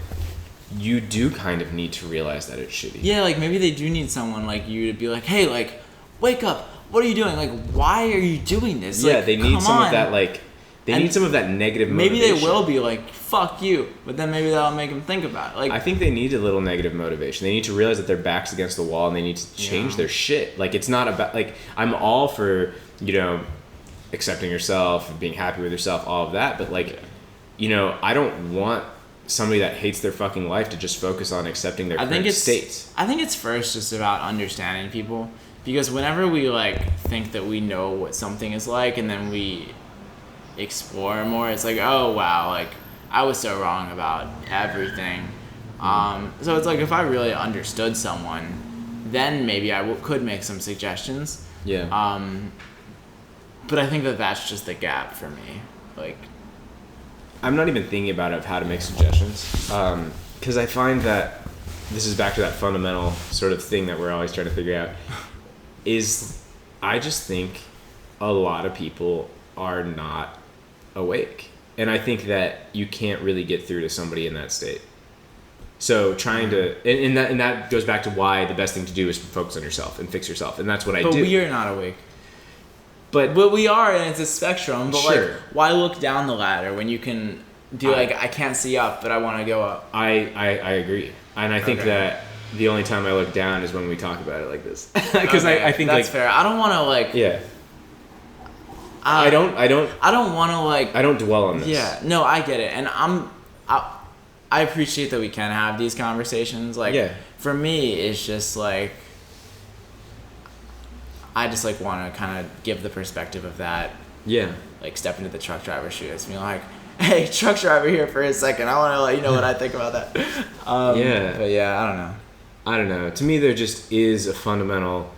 you do kind of need to realize that it's shitty. Yeah, like, maybe they do need someone like you to be like, hey, like, wake up. What are you doing? Like, why are you doing this? Yeah, like, they need some of that, like, need some of that negative motivation. Maybe they will be like, fuck you, but then maybe that'll make them think about it. Like, I think they need a little negative motivation. They need to realize that their back's against the wall and they need to change their shit. Like, it's not about, like, I'm all for, you know, accepting yourself, being happy with yourself, all of that, but, like, you know, I don't want somebody that hates their fucking life to just focus on accepting their current state. I think it's first just about understanding people, because whenever we, like, think that we know what something is like and then we explore more, it's like, oh wow, like, I was so wrong about everything. So it's like, if I really understood someone, then maybe I could make some suggestions. Yeah. But I think that that's just the gap for me. Like, I'm not even thinking about it of how to make suggestions, because I find that this is back to that fundamental sort of thing that we're always trying to figure out. Is I just think a lot of people are not awake, and I think that you can't really get through to somebody in that state. So trying to, and that goes back to why the best thing to do is focus on yourself and fix yourself, and that's what I do. But we are not awake. But we are, and it's a spectrum. But sure, like, why look down the ladder when you can be like, I can't see up, but I want to go up? I agree, and I think that the only time I look down is when we talk about it like this, because I think that's fair. I don't want to, like, I don't want to like. I don't dwell on this. Yeah, no, I get it, and I appreciate that we can have these conversations. Like, for me, it's just like I just like want to kind of give the perspective of that. Yeah. Like step into the truck driver's shoes. Be like, hey, truck driver here for a second. I want to let you know what I think about that. Yeah. But yeah, I don't know. To me, there just is a fundamental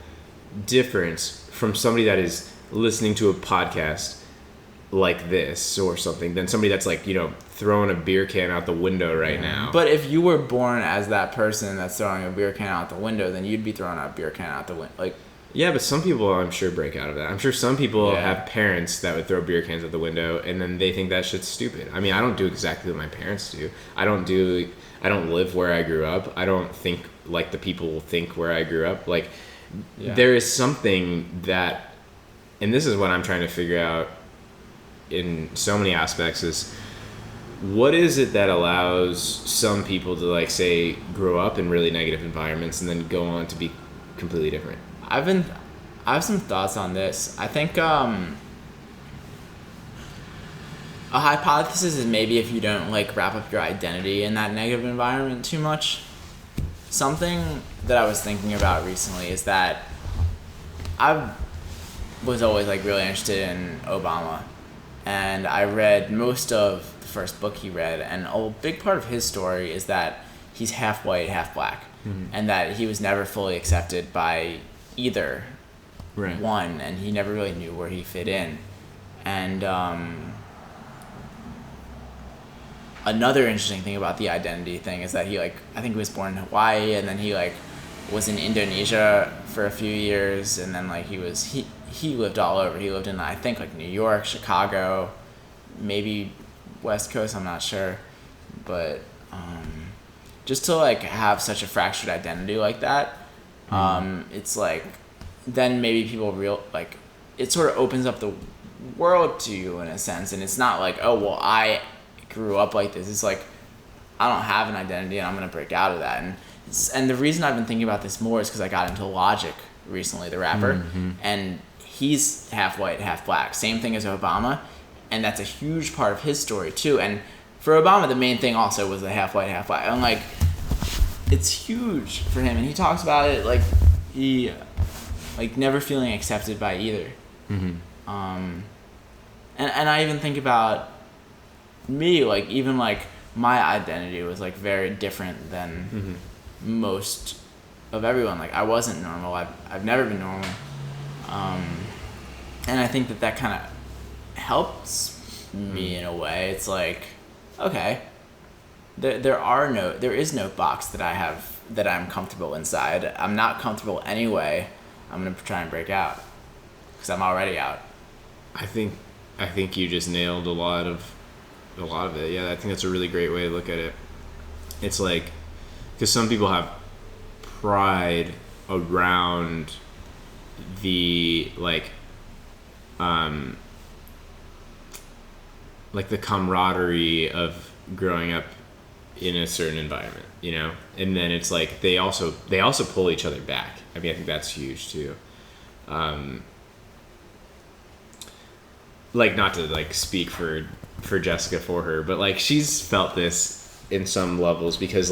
difference from somebody that is listening to a podcast like this or something than somebody that's like, throwing a beer can out the window right now. But if you were born as that person that's throwing a beer can out the window, then you'd be throwing a beer can out the window. Like, yeah, but some people, I'm sure, break out of that. I'm sure some people have parents that would throw beer cans out the window, and then they think that shit's stupid. I mean, I don't do exactly what my parents do. I don't live where I grew up. I don't think like the people think where I grew up. Like, there is something that, and this is what I'm trying to figure out in so many aspects, is what is it that allows some people to, like, say, grow up in really negative environments and then go on to be completely different? I have some thoughts on this. I think a hypothesis is maybe if you don't like wrap up your identity in that negative environment too much. Something that I was thinking about recently is that I was always like really interested in Obama, and I read most of the first book he read, and a big part of his story is that he's half white, half black, and that he was never fully accepted by either one, and he never really knew where he fit in. And another interesting thing about the identity thing is that he I think he was born in Hawaii, and then he was in Indonesia for a few years, and then he lived all over. He lived in I think New York, Chicago, maybe West Coast, I'm not sure, but just to have such a fractured identity like that. It's then maybe people it sort of opens up the world to you in a sense, and it's not I grew up like this. It's I don't have an identity and I'm gonna break out of that. And the reason I've been thinking about this more is because I got into Logic recently, the rapper, and he's half white, half black, same thing as Obama, and that's a huge part of his story too. And for Obama, the main thing also was the half white, half black. And it's huge for him, and he talks about it he never feeling accepted by either. And I even think about me, even my identity was very different than most of everyone. I wasn't normal. I've never been normal. And I think that kind of helps me in a way. It's okay, there is no box that I have that I'm comfortable inside. I'm not comfortable anyway. I'm gonna try and break out because I'm already out. I think you just nailed a lot of it. Yeah, I think that's a really great way to look at it. It's because some people have pride around the the camaraderie of growing up in a certain environment, and then it's they also pull each other back. I mean, I think that's huge too. Not to speak for Jessica for her, but she's felt this in some levels because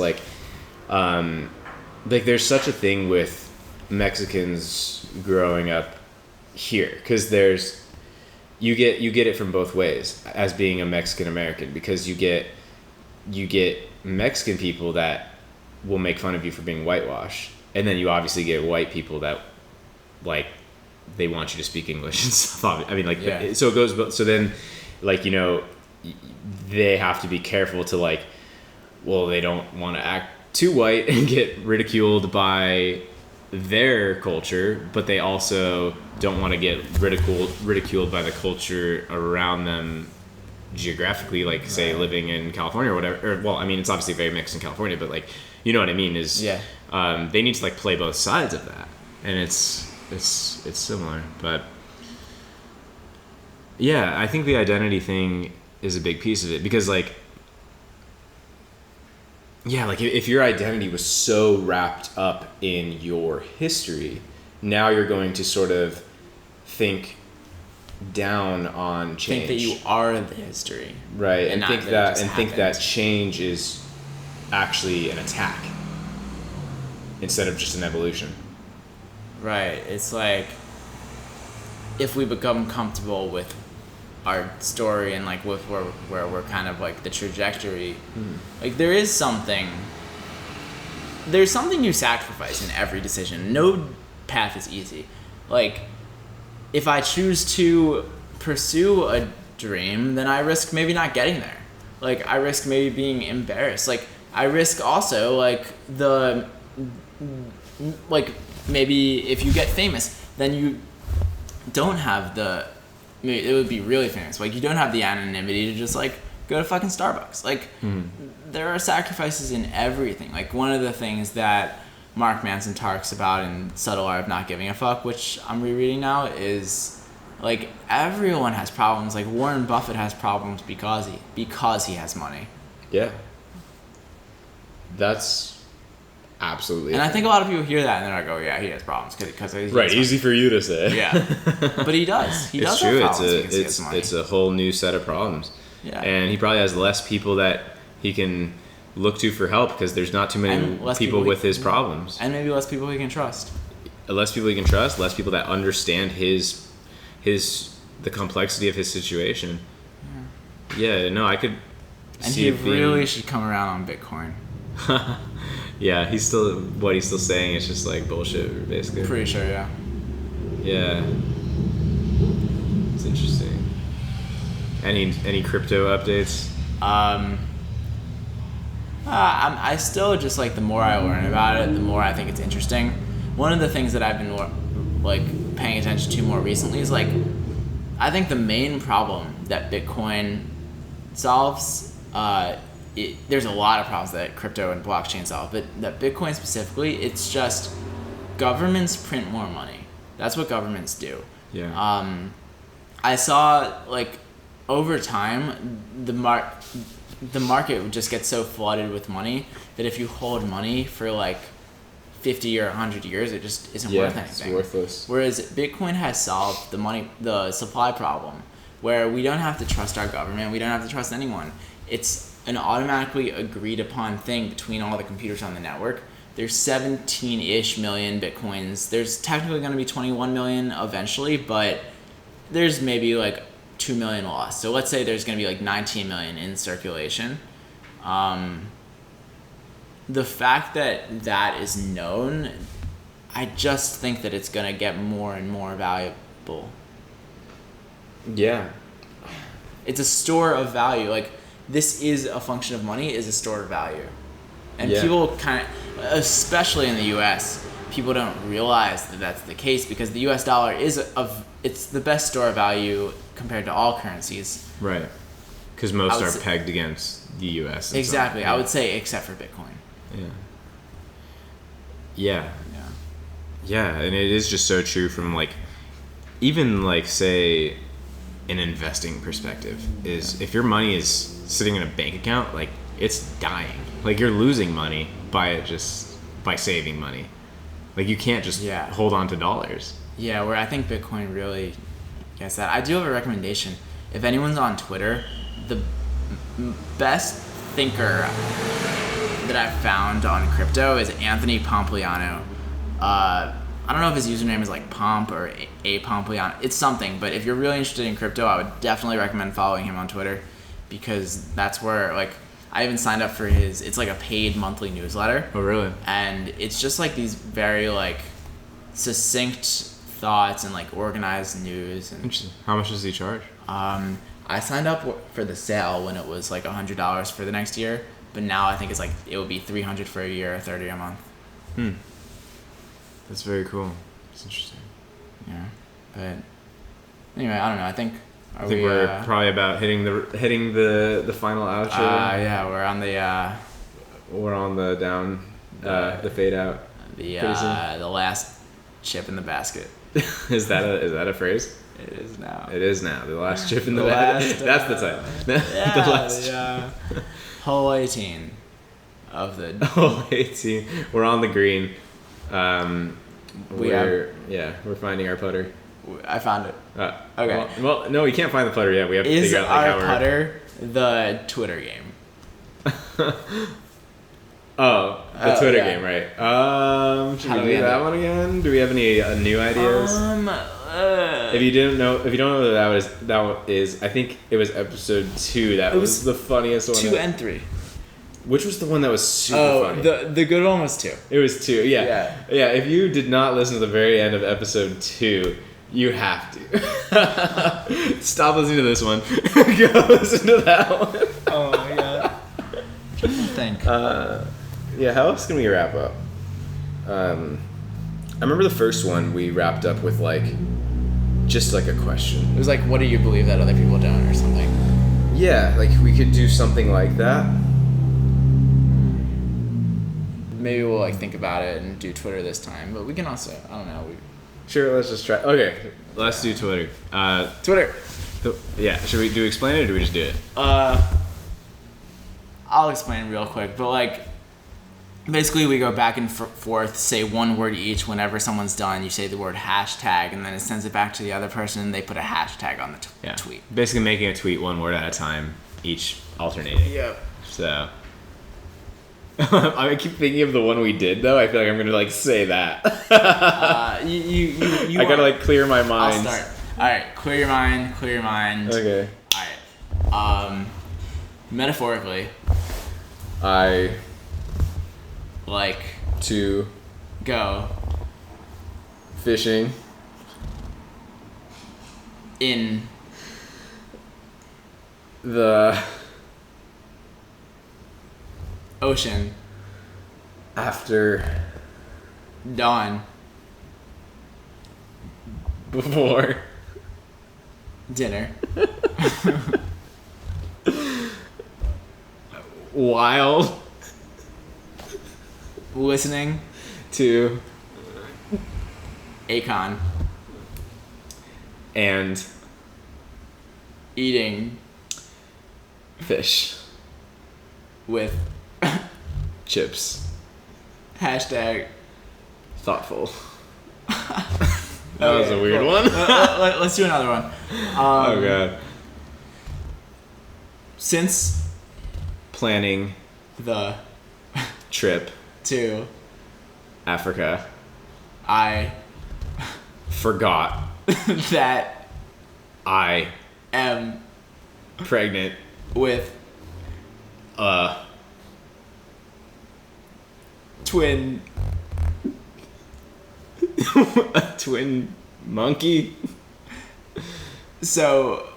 there's such a thing with Mexicans growing up here, because you get it from both ways as being a Mexican American, because you get Mexican people that will make fun of you for being whitewashed, and then you obviously get white people that they want you to speak English and stuff. I mean, so it goes. So then, they have to be careful to they don't want to act too white and get ridiculed by their culture, but they also don't want to get ridiculed by the culture around them geographically, say living in California or whatever. It's obviously very mixed in California, but you know what I mean is they need to play both sides of that, and it's similar. But yeah, I think the identity thing is a big piece of it, because if your identity was so wrapped up in your history, now you're going to sort of think down on change. Think that you are the history. Right. And think that change is actually an attack instead of just an evolution. Right. It's like if we become comfortable with our story and like with where we're kind of like the trajectory, like there's something you sacrifice in every decision. No path is easy. Like if I choose to pursue a dream, then I risk maybe not getting there. Like I risk maybe being embarrassed. Like I risk also like maybe if you get famous, then you don't have it would be really famous. Like you don't have the anonymity to just like go to fucking Starbucks. Like there are sacrifices in everything. Like one of the things that Mark Manson talks about in Subtle Art of Not Giving a Fuck, which I'm rereading now, is like everyone has problems. Like Warren Buffett has problems because he has money. Yeah. That's absolutely. And I think a lot of people hear that and they're like, "Oh yeah, he has problems because he has right." money. Easy for you to say. Yeah, but he does. He does true. have problems because he has money. It's a whole new set of problems. Yeah. And he probably has less people that he can look to for help because there's not too many people with his problems. And maybe less people he can trust. Less people he can trust. Less people that understand the complexity of his situation. Yeah. No, I could. And he really should come around on Bitcoin. Yeah, he's still saying it's just like bullshit, basically. Pretty sure, yeah. Yeah. It's interesting. Any crypto updates? I still just like the more I learn about it, the more I think it's interesting. One of the things that I've been like paying attention to more recently is like I think the main problem that Bitcoin solves. There's a lot of problems that crypto and blockchain solve, but that Bitcoin specifically, it's just governments print more money. That's what governments do. Yeah. I saw like over time the market would just get so flooded with money that if you hold money for like 50 or 100 years, it just isn't worth anything. It's worthless. Whereas Bitcoin has solved the supply problem, where we don't have to trust our government, we don't have to trust anyone. It's an automatically agreed upon thing between all the computers on the network. There's 17-ish million Bitcoins. There's technically going to be 21 million eventually, but there's maybe like 2 million lost. So let's say there's going to be like 19 million in circulation. The fact that is known, I just think that it's going to get more and more valuable. Yeah. It's a store of value. Like, this is a function of money, is a store of value. And people kind of, especially in the US, people don't realize that that's the case because the US dollar it's the best store of value compared to all currencies. Right. Because most are pegged against the US. Exactly. I would say except for Bitcoin. Yeah. Yeah. Yeah. Yeah, and it is just so true from like, even like say, an investing perspective is if your money is sitting in a bank account, like it's dying. Like you're losing money by saving money. Like you can't just hold on to dollars. Yeah, where I think Bitcoin really gets that. I do have a recommendation. If anyone's on Twitter, the best thinker that I've found on crypto is Anthony Pompliano. I don't know if his username is like Pomp or A Pompliano. It's something, but if you're really interested in crypto, I would definitely recommend following him on Twitter because that's where like I even signed up for it's like a paid monthly newsletter. Oh, really? And it's just like these very like succinct thoughts and like organized news. And interesting. How much does he charge? I signed up for the sale when it was like $100 for the next year, but now I think it's like it would be $300 for a year or $30 a month. That's very cool. It's interesting. Yeah, but anyway, I don't know. I think we're probably about hitting the final outro. Yeah, we're on the down the fade out. The last chip in the basket. Is that a phrase? It is now. It is now. The last chip in the basket. That's the title. Yeah, the last hole 18 of the hole 18. We're on the green. We're finding our putter. I found it. Okay. Well, no, we can't find the putter yet. We have to figure out like, how our putter the Twitter game? The Twitter game, right? Should we do that one again? Do we have any new ideas? If you don't know what that is, I think it was episode 2. That was the funniest one. 2 and 3. Which was the one that was super funny? The good one was 2. It was 2, yeah. If you did not listen to the very end of episode 2, you have to. Stop listening to this one. Go listen to that one. Oh my god. I think. How else can we wrap up? I remember the first one we wrapped up with just a question. It was like, what do you believe that other people don't, or something? Yeah, we could do something like that. Maybe we'll think about it and do Twitter this time, but we can also, I don't know. Sure, let's just try. Okay, let's do Twitter. Twitter. Should we explain it or do we just do it? I'll explain real quick, but basically we go back and forth, say one word each. Whenever someone's done, you say the word hashtag, and then it sends it back to the other person, and they put a hashtag on the tweet. Basically making a tweet one word at a time, each alternating. Yep. So... I keep thinking of the one we did though. I feel like I'm gonna say that. You I gotta clear my mind. I'll start. All right, clear your mind. Okay. All right. Metaphorically, I like to go fishing in the ocean after dawn before dinner while listening to Akon and eating fish with chips. Hashtag thoughtful. That was a weird one. Let's do another one. Oh god. Since planning the trip to Africa, I forgot that I am pregnant with a twin monkey. So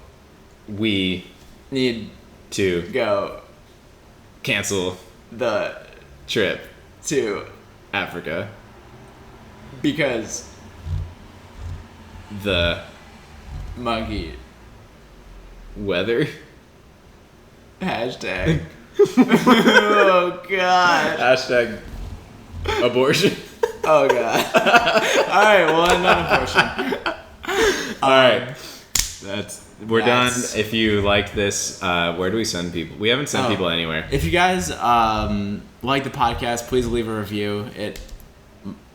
we need to go cancel the trip to Africa because the monkey weather. Hashtag. Oh god. Hashtag abortion. Oh god. Alright, well, not abortion. Alright. We're done. If you like this, where do we send people? We haven't sent people anywhere. If you guys like the podcast, please leave a review. It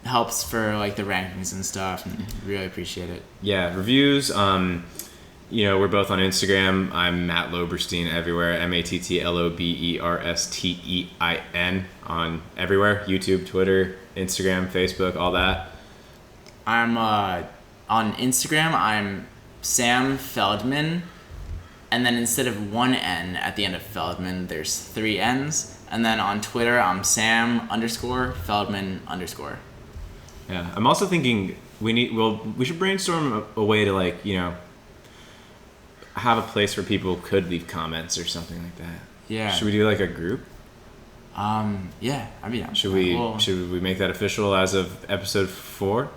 helps for the rankings and stuff, and really appreciate it. Yeah, reviews. We're both on Instagram. I'm Matt Loberstein everywhere. MattLoberstein on everywhere. YouTube, Twitter, Instagram, Facebook, all that. I'm on Instagram. I'm Sam Feldman, and then instead of one N at the end of Feldman, there's 3 N's. And then on Twitter, I'm Sam_Feldman_. Yeah, I'm also thinking we should brainstorm a way to have a place where people could leave comments or something like that. Yeah. Should we do a group? Yeah. I mean, should we make that official as of episode 4?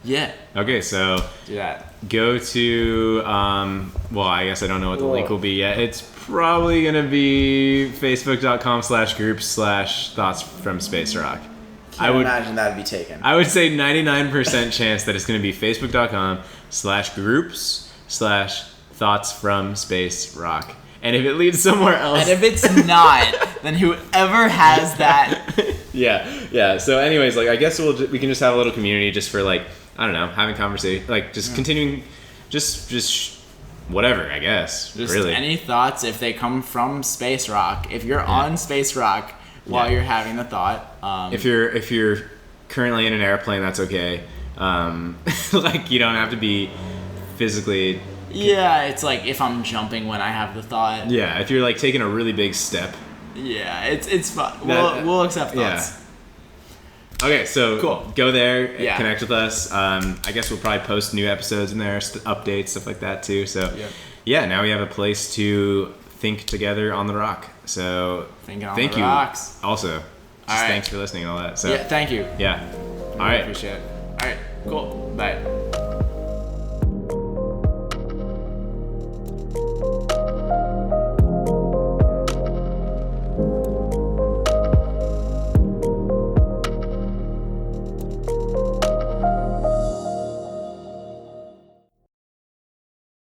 Yeah. Okay, so do that. Go to I guess I don't know what the link will be yet. It's probably gonna be facebook.com/groups/thoughts from Space Rock. I would imagine that'd be taken. I would say 99% chance that it's gonna be facebook.com/groups/thoughts from Space Rock. And if it leads somewhere else, and if it's not, then whoever has that. Yeah. So anyways, I guess we can just have a little community just for I don't know, having conversation, like just continuing, just whatever, I guess. Just really. Any thoughts if they come from space rock. If you're on space rock while you're having the thought. If you're currently in an airplane, that's okay. Like you don't have to be physically. Yeah, it's like if I'm jumping when I have the thought. Yeah, if you're like taking a really big step. Yeah, it's fun. We'll accept thoughts. Yeah. Okay, so cool. Go there, connect with us. I guess we'll probably post new episodes in there, updates, stuff like that too. So now we have a place to think together on the rock. So thank you. Rocks. Also, thanks for listening and all that. So thank you. Yeah. All right. Appreciate it. All right. Cool. Bye.